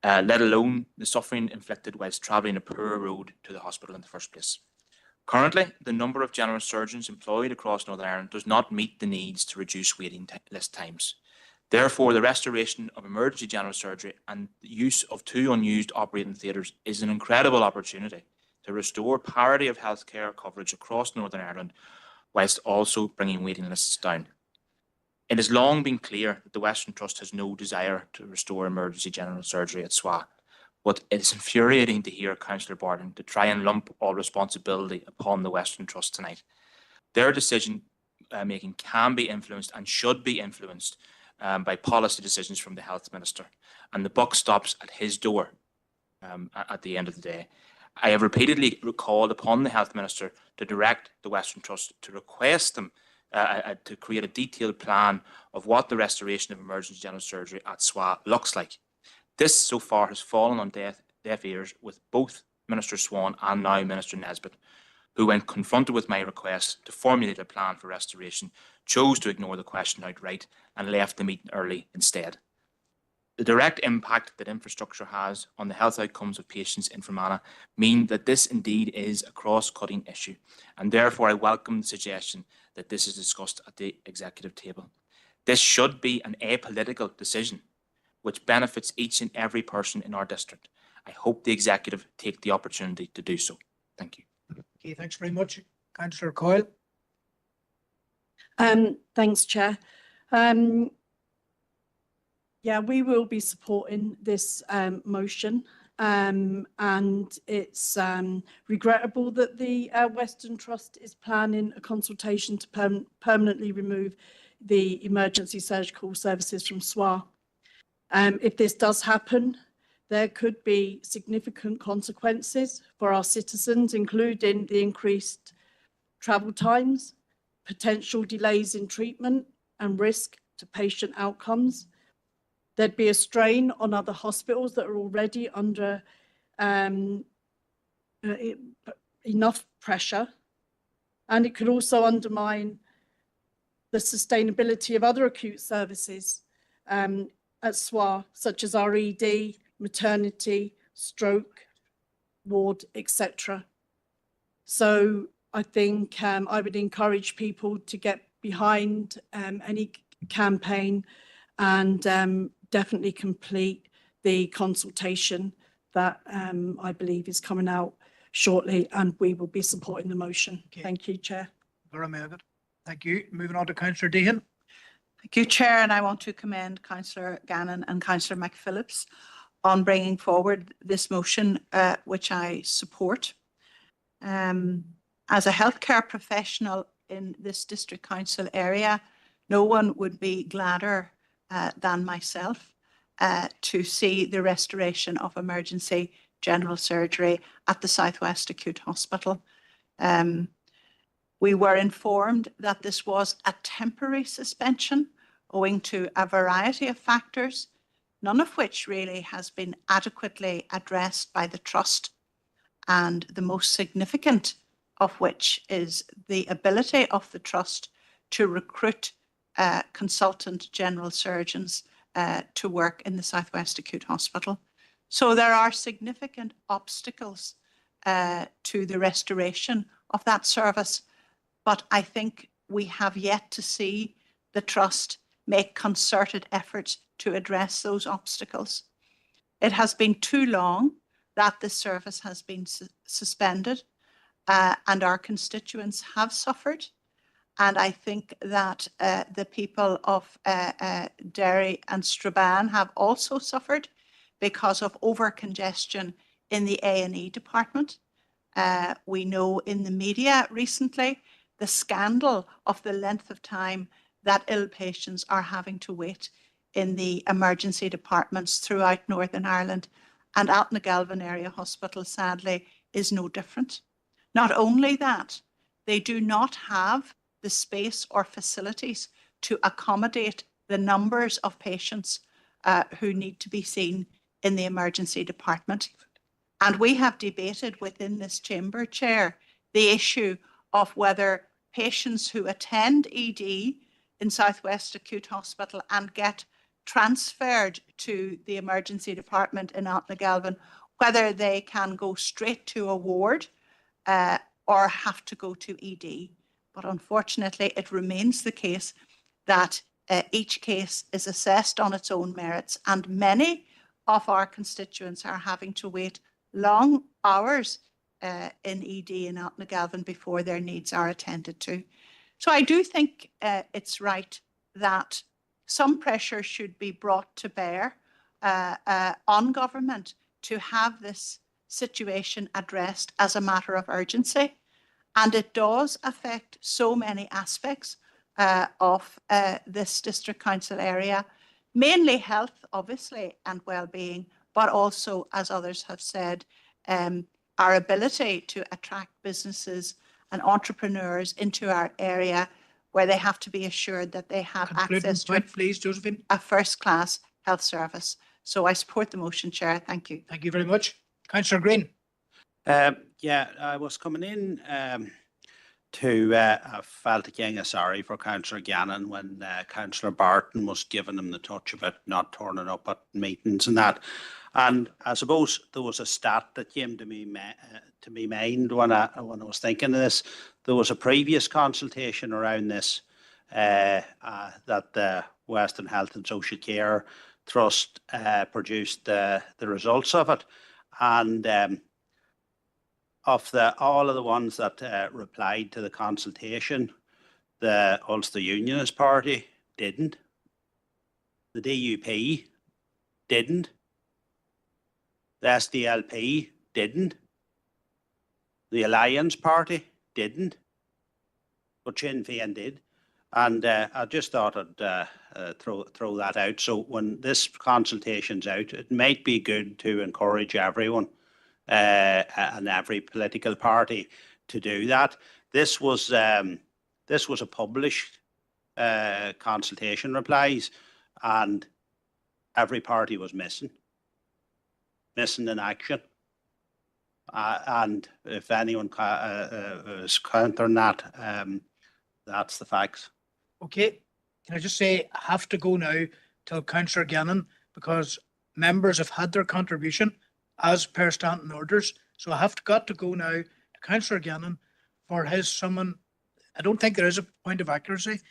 let alone the suffering inflicted whilst travelling a poor road to the hospital in the first place. Currently, the number of general surgeons employed across Northern Ireland does not meet the needs to reduce waiting list times. Therefore, the restoration of emergency general surgery and the use of 2 unused operating theatres is an incredible opportunity to restore parity of healthcare coverage across Northern Ireland, whilst also bringing waiting lists down. It has long been clear that the Western Trust has no desire to restore emergency general surgery at SWA, but it is infuriating to hear Councillor Barton to try and lump all responsibility upon the Western Trust tonight. Their decision making can be influenced and should be influenced by policy decisions from the Health Minister, and the buck stops at his door at the end of the day. I have repeatedly called upon the Health Minister to direct the Western Trust to request them to create a detailed plan of what the restoration of emergency general surgery at SWA looks like. This so far has fallen on deaf ears with both Minister Swan and now Minister Nesbitt, who, when confronted with my request to formulate a plan for restoration, chose to ignore the question outright and left the meeting early instead. The direct impact that infrastructure has on the health outcomes of patients in Fermanagh mean that this indeed is a cross-cutting issue, and therefore I welcome the suggestion that this is discussed at the executive table. This should be an apolitical decision which benefits each and every person in our district. I hope the executive take the opportunity to do so. Thank you. Okay, thanks very much. Councillor Coyle. Thanks, Chair. Yeah, we will be supporting this motion, and it's regrettable that the Western Trust is planning a consultation to permanently remove the emergency surgical services from SWA. If this does happen, there could be significant consequences for our citizens, including the increased travel times, potential delays in treatment, and risk to patient outcomes. There'd be a strain on other hospitals that are already under enough pressure, and it could also undermine the sustainability of other acute services at SWA, such as our ED, maternity, stroke, ward, etc. So I think I would encourage people to get behind any campaign and definitely complete the consultation that I believe is coming out shortly, and we will be supporting the motion. Okay. Thank you, Chair. Thank you. Moving on to Councillor Deehan. Thank you, Chair, and I want to commend Councillor Gannon and Councillor McPhillips on bringing forward this motion, which I support. As a healthcare professional in this district council area, no one would be gladder than myself to see the restoration of emergency general surgery at the Southwest Acute Hospital. We were informed that this was a temporary suspension owing to a variety of factors, none of which really has been adequately addressed by the Trust, and the most significant of which is the ability of the Trust to recruit consultant general surgeons to work in the Southwest Acute Hospital. So there are significant obstacles to the restoration of that service, but I think we have yet to see the Trust make concerted efforts to address those obstacles. It has been too long that this service has been suspended, and our constituents have suffered. And I think that the people of Derry and Strabane have also suffered because of over-congestion in the A&E department. We know in the media recently the scandal of the length of time that ill patients are having to wait in the emergency departments throughout Northern Ireland, and Altnagalvin Area Hospital, sadly, is no different. Not only that, they do not have the space or facilities to accommodate the numbers of patients who need to be seen in the emergency department. And we have debated within this chamber, Chair, the issue of whether patients who attend ED in Southwest Acute Hospital and get transferred to the emergency department in Altnagalvin, whether they can go straight to a ward or have to go to ED. But unfortunately, it remains the case that each case is assessed on its own merits, and many of our constituents are having to wait long hours in ED in Altnagalvin before their needs are attended to. So I do think it's right that some pressure should be brought to bear on government to have this situation addressed as a matter of urgency. And it does affect so many aspects of this district council area, mainly health, obviously, and well-being, but also, as others have said, our ability to attract businesses and entrepreneurs into our area, where they have to be assured that they have access to please, Josephine. A first-class health service. So I support the motion, Chair. Thank you. Thank you very much. Councillor Green. Yeah, I was coming in to I felt again sorry for Councillor Gannon when Councillor Barton was giving him the touch about not turning up at meetings and that. And I suppose there was a stat that came to me mind when I was thinking of this. There was a previous consultation around this that the Western Health and Social Care Trust produced the results of it, and of all of the ones that replied to the consultation, the Ulster Unionist Party didn't, the DUP didn't, the SDLP didn't, the Alliance Party didn't, but Sinn Féin did. And I just thought I'd throw that out. So when this consultation's out, it might be good to encourage everyone and every political party to do that. This was a published consultation replies, and every party was missing in action. And if anyone is countering that, that's the facts. Okay. Can I just say I have to go now till Councillor Gannon, because members have had their contribution as per standing orders. So I have got to go now to Councillor Gannon for his summon. I don't think there is a point of accuracy,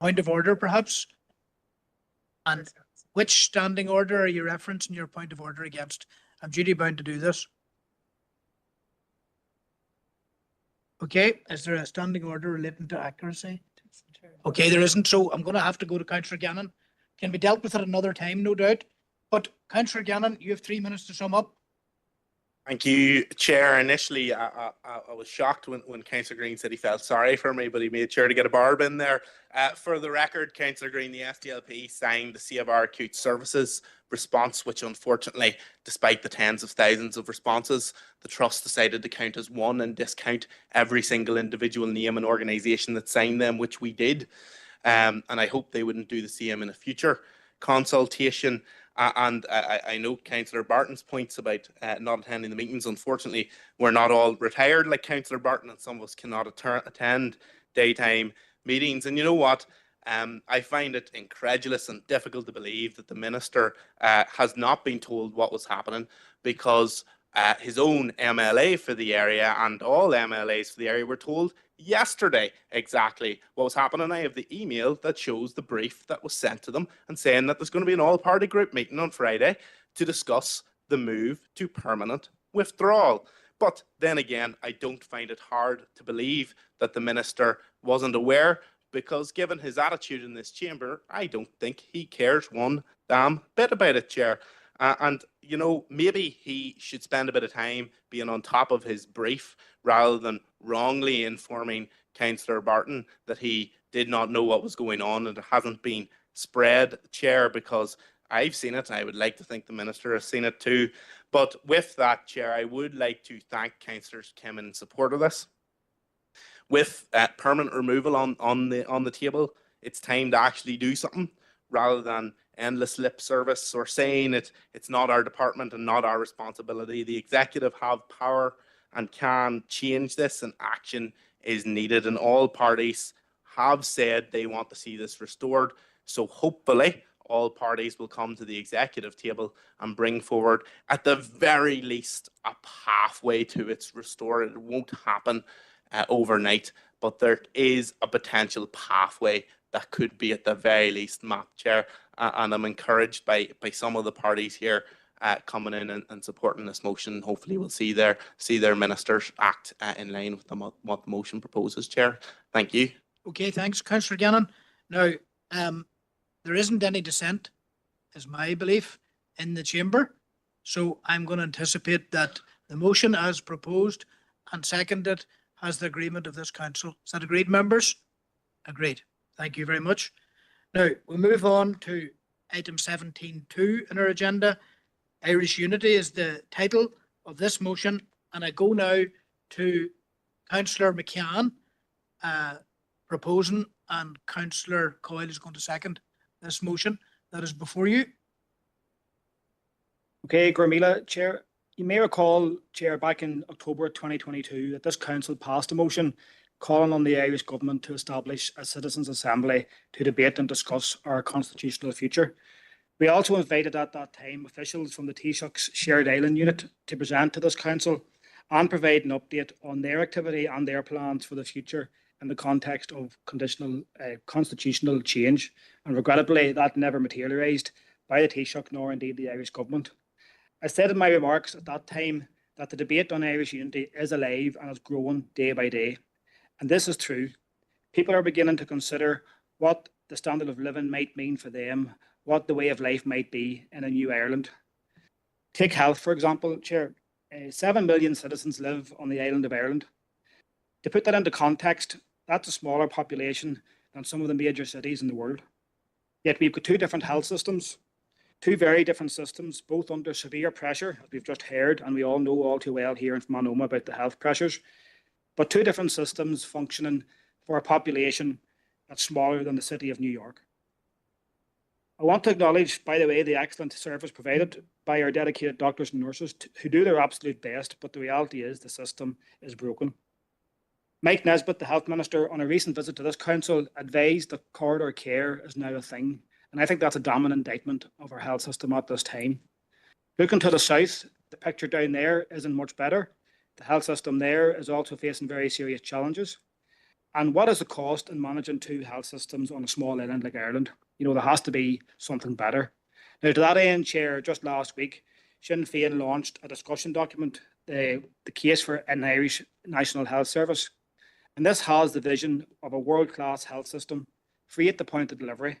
point of order perhaps. And which standing order are you referencing your point of order against? I'm duty bound to do this. Okay, is there a standing order relating to accuracy? Okay, there isn't, so I'm going to have to go to Councillor Gannon. Can be dealt with at another time, no doubt. But Councillor Gannon, you have 3 minutes to sum up. Thank you, Chair. Initially, I was shocked when Councillor Green said he felt sorry for me, but he made sure to get a barb in there. For the record, Councillor Green, the SDLP signed the Save Our Acute Services response, which unfortunately, despite the tens of thousands of responses, the Trust decided to count as one and discount every single individual name and organisation that signed them, which we did. And I hope they wouldn't do the same in a future consultation. And I know Councillor Barton's points about not attending the meetings. Unfortunately, we're not all retired like Councillor Barton, and some of us cannot attend daytime meetings. And you know what? I find it incredulous and difficult to believe that the Minister has not been told what was happening, because his own MLA for the area and all MLAs for the area were told yesterday exactly what was happening. I have the email that shows the brief that was sent to them and saying that there's going to be an all-party group meeting on Friday to discuss the move to permanent withdrawal. But then again, I don't find it hard to believe that the Minister wasn't aware, because given his attitude in this chamber, I don't think he cares one damn bit about it, Chair. And, you know, maybe he should spend a bit of time being on top of his brief rather than wrongly informing Councillor Barton that he did not know what was going on and it hasn't been spread, Chair, because I've seen it. I would like to think the Minister has seen it too. But with that, Chair, I would like to thank Councillors Kim in support of this. With permanent removal on the table, it's time to actually do something rather than endless lip service or saying it's not our department and not our responsibility. The executive have power and can change this, and action is needed, and all parties have said they want to see this restored. So hopefully all parties will come to the executive table and bring forward at the very least a pathway to its restored. It won't happen overnight, but there is a potential pathway that could be at the very least mapped, Chair. And I'm encouraged by some of the parties here coming in and supporting this motion. Hopefully we'll see their ministers act in line with what the motion proposes, Chair. Thank you. Okay, thanks, Councillor Gannon. Now, there isn't any dissent, is my belief, in the chamber. So I'm going to anticipate that the motion as proposed and seconded has the agreement of this council. Is that agreed, members? Agreed. Thank you very much. Now, we'll move on to item 17.2 in our agenda. Irish Unity is the title of this motion, and I go now to Councillor McCann proposing, and Councillor Coyle is going to second this motion that is before you. Okay, Gormila, Chair. You may recall, Chair, back in October 2022, that this council passed a motion calling on the Irish government to establish a citizens' assembly to debate and discuss our constitutional future. We also invited at that time officials from the Taoiseach's Shared Island Unit to present to this council and provide an update on their activity and their plans for the future in the context of constitutional change. And regrettably, that never materialised by the Taoiseach nor indeed the Irish government. I said in my remarks at that time that the debate on Irish unity is alive and is growing day by day. And this is true. People are beginning to consider what the standard of living might mean for them, what the way of life might be in a new Ireland. Take health, for example, Chair. 7 million citizens live on the island of Ireland. To put that into context, that's a smaller population than some of the major cities in the world. Yet we've got two different health systems, two very different systems, both under severe pressure, as we've just heard, and we all know all too well here in Manoma about the health pressures, but two different systems functioning for a population that's smaller than the city of New York. I want to acknowledge, by the way, the excellent service provided by our dedicated doctors and nurses who do their absolute best, but the reality is the system is broken. Mike Nesbitt, the Health Minister, on a recent visit to this council, advised that corridor care is now a thing, and I think that's a dominant indictment of our health system at this time. Looking to the south, the picture down there isn't much better. The health system there is also facing very serious challenges. And what is the cost in managing two health systems on a small island like Ireland? You know, there has to be something better. Now, to that end, Chair, just last week, Sinn Féin launched a discussion document, the case for an Irish National Health Service, And this has the vision of a world-class health system, free at the point of delivery.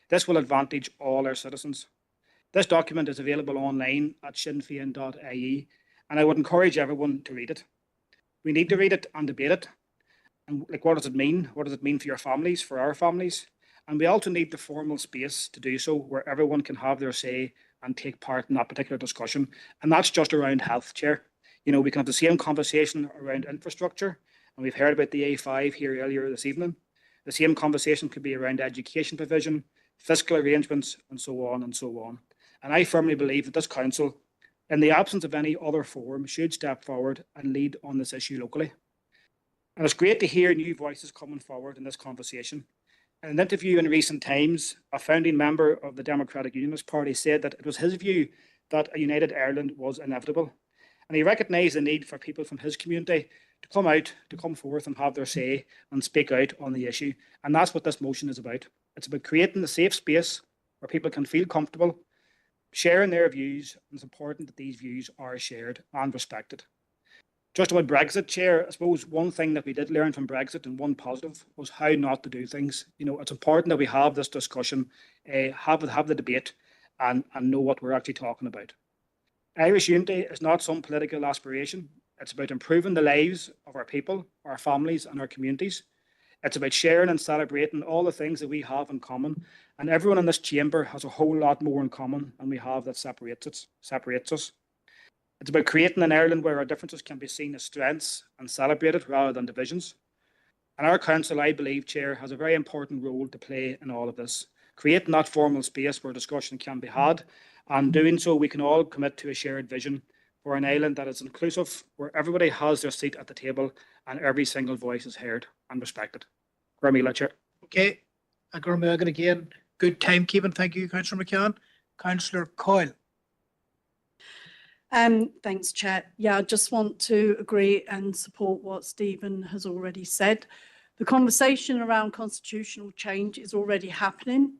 This will advantage all our citizens. This document is available online at sinnfein.ie, and I would encourage everyone to read it. We need to read it and debate it. And like, what does it mean? What does it mean for your families, for our families? And we also need the formal space to do so, where everyone can have their say and take part in that particular discussion. And that's just around health, Chair. You know, we can have the same conversation around infrastructure, and we've heard about the A5 here earlier this evening. The same conversation could be around education provision, fiscal arrangements, and so on and so on. And I firmly believe that this council, in the absence of any other forum, should step forward and lead on this issue locally. And it's great to hear new voices coming forward in this conversation. In an interview in recent times, a founding member of the Democratic Unionist Party said that it was his view that a united Ireland was inevitable. And he recognised the need for people from his community to come out, to come forth and have their say and speak out on the issue. And that's what this motion is about. It's about creating a safe space where people can feel comfortable sharing their views, and it's important that these views are shared and respected. Just about Brexit, Chair, I suppose one thing that we did learn from Brexit, and one positive, was how not to do things. You know, it's important that we have this discussion, have the debate, and know what we're actually talking about. Irish unity is not some political aspiration. It's about improving the lives of our people, our families, and our communities. It's about sharing and celebrating all the things that we have in common. And everyone in this chamber has a whole lot more in common than we have that separates us. It's about creating an Ireland where our differences can be seen as strengths and celebrated rather than divisions. And our council, I believe, Chair, has a very important role to play in all of this, creating that formal space where discussion can be had. And doing so, we can all commit to a shared vision for an Ireland that is inclusive, where everybody has their seat at the table and every single voice is heard and respected. Chair. Okay, Gurmagan again. Good timekeeping. Thank you, Councillor McCann. Councillor Coyle. Thanks, Chair. Yeah, I just want to agree and support what Stephen has already said. The conversation around constitutional change is already happening.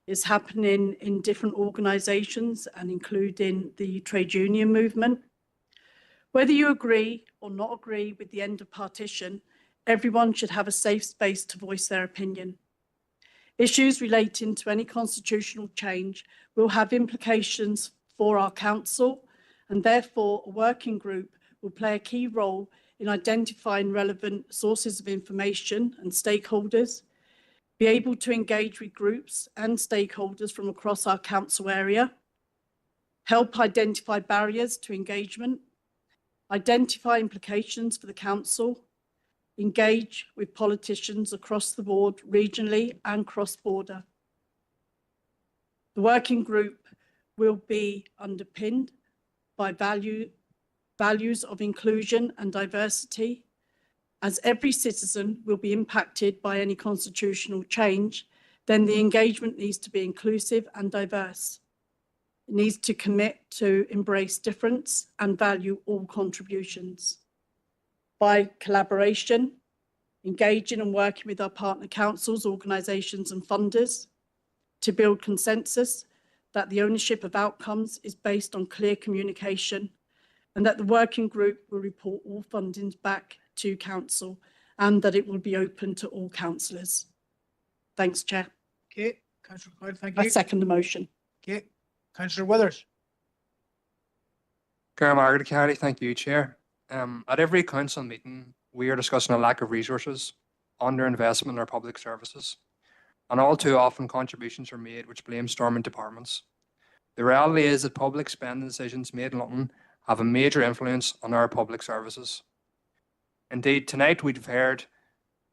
It's happening in different organisations and including the trade union movement. Whether you agree or not agree with the end of partition, everyone should have a safe space to voice their opinion. Issues relating to any constitutional change will have implications for our council, and therefore a working group will play a key role in identifying relevant sources of information and stakeholders, be able to engage with groups and stakeholders from across our council area, help identify barriers to engagement, identify implications for the council, engage with politicians across the board, regionally and cross-border. The working group will be underpinned by values of inclusion and diversity. As every citizen will be impacted by any constitutional change, then the engagement needs to be inclusive and diverse. It needs to commit to embrace difference and value all contributions. By collaboration, engaging and working with our partner councils, organisations and funders to build consensus that the ownership of outcomes is based on clear communication, and that the working group will report all fundings back to council, and that it will be open to all councillors. Thanks, Chair. Okay, Councillor Coyle, thank you. I second the motion. Okay, Councillor Withers. Margaret Carey, thank you, Chair. At every council meeting, we are discussing a lack of resources, underinvestment in our public services, and all too often contributions are made which blame storming departments. The reality is that public spending decisions made in London have a major influence on our public services. Indeed, tonight we've heard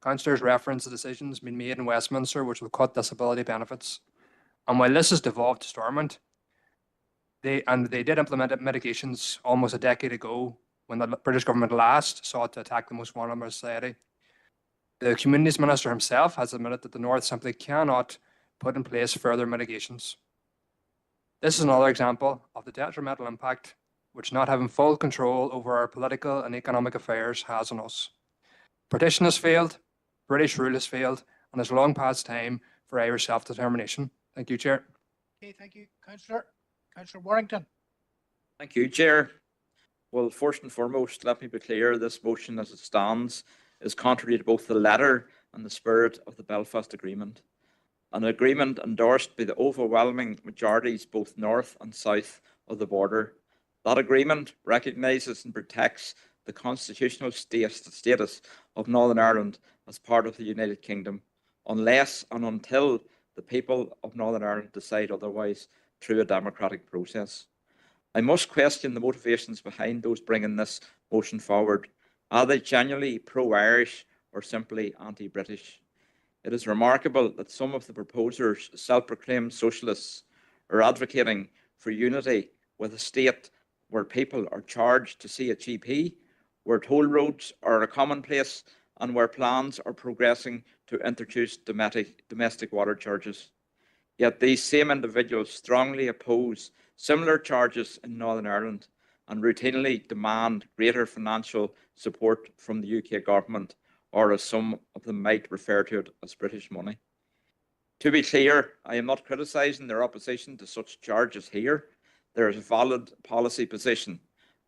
councillors reference the decisions being made in Westminster which will cut disability benefits. And while this has devolved to Stormont, they did implement mitigations almost a decade ago when the British government last sought to attack the most vulnerable in society. The Communities Minister himself has admitted that the North simply cannot put in place further mitigations. This is another example of the detrimental impact which not having full control over our political and economic affairs has on us. Partition has failed, British rule has failed, and it's long past time for Irish self-determination. Thank you, Chair. Okay, thank you, Councillor. Councillor Warrington. Thank you, Chair. Well, first and foremost, let me be clear, this motion as it stands is contrary to both the letter and the spirit of the Belfast Agreement, an agreement endorsed by the overwhelming majorities both north and south of the border. That agreement recognises and protects the constitutional status of Northern Ireland as part of the United Kingdom, unless and until the people of Northern Ireland decide otherwise through a democratic process. I must question the motivations behind those bringing this motion forward. Are they genuinely pro-Irish or simply anti-British? It is remarkable that some of the proposers, self-proclaimed socialists, are advocating for unity with a state where people are charged to see a GP, where toll roads are a commonplace, and where plans are progressing to introduce domestic water charges. Yet these same individuals strongly oppose similar charges in Northern Ireland and routinely demand greater financial support from the UK government, or as some of them might refer to it as British money. To be clear, I am not criticising their opposition to such charges here. There is a valid policy position,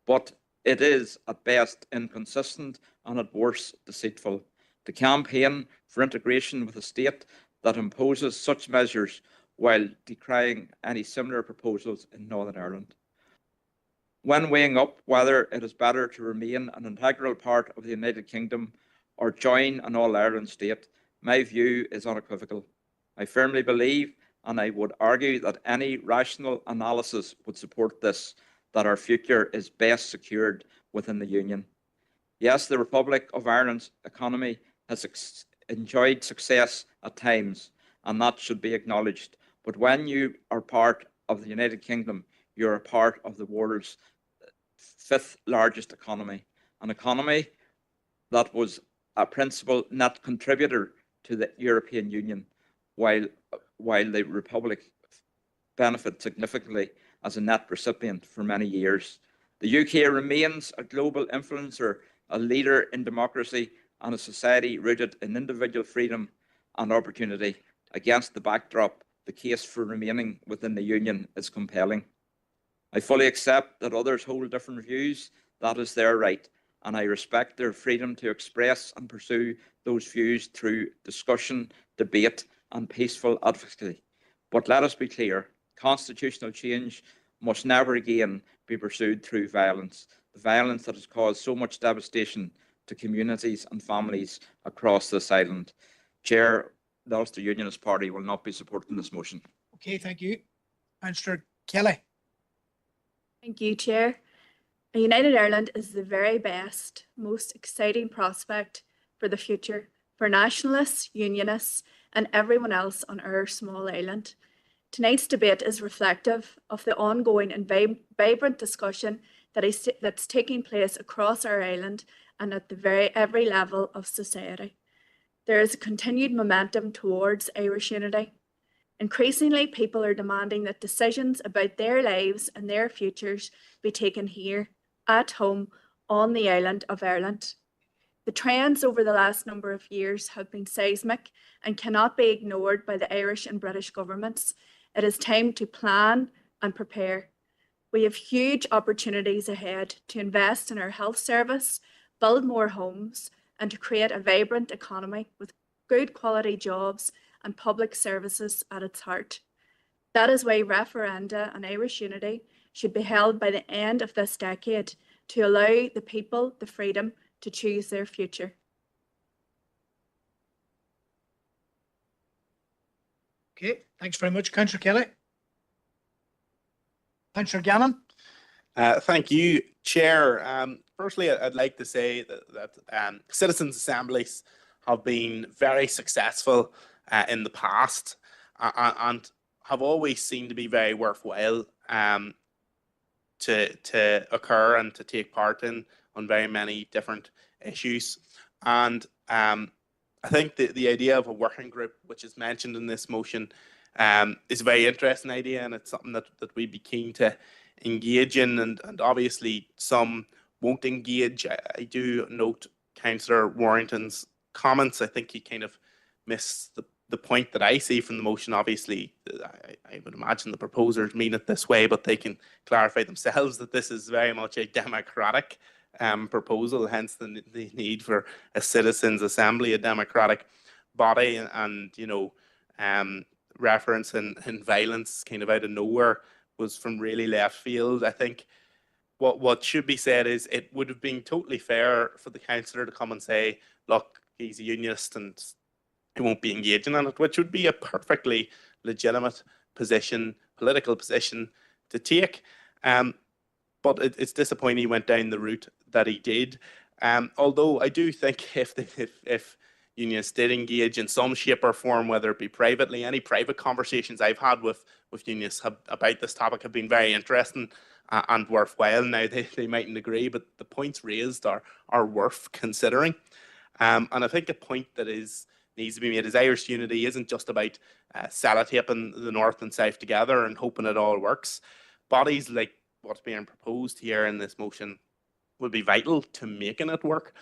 but it is at best inconsistent and at worst deceitful. To campaign for integration with a state that imposes such measures while decrying any similar proposals in Northern Ireland. When weighing up whether it is better to remain an integral part of the United Kingdom or join an all-Ireland state, my view is unequivocal. I firmly believe, and I would argue that any rational analysis would support this, that our future is best secured within the Union. Yes, the Republic of Ireland's economy has enjoyed success at times, and that should be acknowledged. But when you are part of the United Kingdom, you're a part of the world's fifth largest economy, an economy that was a principal net contributor to the European Union, while the Republic benefited significantly as a net recipient for many years. The UK remains a global influencer, a leader in democracy, and a society rooted in individual freedom and opportunity. Against the backdrop, the case for remaining within the Union is compelling. I fully accept that others hold different views. That is their right, and I respect their freedom to express and pursue those views through discussion, debate, and peaceful advocacy. But let us be clear, constitutional change must never again be pursued through violence, the violence that has caused so much devastation to communities and families across this island. Chair, the Ulster Unionist Party will not be supporting this motion. Okay, thank you. Councillor Kelly. Thank you, Chair. A united Ireland is the very best, most exciting prospect for the future for nationalists, unionists, and everyone else on our small island. Tonight's debate is reflective of the ongoing and vibrant discussion that's taking place across our island and at every level of society. There is a continued momentum towards Irish unity. Increasingly, people are demanding that decisions about their lives and their futures be taken here, at home, on the island of Ireland. The trends over the last number of years have been seismic and cannot be ignored by the Irish and British governments. It is time to plan and prepare. We have huge opportunities ahead to invest in our health service, build more homes, and to create a vibrant economy with good quality jobs and public services at its heart. That is why referenda on Irish unity should be held by the end of this decade to allow the people the freedom to choose their future. Okay, thanks very much, Councillor Kelly. Councillor Gannon. Thank you, Chair. Firstly, I'd like to say that citizens' assemblies have been very successful in the past and have always seemed to be very worthwhile to occur and to take part in on very many different issues. And I think the idea of a working group, which is mentioned in this motion, is a very interesting idea, and it's something that we'd be keen to engage in. And obviously some won't engage. I do note Councillor Warrington's comments. I think he kind of missed the point that I see from the motion. Obviously, I would imagine the proposers mean it this way, but they can clarify themselves that this is very much a democratic proposal, hence the need for a citizens' assembly, a democratic body, and you know, reference in violence kind of out of nowhere was from really left field. I think what should be said is it would have been totally fair for the councillor to come and say, look, he's a unionist and he won't be engaging in it, which would be a perfectly legitimate position, political position to take. But it's disappointing he went down the route that he did. Although I do think if unions did engage in some shape or form, whether it be privately, any private conversations I've had with unions about this topic have been very interesting and worthwhile. Now they mightn't agree, but the points raised are worth considering. And I think a point that needs to be made is Irish unity isn't just about sellotaping the North and South together and hoping it all works. Bodies like what's being proposed here in this motion will be vital to making it work,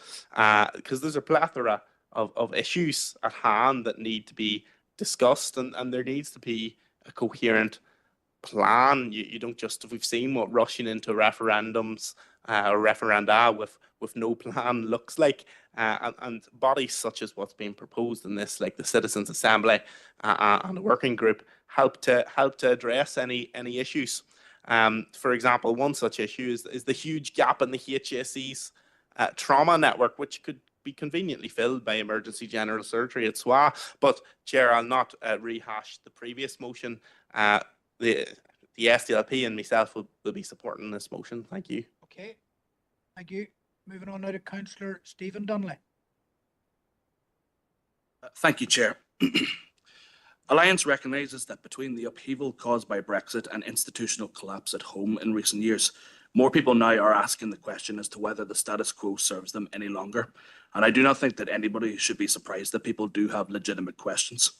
because there's a plethora of issues at hand that need to be discussed, and there needs to be a coherent plan. You don't just, we've seen what rushing into referendums or referenda with no plan looks like, and bodies such as what's being proposed in this, like the Citizens' Assembly and the working group, help to address any issues. For example, one such issue is the huge gap in the HSE's trauma network, which could be conveniently filled by emergency general surgery at SWA. But Chair, I'll not rehash the previous motion. The SDLP and myself will be supporting this motion. Thank you. Okay, thank you. Moving on now to Councillor Stephen Donnelly. Thank you, Chair. Alliance recognises that between the upheaval caused by Brexit and institutional collapse at home in recent years, more people now are asking the question as to whether the status quo serves them any longer. And I do not think that anybody should be surprised that people do have legitimate questions.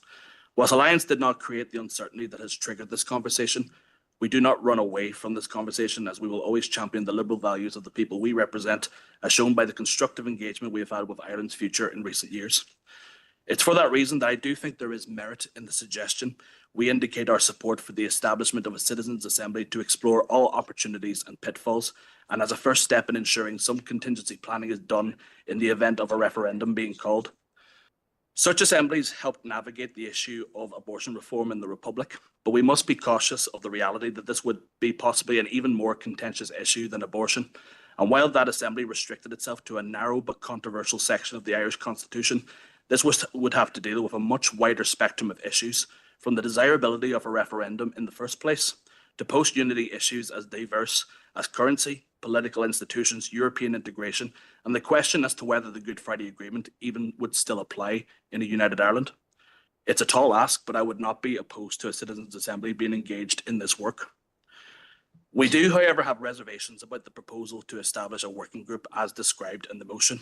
Whilst Alliance did not create the uncertainty that has triggered this conversation, we do not run away from this conversation, as we will always champion the liberal values of the people we represent, as shown by the constructive engagement we have had with Ireland's future in recent years. It's for that reason that I do think there is merit in the suggestion we indicate our support for the establishment of a citizens' assembly to explore all opportunities and pitfalls, and as a first step in ensuring some contingency planning is done in the event of a referendum being called. Such assemblies help navigate the issue of abortion reform in the Republic, but we must be cautious of the reality that this would be possibly an even more contentious issue than abortion. And while that assembly restricted itself to a narrow but controversial section of the Irish Constitution, this would have to deal with a much wider spectrum of issues, from the desirability of a referendum in the first place, to post-unity issues as diverse as currency, political institutions, European integration, and the question as to whether the Good Friday Agreement even would still apply in a united Ireland. It's a tall ask, but I would not be opposed to a citizens' assembly being engaged in this work. We do, however, have reservations about the proposal to establish a working group as described in the motion.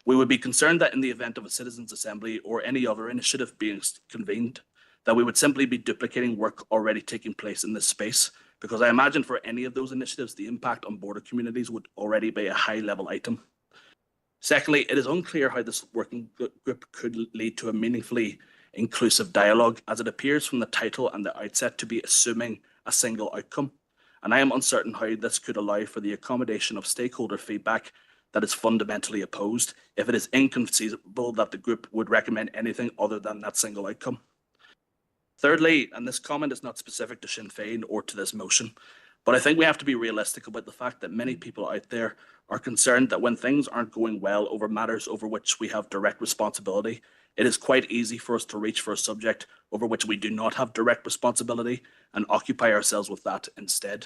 We would be concerned that in the event of a citizens' assembly or any other initiative being convened, that we would simply be duplicating work already taking place in this space, because I imagine for any of those initiatives, the impact on border communities would already be a high-level item. Secondly, it is unclear how this working group could lead to a meaningfully inclusive dialogue, as it appears from the title and the outset to be assuming a single outcome. And I am uncertain how this could allow for the accommodation of stakeholder feedback that is fundamentally opposed, if it is inconceivable that the group would recommend anything other than that single outcome. Thirdly, and this comment is not specific to Sinn Féin or to this motion, but I think we have to be realistic about the fact that many people out there are concerned that when things aren't going well over matters over which we have direct responsibility, it is quite easy for us to reach for a subject over which we do not have direct responsibility and occupy ourselves with that instead.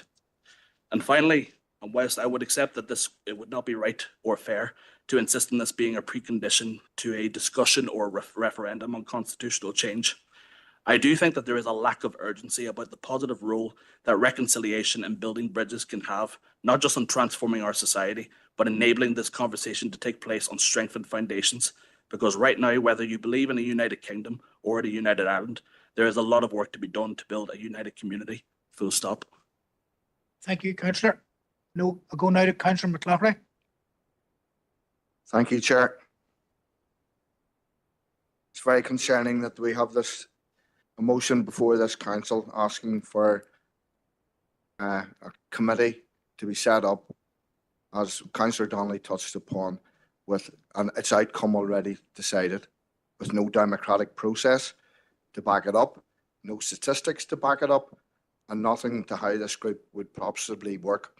And finally, and whilst I would accept that it would not be right or fair to insist on this being a precondition to a discussion or referendum on constitutional change, I do think that there is a lack of urgency about the positive role that reconciliation and building bridges can have, not just on transforming our society, but enabling this conversation to take place on strengthened foundations. Because right now, whether you believe in a united kingdom or in a united Ireland, there is a lot of work to be done to build a united community. Full stop. Thank you, Councillor. No, I'll go now to Councillor McLaughlin. Thank you, Chair. It's very concerning that we have a motion before this council asking for a committee to be set up as Councillor Donnelly touched upon, with its outcome already decided, with no democratic process to back it up, no statistics to back it up, and nothing to how this group would possibly work.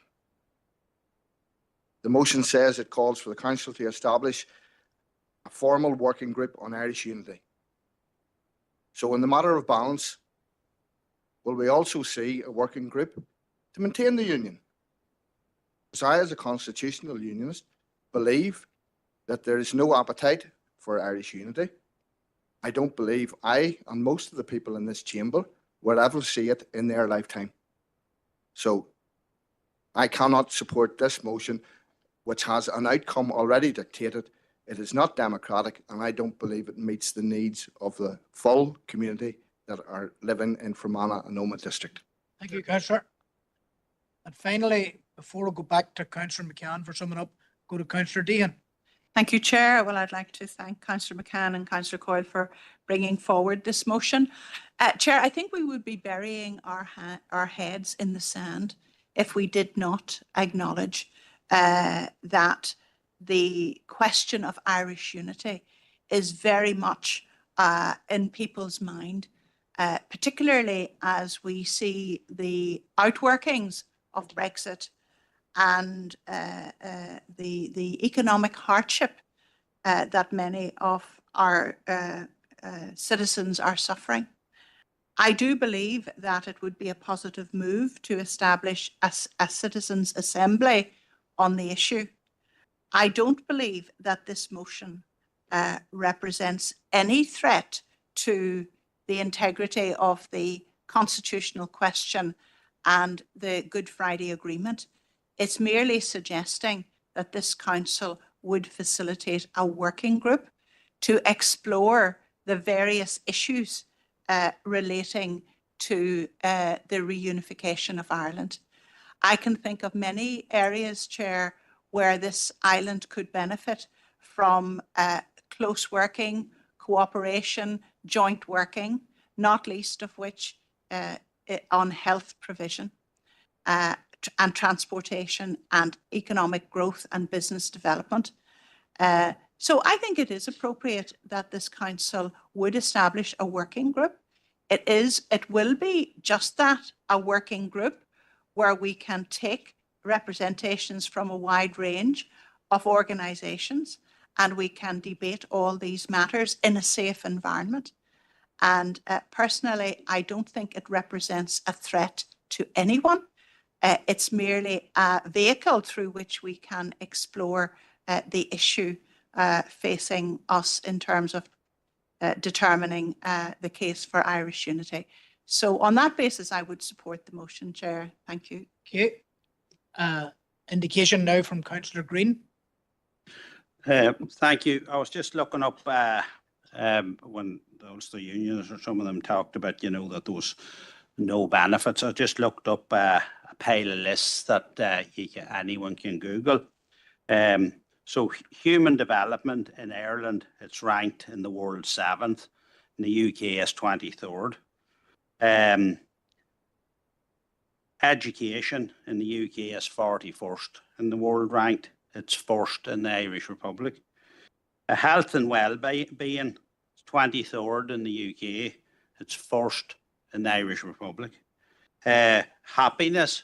The motion says it calls for the Council to establish a formal working group on Irish unity. So in the matter of balance, will we also see a working group to maintain the union? Because I, as a constitutional unionist, believe that there is no appetite for Irish unity. I don't believe I and most of the people in this chamber will ever see it in their lifetime. So I cannot support this motion, which has an outcome already dictated. It is not democratic, and I don't believe it meets the needs of the full community that are living in Fermanagh and Omagh district. Thank you, Councillor. And finally, before I go back to Councillor McCann for summing up, go to Councillor Deehan. Thank you, Chair. Well, I'd like to thank Councillor McCann and Councillor Coyle for bringing forward this motion. Chair, I think we would be burying our heads in the sand if we did not acknowledge that the question of Irish unity is very much in people's mind, particularly as we see the outworkings of Brexit and the economic hardship that many of our citizens are suffering. I do believe that it would be a positive move to establish a citizens' assembly on the issue. I don't believe that this motion represents any threat to the integrity of the constitutional question and the Good Friday Agreement. It's merely suggesting that this council would facilitate a working group to explore the various issues relating to the reunification of Ireland. I can think of many areas, Chair, where this island could benefit from close working, cooperation, joint working, not least of which on health provision and transportation and economic growth and business development. So I think it is appropriate that this council would establish a working group. It will be just that, a working group where we can take representations from a wide range of organisations and we can debate all these matters in a safe environment. And personally, I don't think it represents a threat to anyone. It's merely a vehicle through which we can explore the issue facing us in terms of determining the case for Irish unity. So on that basis, I would support the motion, Chair. Thank you. Okay. Indication now from Councillor Green. Thank you. I was just looking up when the Ulster Unions or some of them talked about, that there was no benefits. I just looked up a pile of lists that anyone can Google. So human development in Ireland, it's ranked in the world 7th. In the UK, is 23rd. Education in the UK is 41st in the world ranked. It's 1st in the Irish Republic. Health and well-being is 23rd in the UK. It's 1st in the Irish Republic. Happiness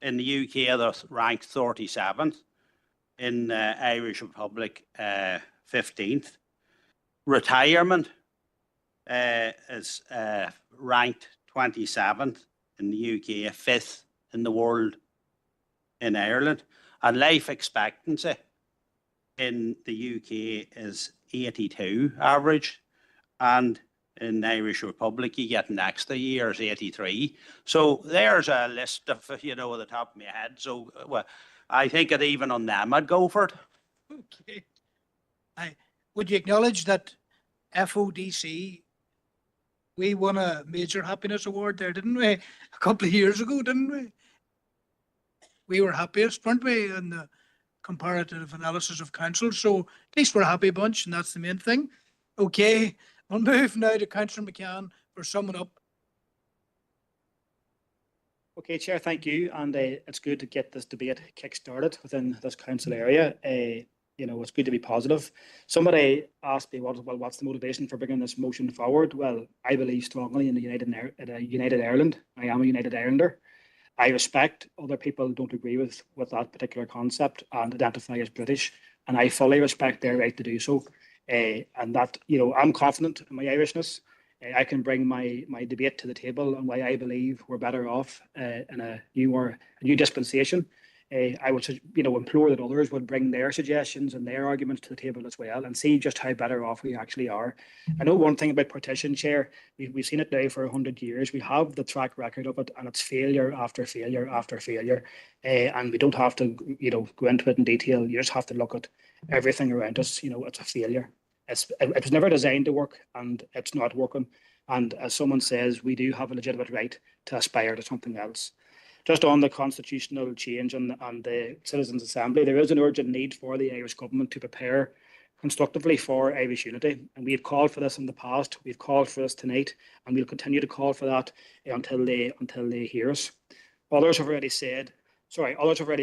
in the UK, they're ranked 37th. In the Irish Republic, 15th. Retirement is ranked 27th in the UK, 5th in the world in Ireland. And life expectancy in the UK is 82 average. And in the Irish Republic, you get an extra years, 83. So there's a list of, at the top of my head. So, well, I think that even on them, I'd go for it. Okay. Would you acknowledge that FODC, we won a major happiness award there, didn't we? A couple of years ago, didn't we? We were happiest, weren't we, in the comparative analysis of council. So at least we're a happy bunch, and that's the main thing. Okay, we'll move now to Councillor McCann for summing up. Okay, Chair, thank you. And it's good to get this debate kick-started within this council area. It's good to be positive. Somebody asked me, what's the motivation for bringing this motion forward? Well, I believe strongly in the United Ireland. I am a United Irelander. I respect other people don't agree with that particular concept and identify as British, and I fully respect their right to do so. And that, I'm confident in my Irishness. I can bring my debate to the table and why I believe we're better off in a new dispensation. I would, implore that others would bring their suggestions and their arguments to the table as well and see just how better off we actually are. I know one thing about partition, Chair, we've seen it now for 100 years. We have the track record of it, and it's failure after failure after failure. And we don't have to, go into it in detail. You just have to look at everything around us. It's a failure. It was never designed to work, and it's not working. And as someone says, we do have a legitimate right to aspire to something else. Just on the constitutional change and the Citizens' Assembly, there is an urgent need for the Irish government to prepare constructively for Irish unity. And we've called for this in the past. We've called for this tonight, and we'll continue to call for that until they hear us. Others have already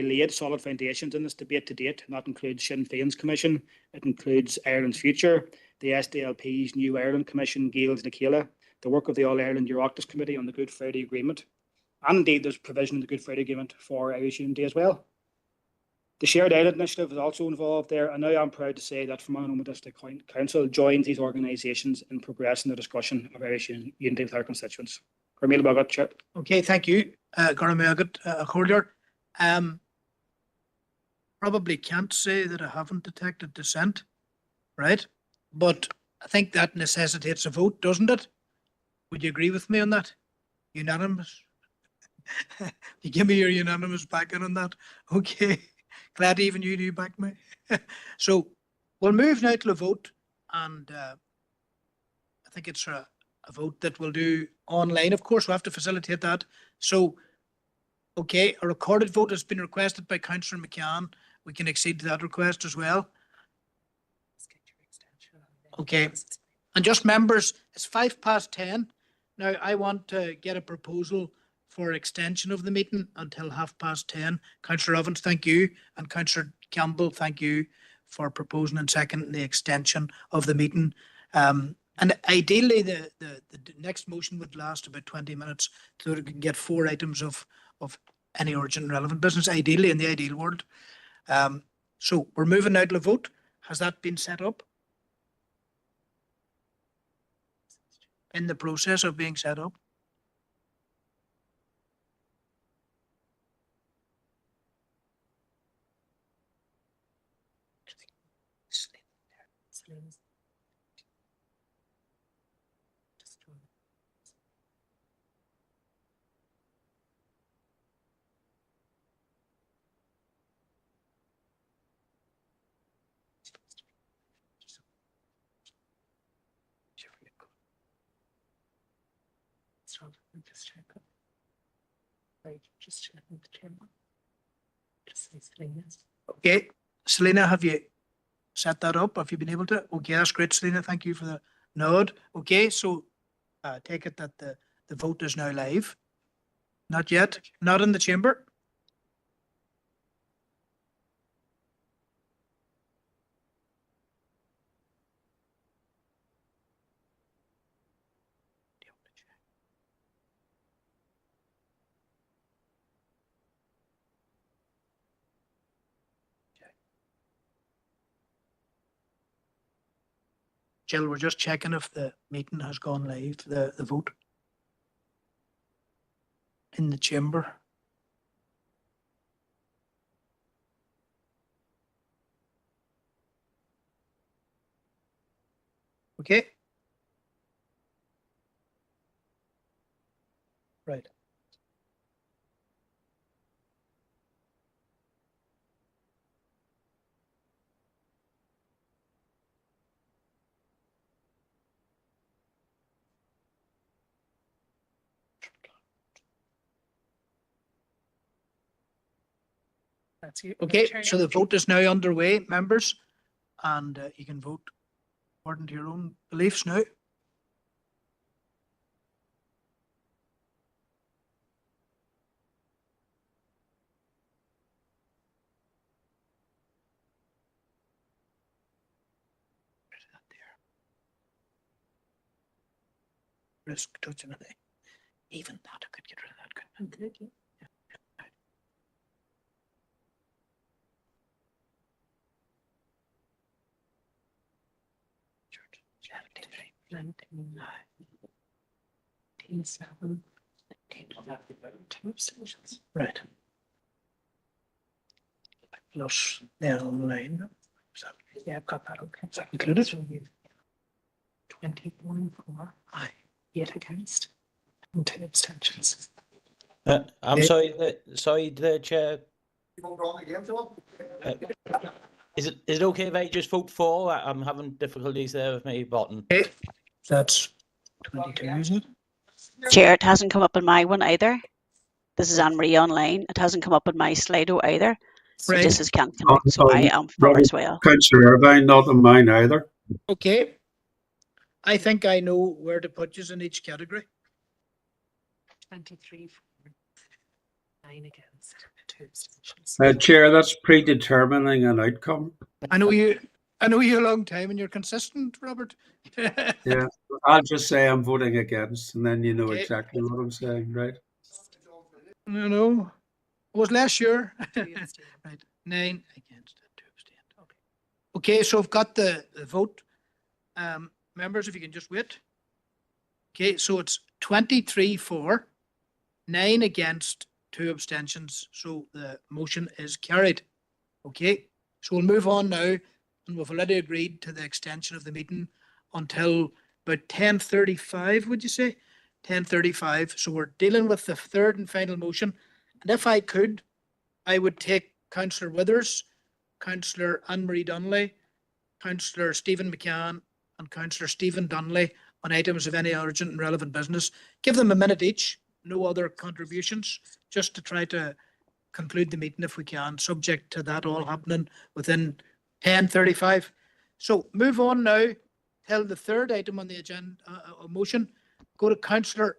laid solid foundations in this debate to date, and that includes Sinn Féin's Commission, it includes Ireland's Future, the SDLP's New Ireland Commission, Gail's Nicola, the work of the All-Ireland Oireachtas Committee on the Good Friday Agreement, and indeed there's provision in the Good Friday Agreement for Irish unity as well. The Shared Island Initiative is also involved there, and now I'm proud to say that Fermanagh District Council joins these organisations in progressing the discussion of Irish unity with our constituents. Okay, thank you. Probably can't say that I haven't detected dissent, right? But I think that necessitates a vote, doesn't it? Would you agree with me on that? Unanimous? You give me your unanimous backing on that. Okay. Glad even you do back me. So we'll move now to a vote, and I think it's a vote that we'll do online. Of course, we'll have to facilitate that. So, okay, a recorded vote has been requested by Councillor McCann. We can accede to that request as well. Okay. And just members, it's 10:05. Now, I want to get a proposal for extension of the meeting until 10:30. Councillor Evans, thank you. And Councillor Campbell, thank you for proposing and seconding the extension of the meeting. And ideally, the next motion would last about 20 minutes so that we can get 4 items of any urgent and relevant business, ideally in the ideal world. So we're moving now to a vote. Has that been set up? In the process of being set up? Just check it. Right, just check the camera. Just say Selena. Okay, Selena, have you set that up? Have you been able to? Okay, that's great, Selena. Thank you for the nod. Okay, so take it that the vote is now live. Not yet. Not in the chamber. Jill, we're just checking if the meeting has gone live, the vote in the chamber. Okay. Right. That's it. Okay, so the vote is now underway, members, and you can vote according to your own beliefs now. risk touching it. Even that, I could get rid of that. Couldn't I? Right. Plus the online. Yeah, I've got that. Okay. Is that included? 21 for aye, 8 against, and 2 abstentions. I'm sorry, the chair. Is it okay if I just vote for? I'm having difficulties there with my button. Okay, that's 22, isn't it? Chair, it hasn't come up in my one either. This is Anne-Marie online. It hasn't come up in my Slido either. So just as can't connect, so I am for as well. Councillor Irvine, not on mine either. Okay. I think I know where to put you in each category. 23 for, 9 against, 2 abstentions. Chair, that's predetermining an outcome. I know you a long time and you're consistent, Robert. Yeah, I'll just say I'm voting against, and then you know Okay. exactly what I'm saying, right? No, it was last year. Right, 9 against, 2 abstain. Okay, so I've got the vote. Members, if you can just wait. Okay, so it's 23 for, 9 against, 2 abstentions. So the motion is carried. Okay, so we'll move on now, and we've already agreed to the extension of the meeting until about 10:35, would you say? 10:35. So we're dealing with the third and final motion. And if I could, I would take Councillor Withers, Councillor Anne-Marie Donnelly, Councillor Stephen McCann, and Councillor Stephen Donnelly on items of any urgent and relevant business. Give them a minute each, no other contributions, just to try to conclude the meeting if we can, subject to that all happening within 10:35. So move on now, till the third item on the agenda, motion. Go to Councillor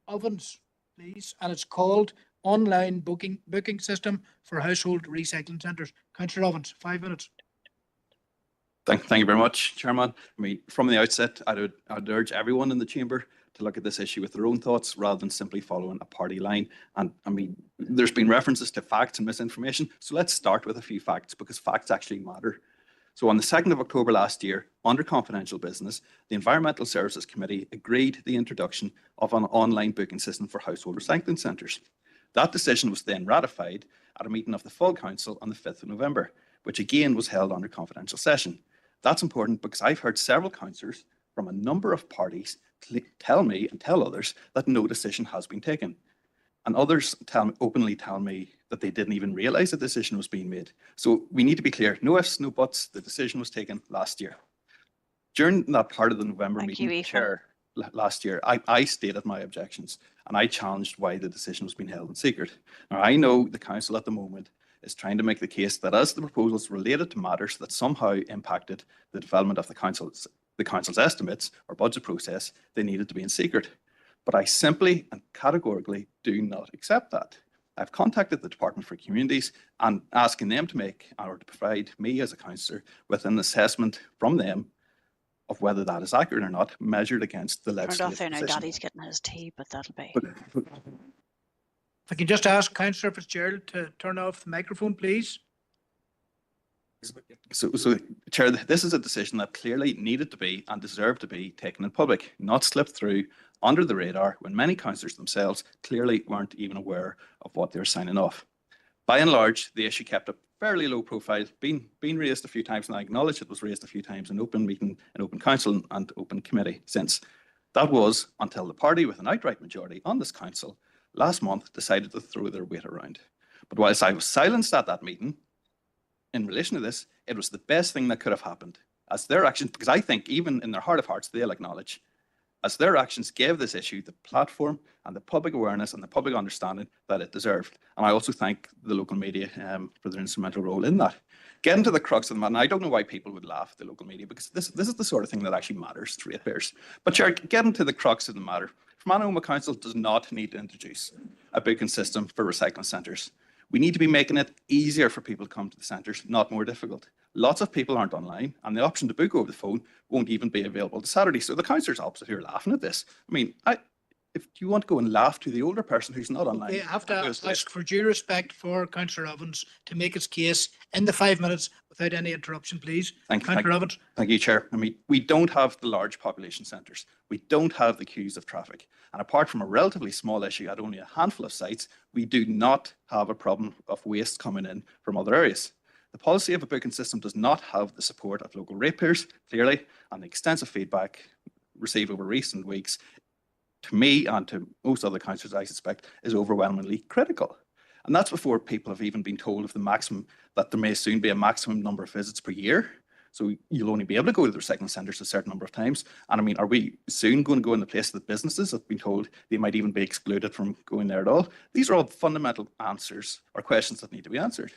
Ovens, please, and it's called Online Booking System for Household Recycling Centres. Councillor Ovens, 5 minutes. Thank you very much, Chairman. I mean, from the outset, I'd urge everyone in the chamber to look at this issue with their own thoughts rather than simply following a party line. And I mean, there's been references to facts and misinformation. So let's start with a few facts, because facts actually matter. So on the 2nd of October last year, under confidential business, the Environmental Services Committee agreed the introduction of an online booking system for household recycling centres. That decision was then ratified at a meeting of the full council on the 5th of November, which again was held under confidential session. That's important because I've heard several councillors from a number of parties tell me and tell others that no decision has been taken. And others openly tell me that they didn't even realise the decision was being made. So we need to be clear, no ifs, no buts, the decision was taken last year. During that part of the November meeting, Chair, last year, I stated my objections and I challenged why the decision was being held in secret. Now, I know the council at the moment is trying to make the case that as the proposals related to matters that somehow impacted the development of the council's estimates or budget process, they needed to be in secret. But I simply and categorically do not accept that. I've contacted the Department for Communities and asking them to make or to provide me as a councillor with an assessment from them of whether that is accurate or not, measured against the legislative Turn off there now, Daddy's getting his tea, but that'll be. If I can just ask Councillor Fitzgerald to turn off the microphone, please. So, Chair, this is a decision that clearly needed to be and deserved to be taken in public, not slipped through under the radar when many councillors themselves clearly weren't even aware of what they're signing off. By and large, the issue kept a fairly low profile, been raised a few times, and I acknowledge it was raised a few times in open meeting, in open council and open committee since. That was until the party with an outright majority on this council last month decided to throw their weight around. But whilst I was silenced at that meeting, in relation to this, it was the best thing that could have happened, as their actions, because I think even in their heart of hearts, they'll acknowledge, as their actions gave this issue the platform and the public awareness and the public understanding that it deserved. And I also thank the local media for their instrumental role in that. Getting to the crux of the matter, and I don't know why people would laugh at the local media, because this is the sort of thing that actually matters to ratepayers. But Chair, getting to the crux of the matter, Fermanagh Council does not need to introduce a booking system for recycling centres. We need to be making it easier for people to come to the centres, not more difficult. Lots of people aren't online, and the option to book over the phone won't even be available to Saturday. So the councillors opposite here laughing at this. I mean, if you want to go and laugh to the older person who's not online, Okay, I have to ask for due respect for Councillor Evans to make his case in the 5 minutes without any interruption, please. Councillor Evans. Thank you, Chair. I mean, we don't have the large population centres. We don't have the queues of traffic. And apart from a relatively small issue at only a handful of sites, we do not have a problem of waste coming in from other areas. The policy of a booking system does not have the support of local ratepayers, clearly, and the extensive feedback received over recent weeks, to me and to most other councillors, I suspect, is overwhelmingly critical. And that's before people have even been told of the maximum, that there may soon be a maximum number of visits per year. So you'll only be able to go to the recycling centres a certain number of times. And I mean, are we soon going to go in the place of the businesses that have been told they might even be excluded from going there at all? These are all fundamental answers or questions that need to be answered.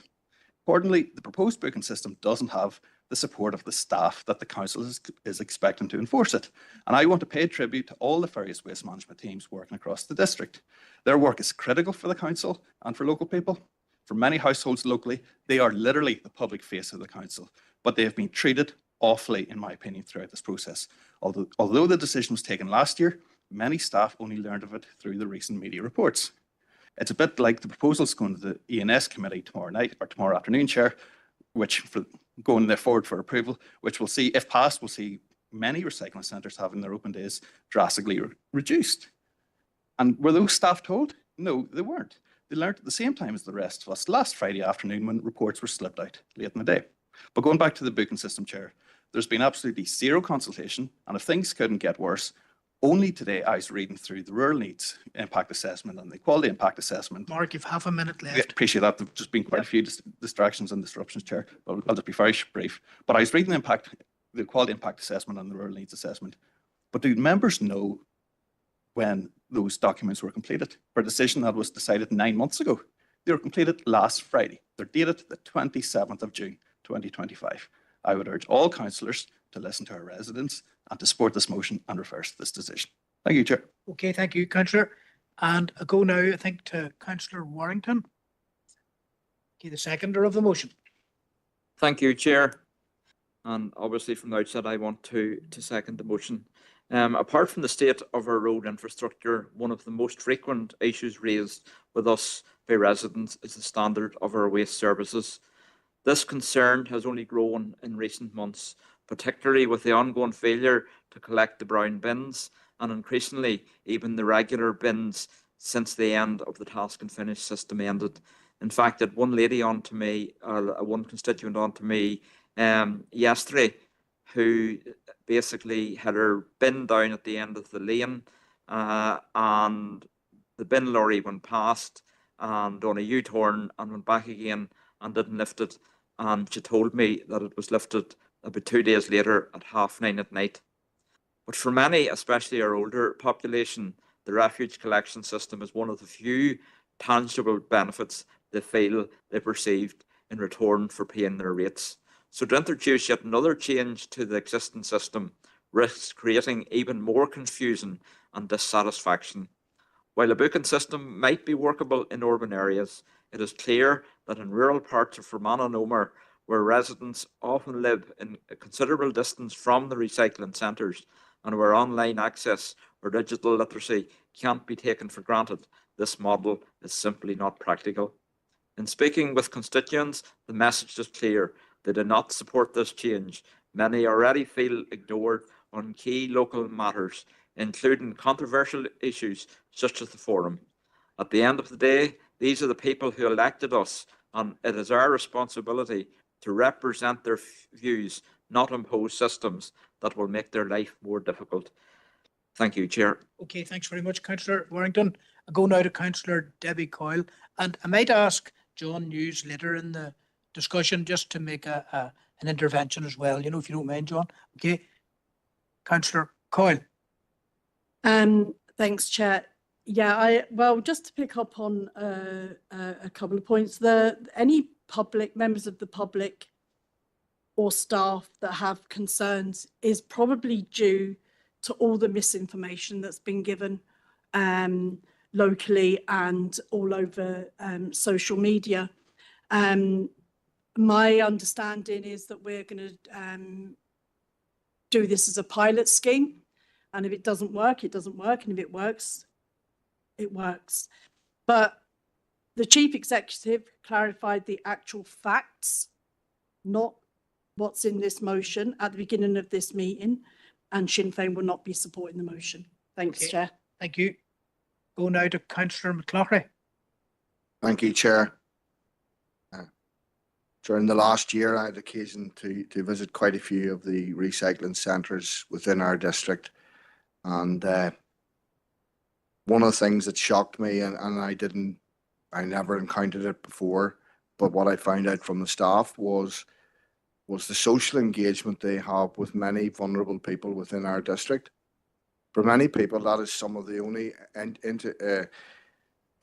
Accordingly, the proposed booking system doesn't have the support of the staff that the council is expecting to enforce it. And I want to pay tribute to all the various waste management teams working across the district. Their work is critical for the council and for local people. For many households locally, they are literally the public face of the council, but they have been treated awfully, in my opinion, throughout this process. Although the decision was taken last year, many staff only learned of it through the recent media reports. It's a bit like the proposals going to the E&S committee tomorrow night or tomorrow afternoon, Chair, which for going there forward for approval, which we'll see, if passed, we'll see many recycling centres having their open days drastically reduced. And were those staff told? No, they weren't. They learned at the same time as the rest of us last Friday afternoon when reports were slipped out late in the day. But going back to the booking system, Chair, there's been absolutely zero consultation, and if things couldn't get worse, only today I was reading through the rural needs impact assessment and the quality impact assessment. Mark, you've half a minute left. I appreciate that. There've just been quite a few distractions and disruptions, Chair. I'll just be very brief. But I was reading the quality impact assessment and the rural needs assessment. But do members know when those documents were completed? For a decision that was decided 9 months ago. They were completed last Friday. They're dated the 27th of June, 2025. I would urge all councillors to listen to our residents and to support this motion and reverse this decision. Thank you, Chair. Okay, thank you, Councillor. And I go now, I think, to Councillor Warrington. Okay, the seconder of the motion. Thank you, Chair. And obviously from the outset, I want to second the motion. Apart from the state of our road infrastructure, one of the most frequent issues raised with us by residents is the standard of our waste services. This concern has only grown in recent months, particularly with the ongoing failure to collect the brown bins and increasingly even the regular bins since the end of the task and finish system ended. In fact, that one lady on to me, one constituent on to me yesterday, who basically had her bin down at the end of the lane and the bin lorry went past and on a U-turn and went back again and didn't lift it. And she told me that it was lifted about 2 days later at 9:30 at night. But for many, especially our older population, the refuge collection system is one of the few tangible benefits they feel they've received in return for paying their rates. So to introduce yet another change to the existing system risks creating even more confusion and dissatisfaction. While a booking system might be workable in urban areas, it is clear that in rural parts of Fermanagh and Omer, where residents often live in a considerable distance from the recycling centres and where online access or digital literacy can't be taken for granted, this model is simply not practical. In speaking with constituents, the message is clear. They do not support this change. Many already feel ignored on key local matters, including controversial issues such as the forum. At the end of the day, these are the people who elected us, and it is our responsibility to represent their views, not impose systems that will make their life more difficult. Thank you, Chair. Okay, thanks very much, Councillor Warrington. I go now to Councillor Debbie Coyle, and I might ask John News later in the discussion just to make an intervention as well, if you don't mind, John. Okay, Councillor Coyle. Thanks, Chair. Yeah, just to pick up on a couple of points, any members of the public or staff that have concerns is probably due to all the misinformation that's been given. locally and all over social media. My understanding is that we're going to do this as a pilot scheme, and if it doesn't work, it doesn't work, and if it works, it works. But the chief executive clarified the actual facts, not what's in this motion, at the beginning of this meeting, and Sinn Féin will not be supporting the motion. Thanks, Okay. Chair. Thank you. Go now to Councillor McCloughlin. Thank you, Chair. During the last year, I had occasion to visit quite a few of the recycling centres within our district. And one of the things that shocked me, and I never encountered it before, but what I found out from the staff was the social engagement they have with many vulnerable people within our district. For many people, that is some of the only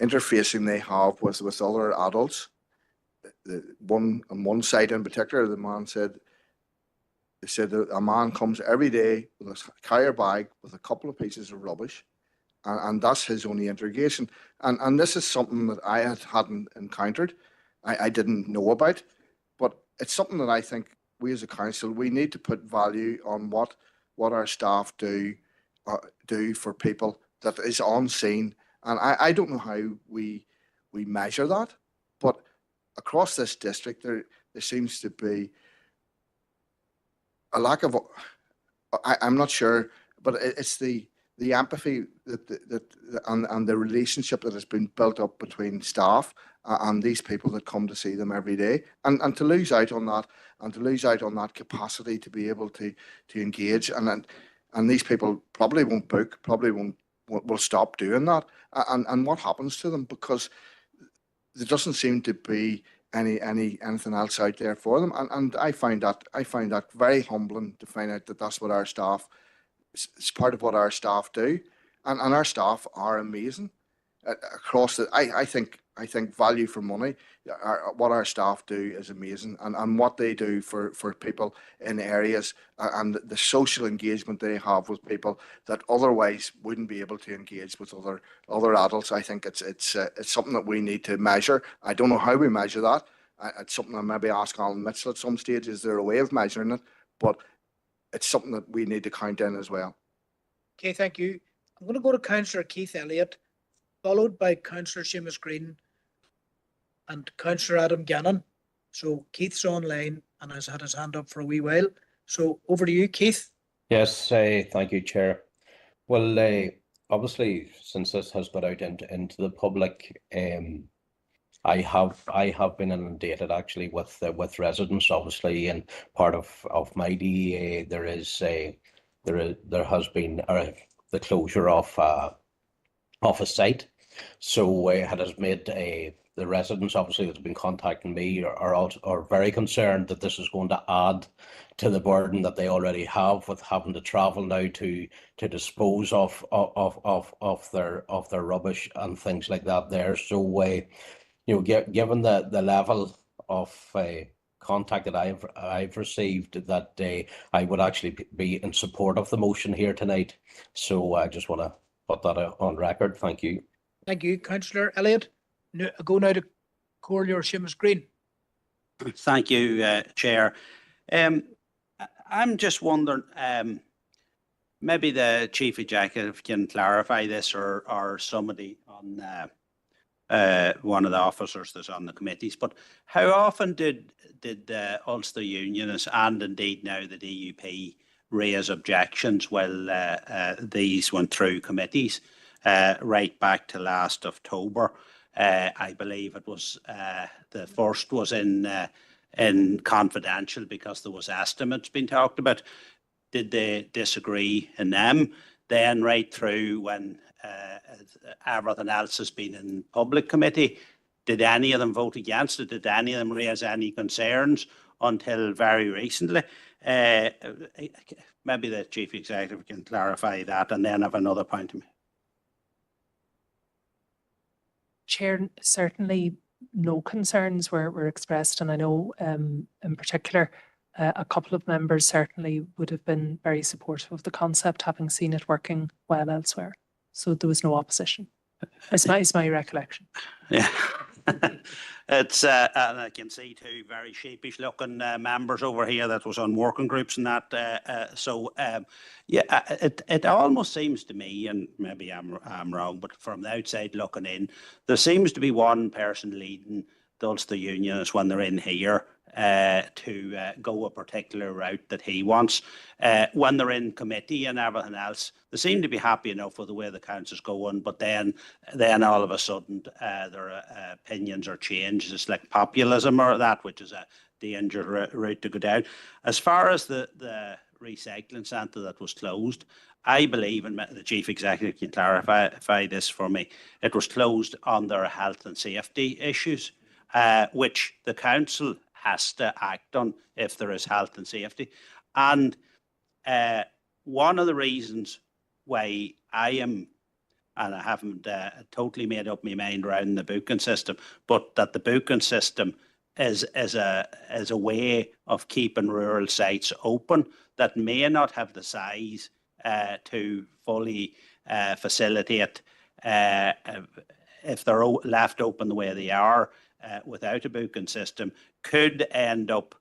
interfacing they have with other adults. On one side in particular, the man said, that a man comes every day with a carrier bag with a couple of pieces of rubbish, and that's his only integration. And this is something that I hadn't encountered, I didn't know about, but it's something that I think we as a council, we need to put value on what our staff do for people that is unseen. And I don't know how we measure that, but across this district, there seems to be a lack of, I'm not sure, but it's the empathy and the relationship that has been built up between staff and these people that come to see them every day, and to lose out on that, and to lose out on that capacity to be able to engage, and these people probably won't book, probably will stop doing that, and what happens to them, because there doesn't seem to be anything else out there for them, and I find that very humbling to find out that that's what our staff, it's part of what our staff do, and our staff are amazing across the. I think value for money. What our staff do is amazing, and what they do for people in areas, and the social engagement they have with people that otherwise wouldn't be able to engage with other adults. I think it's something that we need to measure. I don't know how we measure that. It's something I maybe ask Alan Mitchell at some stage. Is there a way of measuring it? But it's something that we need to count in as well. Okay, thank you. I'm going to go to Councillor Keith Elliott, followed by Councillor Seamus Green and Councillor Adam Gannon. So Keith's online and has had his hand up for a wee while. So over to you, Keith. Yes, thank you, Chair. Well, obviously, since this has got out into the public, I have been inundated actually with residents. Obviously, and part of my DEA, there has been the closure of a site, so it has made the residents obviously that's been contacting me are very concerned that this is going to add to the burden that they already have with having to travel now to dispose of their rubbish and things like that there. So given the level of contact that I've received, that I would actually be in support of the motion here tonight. So I just want to put that on record. Thank you. Thank you, Councillor Elliott. Go now to Correspondence Seamus Green. Thank you, Chair. I'm just wondering, maybe the Chief Executive can clarify this, or somebody on one of the officers that's on the committees, but how often did the Ulster Unionists and indeed now the DUP raise objections while these went through committees right back to last October? I believe it was the first was in confidential because there was estimates being talked about. Did they disagree in them? Then right through when everything else has been in public committee, did any of them vote against it? Did any of them raise any concerns until very recently? Maybe the Chief Executive can clarify that, and then have another point to me. Chair, certainly no concerns were expressed, and I know in particular a couple of members certainly would have been very supportive of the concept, having seen it working well elsewhere. So there was no opposition. It's my recollection. Yeah. It's, and I can see two very sheepish looking members over here that was on working groups and that. It almost seems to me, and maybe I'm wrong, but from the outside looking in, there seems to be one person leading the Ulster Unionists when they're in here to go a particular route that he wants. When they're in committee and everything else, they seem to be happy enough with the way the council's going, but then all of a sudden their opinions are changed. It's like populism or that, which is a dangerous route to go down. As far as the recycling centre that was closed, I believe, and the chief executive can clarify this for me, it was closed under health and safety issues, which the council has to act on if there is health and safety. And one of the reasons why I am, and I haven't totally made up my mind around the booking system, but that the booking system is a way of keeping rural sites open that may not have the size to fully facilitate if they're left open the way they are without a booking system, could end up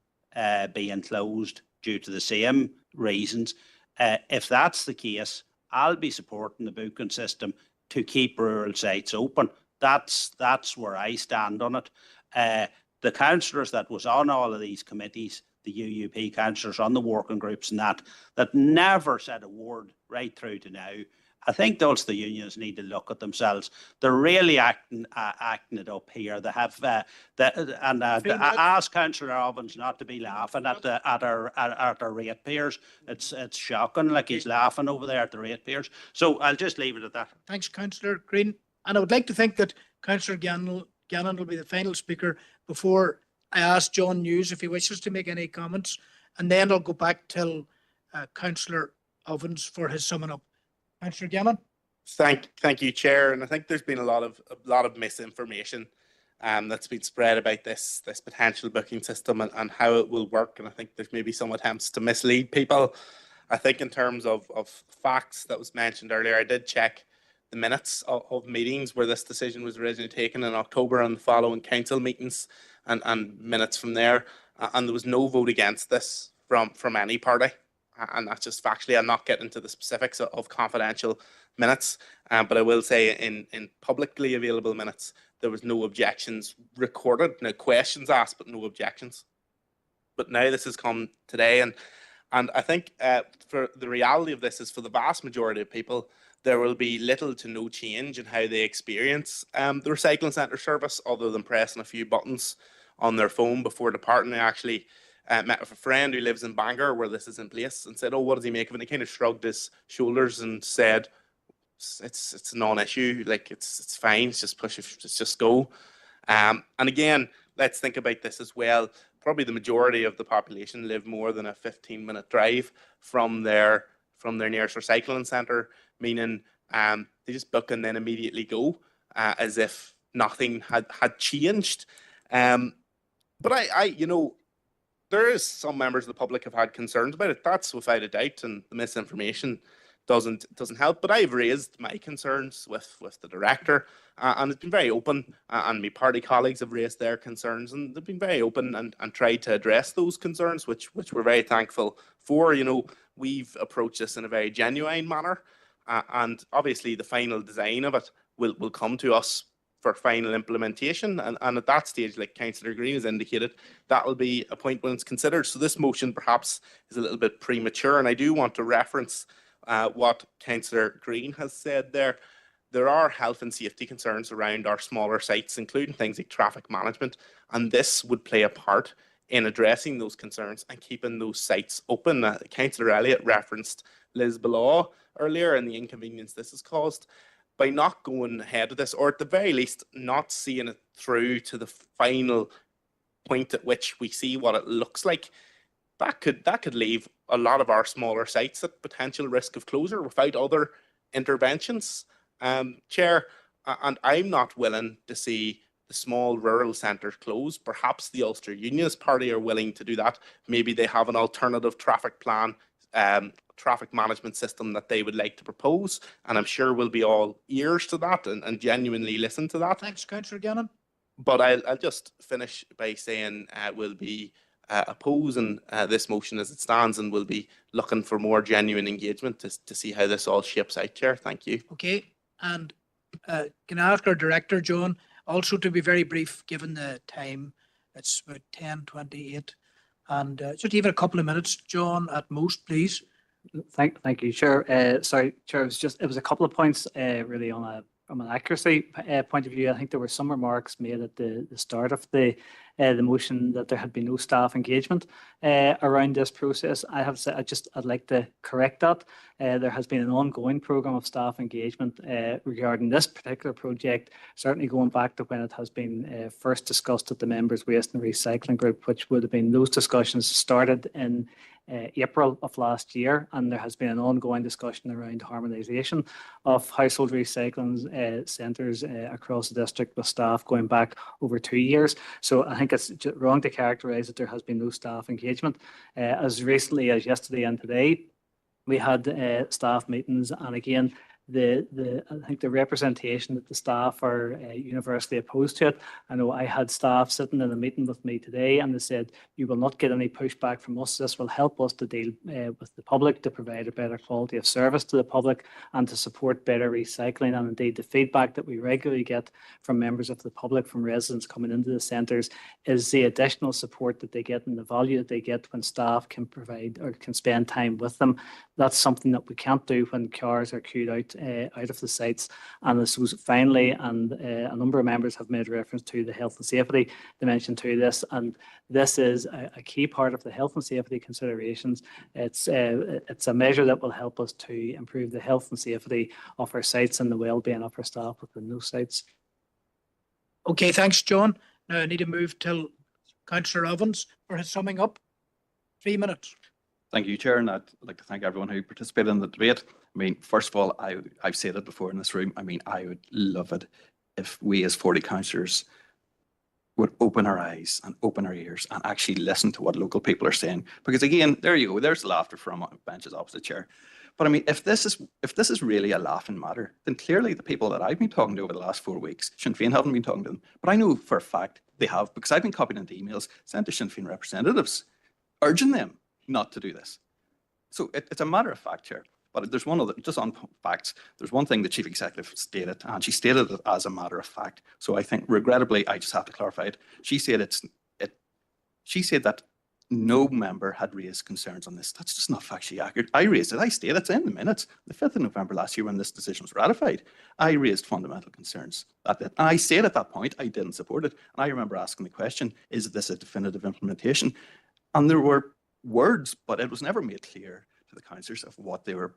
being closed due to the same reasons. If that's the case, I'll be supporting the booking system to keep rural sites open. That's where I stand on it. The councillors that was on all of these committees, the UUP councillors on the working groups and that never said a word right through to now. I think those the unions need to look at themselves. They're really acting it up here. They have I ask Councillor Ovens not to be laughing at our ratepayers. It's shocking, like he's laughing over there at the ratepayers. So I'll just leave it at that. Thanks, Councillor Green. And I would like to think that Councillor Gannon will be the final speaker before I ask John News if he wishes to make any comments, and then I'll go back till Councillor Ovens for his summing up. Councillor Gannon. Thank you, Chair. And I think there's been a lot of misinformation that's been spread about this potential booking system and how it will work. And I think there's maybe some attempts to mislead people. I think in terms of facts that was mentioned earlier, I did check the minutes of meetings where this decision was originally taken in October and the following council meetings and minutes from there. And there was no vote against this from any party. And that's just factually. I'm not getting into the specifics of confidential minutes, but I will say in publicly available minutes, there was no objections recorded, no questions asked, but no objections. But now this has come today, and I think for the reality of this is for the vast majority of people, there will be little to no change in how they experience the recycling centre service, other than pressing a few buttons on their phone before departing. I actually met with a friend who lives in Bangor where this is in place and said, "Oh, what does he make of it?" And he kind of shrugged his shoulders and said, "It's a non-issue. Like it's fine. It's just push. It's just go." And again, let's think about this as well. Probably the majority of the population live more than a 15-minute drive from their nearest recycling centre, meaning they just book and then immediately go as if nothing had changed. But I there is some members of the public have had concerns about it. That's without a doubt, and the misinformation doesn't help. But I've raised my concerns with the director, and it's been very open. And my party colleagues have raised their concerns, and they've been very open and tried to address those concerns, which we're very thankful for. We've approached this in a very genuine manner, and obviously the final design of it will come to us for final implementation, and at that stage, like Councillor Green has indicated, that will be a point when it's considered. So this motion perhaps is a little bit premature, and I do want to reference what Councillor Green has said there. There are health and safety concerns around our smaller sites, including things like traffic management, and this would play a part in addressing those concerns and keeping those sites open. Councillor Elliott referenced Lisbon earlier and the inconvenience this has caused. By not going ahead with this, or at the very least not seeing it through to the final point at which we see what it looks like, that could leave a lot of our smaller sites at potential risk of closure without other interventions. Chair, and I'm not willing to see the small rural centres close. Perhaps the Ulster Unionist Party are willing to do that. Maybe they have an alternative traffic plan, traffic management system that they would like to propose. And I'm sure we'll be all ears to that and genuinely listen to that. Thanks, Councillor Gannon. But I'll just finish by saying we'll be opposing this motion as it stands, and we'll be looking for more genuine engagement to see how this all shapes out, Chair. Thank you. Okay, and can I ask our Director, John, also to be very brief, given the time? It's about 10:28, and just even a couple of minutes, John, at most, please. Thank you, Chair. Sorry, Chair, it was a couple of points really from an accuracy point of view. I think there were some remarks made at the start of the motion that there had been no staff engagement around this process. I have said I'd like to correct that. There has been an ongoing programme of staff engagement regarding this particular project, certainly going back to when it has been first discussed at the Members' Waste and Recycling Group, which would have been, those discussions started in April of last year, and there has been an ongoing discussion around harmonisation of household recycling centres across the district with staff going back over 2 years. So I think it's wrong to characterise that there has been no staff engagement. As recently as yesterday and today, we had staff meetings, and again, I think the representation that the staff are universally opposed to it. I know I had staff sitting in a meeting with me today, and they said, you will not get any pushback from us. This will help us to deal with the public, to provide a better quality of service to the public, and to support better recycling. And indeed, the feedback that we regularly get from members of the public, from residents coming into the centres, is the additional support that they get and the value that they get when staff can provide or can spend time with them. That's something that we can't do when cars are queued out of the sites. And this was finally, and a number of members have made reference to the health and safety dimension to this, and this is a key part of the health and safety considerations. It's a measure that will help us to improve the health and safety of our sites and the well-being of our staff within those sites. Okay, thanks, John. Now I need to move till Councillor Evans for his summing up. 3 minutes. Thank you, Chair, and I'd like to thank everyone who participated in the debate. I mean, first of all, I've said it before in this room. I mean, I would love it if we as 40 councillors would open our eyes and open our ears and actually listen to what local people are saying. Because again, there you go. There's laughter from benches opposite, Chair. But I mean, if this is really a laughing matter, then clearly the people that I've been talking to over the last 4 weeks, Sinn Féin haven't been talking to them, but I know for a fact they have, because I've been copied into emails sent to Sinn Féin representatives urging them not to do this. So it's a matter of fact, Chair. But there's one other, just on facts, there's one thing the Chief Executive stated, and she stated it as a matter of fact. So I think, regrettably, I just have to clarify it. She said she said that no member had raised concerns on this. That's just not factually accurate. I raised it. I stated it's in the minutes. The 5th of November last year, when this decision was ratified, I raised fundamental concerns. And I said at that point I didn't support it. And I remember asking the question, is this a definitive implementation? And there were words, but it was never made clear to the councillors of what they were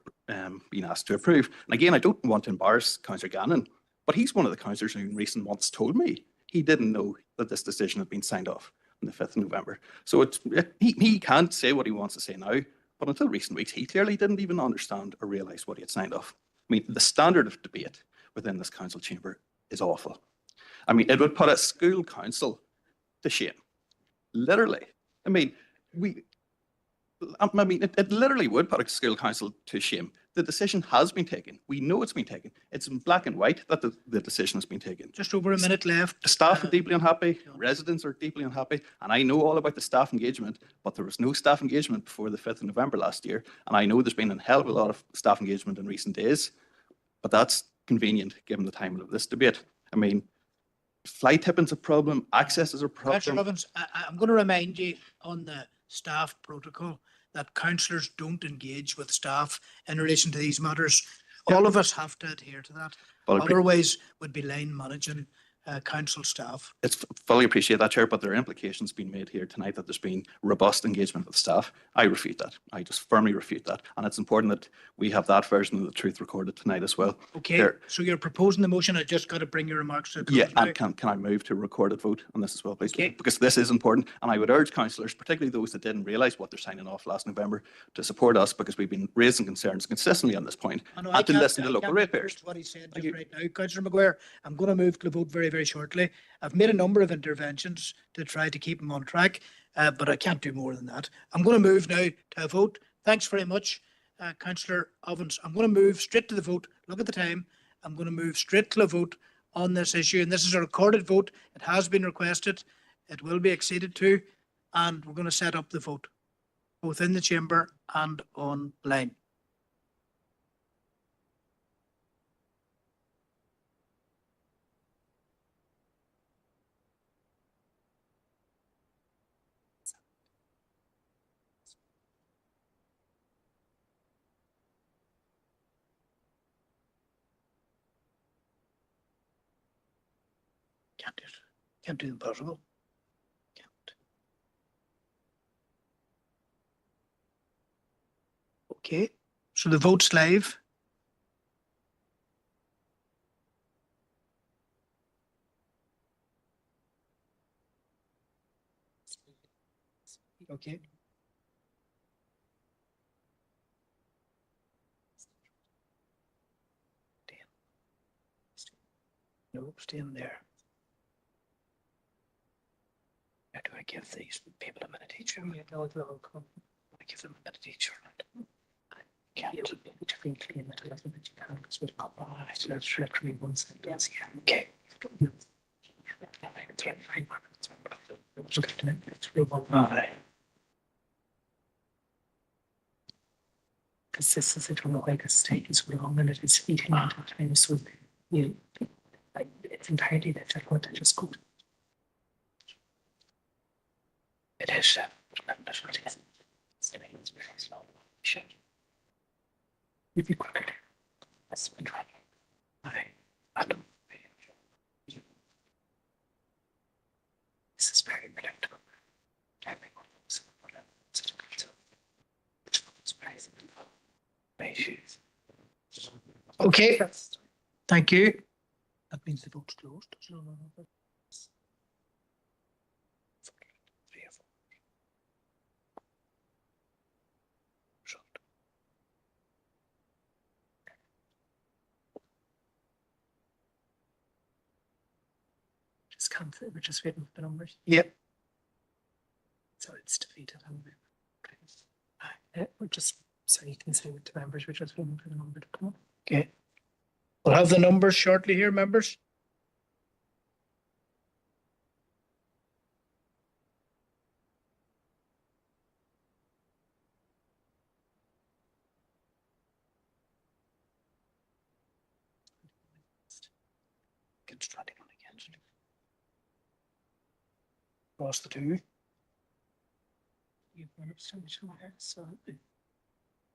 being asked to approve. And again, I don't want to embarrass Councillor Gannon, but he's one of the councillors who in recent months told me he didn't know that this decision had been signed off on the 5th of November. So he can't say what he wants to say now, but until recent weeks, he clearly didn't even understand or realise what he had signed off. I mean, the standard of debate within this council chamber is awful. I mean, it would put a school council to shame. Literally. I mean, it literally would put a school council to shame. The decision has been taken. We know it's been taken. It's in black and white that the decision has been taken. Just over a minute left. The staff are deeply unhappy. Residents are deeply unhappy. And I know all about the staff engagement, but there was no staff engagement before the 5th of November last year. And I know there's been a hell of a lot of staff engagement in recent days, but that's convenient given the timing of this debate. I mean, fly tipping's a problem. Access is a problem. Councillor Evans, I'm going to remind you on the staff protocol that councillors don't engage with staff in relation to these matters. All of us have to adhere to that. Otherwise, we'd be line managing council staff. It's fully appreciate that, Chair, but there are implications being made here tonight that there's been robust engagement with staff. I refute that. I just firmly refute that. And it's important that we have that version of the truth recorded tonight as well. Okay, so you're proposing the motion. I just got to bring your remarks to a close. Yeah, and can I move to a recorded vote on this as well, please? Okay. Because this is important. And I would urge councillors, particularly those that didn't realise what they're signing off last November, to support us, because we've been raising concerns consistently on this point, and to listen to local ratepayers. What he said just right now, Councillor Maguire, I'm going to move to the vote very, very shortly. I've made a number of interventions to try to keep him on track, but I can't do more than that. I'm going to move now to a vote. Thanks very much. Councillor Ovens, I'm going to move straight to the vote. Look at the time. I'm going to move straight to the vote on this issue. And this is a recorded vote. It has been requested. It will be acceded to. And we're going to set up the vote, both in the chamber and online. Can't do it. Can't do the impossible. Can't. Okay. So the vote's live. Okay. No, stand there. How do I give these people a minute each? I give them a minute each. Can't. Okay. Because this is it on the like a state is wrong and it is eating out of time. So you like it's entirely difficult to just go. It is. You'd be quicker. That's been trying. I don't. This is very predictable. Okay. Thank you. That means the vote's closed. Just come through. We're just waiting for the numbers. Yep. So it's defeated. We're just so you can say it to members. We're just waiting for the number to come up. Okay. We'll have the numbers shortly here, members. Against 21 against. Across the two. You've got abstention there, so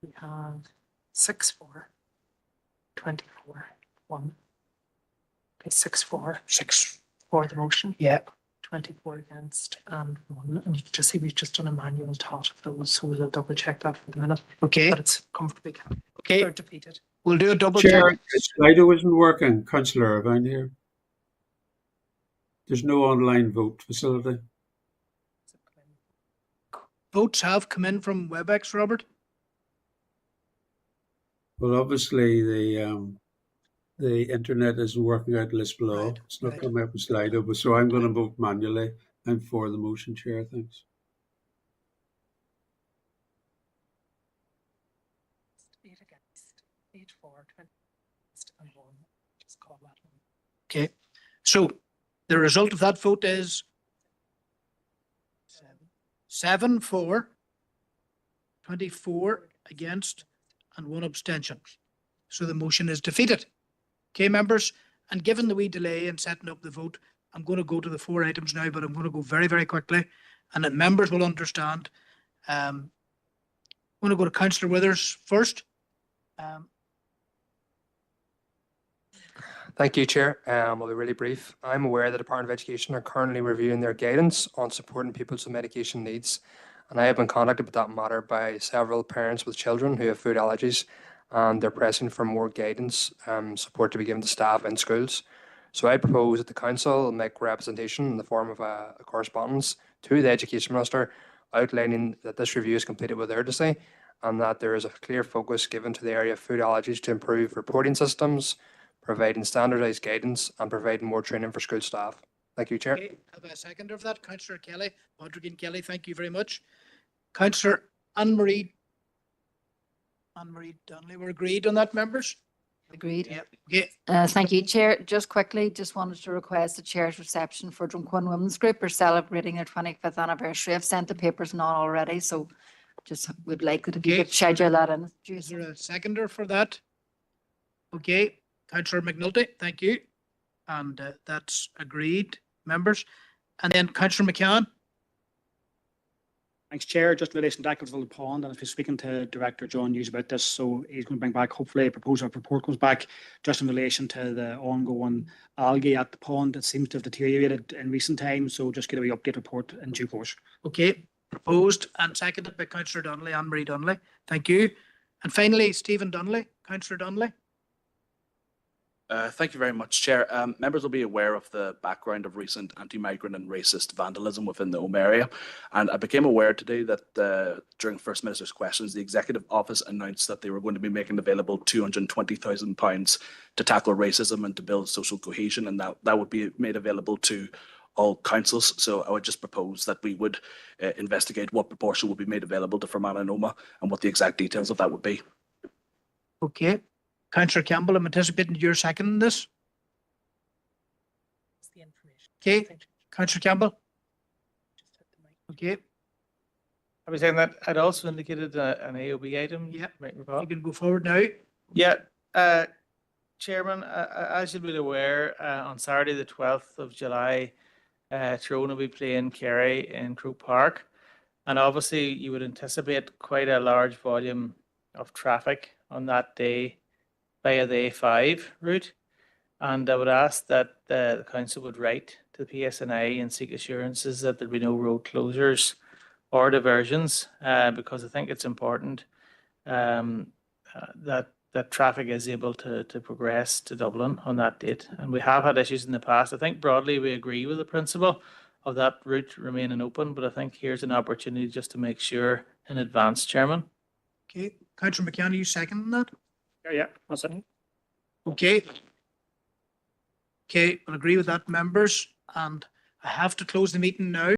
we have 6-4, 24, 1. Okay, 6-4. 6 for the motion. Yeah. 24 against and 1. And you can just see we've just done a manual tot of those, so we'll double check that for the minute. Okay. But it's comfortably carried. Okay. Or defeated. We'll do a double Chair, check. the Slido isn't working. Councillor Irvine here. There's no online vote facility. Votes have come in from WebEx, Robert. Well, obviously the internet isn't working out list below. Right, It's not right. coming up with Slido, but so I'm going to vote manually. I'm for the motion, Chair. Thanks. 8 against, 8 for, 20 against and 1. Just call that one. Okay. So the result of that vote is 7 for, 24 against, and 1 abstention. So the motion is defeated. Okay, members, and given the wee delay in setting up the vote, I'm going to go to the 4 items now, but I'm going to go very, very quickly, and that members will understand. I'm going to go to Councillor Withers first. Thank you, Chair. I'll be really brief. I'm aware the Department of Education are currently reviewing their guidance on supporting pupils with medication needs, and I have been contacted with that matter by several parents with children who have food allergies, and they're pressing for more guidance support to be given to staff in schools. So I propose that the Council make representation in the form of a correspondence to the Education Minister outlining that this review is completed with urgency and that there is a clear focus given to the area of food allergies to improve reporting systems, providing standardised guidance and providing more training for school staff. Thank you, Chair. Okay, have a seconder of that, Councillor Kelly, Patrick Kelly, thank you very much. Councillor Anne-Marie Anne-Marie Donnelly, we're agreed on that, members? Agreed. Yeah, okay. Thank you, Chair. Just quickly, just wanted to request the Chair's reception for Drumquin Women's Group are celebrating their 25th anniversary. I've sent the papers on already, so just would like that if you could schedule that in. Is there a seconder for that? Okay, Councillor McNulty, thank you. And that's agreed, members. And then Councillor McCann. Thanks, Chair. Just in relation to Ecclesfield Pond, and if you're speaking to Director John Hughes about this, so he's going to bring back, hopefully, a proposal report comes back just in relation to the ongoing algae at the pond. It seems to have deteriorated in recent times, so just get a wee update report in due course. Okay, proposed and seconded by Councillor Donnelly, Anne-Marie Donnelly. Thank you. And finally, Stephen Donnelly, Councillor Donnelly. Thank you very much, Chair. Members will be aware of the background of recent anti-migrant and racist vandalism within the Home area. And I became aware today that during First Minister's questions, the Executive Office announced that they were going to be making available £220,000 to tackle racism and to build social cohesion, and that would be made available to all councils. So I would just propose that we would investigate what proportion would be made available to Fermanagh and Omagh and what the exact details of that would be. Okay. Councillor Campbell, I'm anticipating your second in this. Okay, Councillor Campbell. Okay. I was saying that I'd also indicated an AOB item. Yeah, you can go forward now. Yeah, Chairman, as you'll be aware, on Saturday the 12th of July, Tyrone will be playing Kerry in Croke Park, and obviously you would anticipate quite a large volume of traffic on that day via the A5 route, and I would ask that the council would write to the PSNI and seek assurances that there be no road closures or diversions, because I think it's important that traffic is able to progress to Dublin on that date. And we have had issues in the past. I think broadly we agree with the principle of that route remaining open, but I think here's an opportunity just to make sure in advance, Chairman. Okay, Councillor McCann, are you seconding that? Yeah, that's it. Okay. Okay, I'll agree with that, members, and I have to close the meeting now.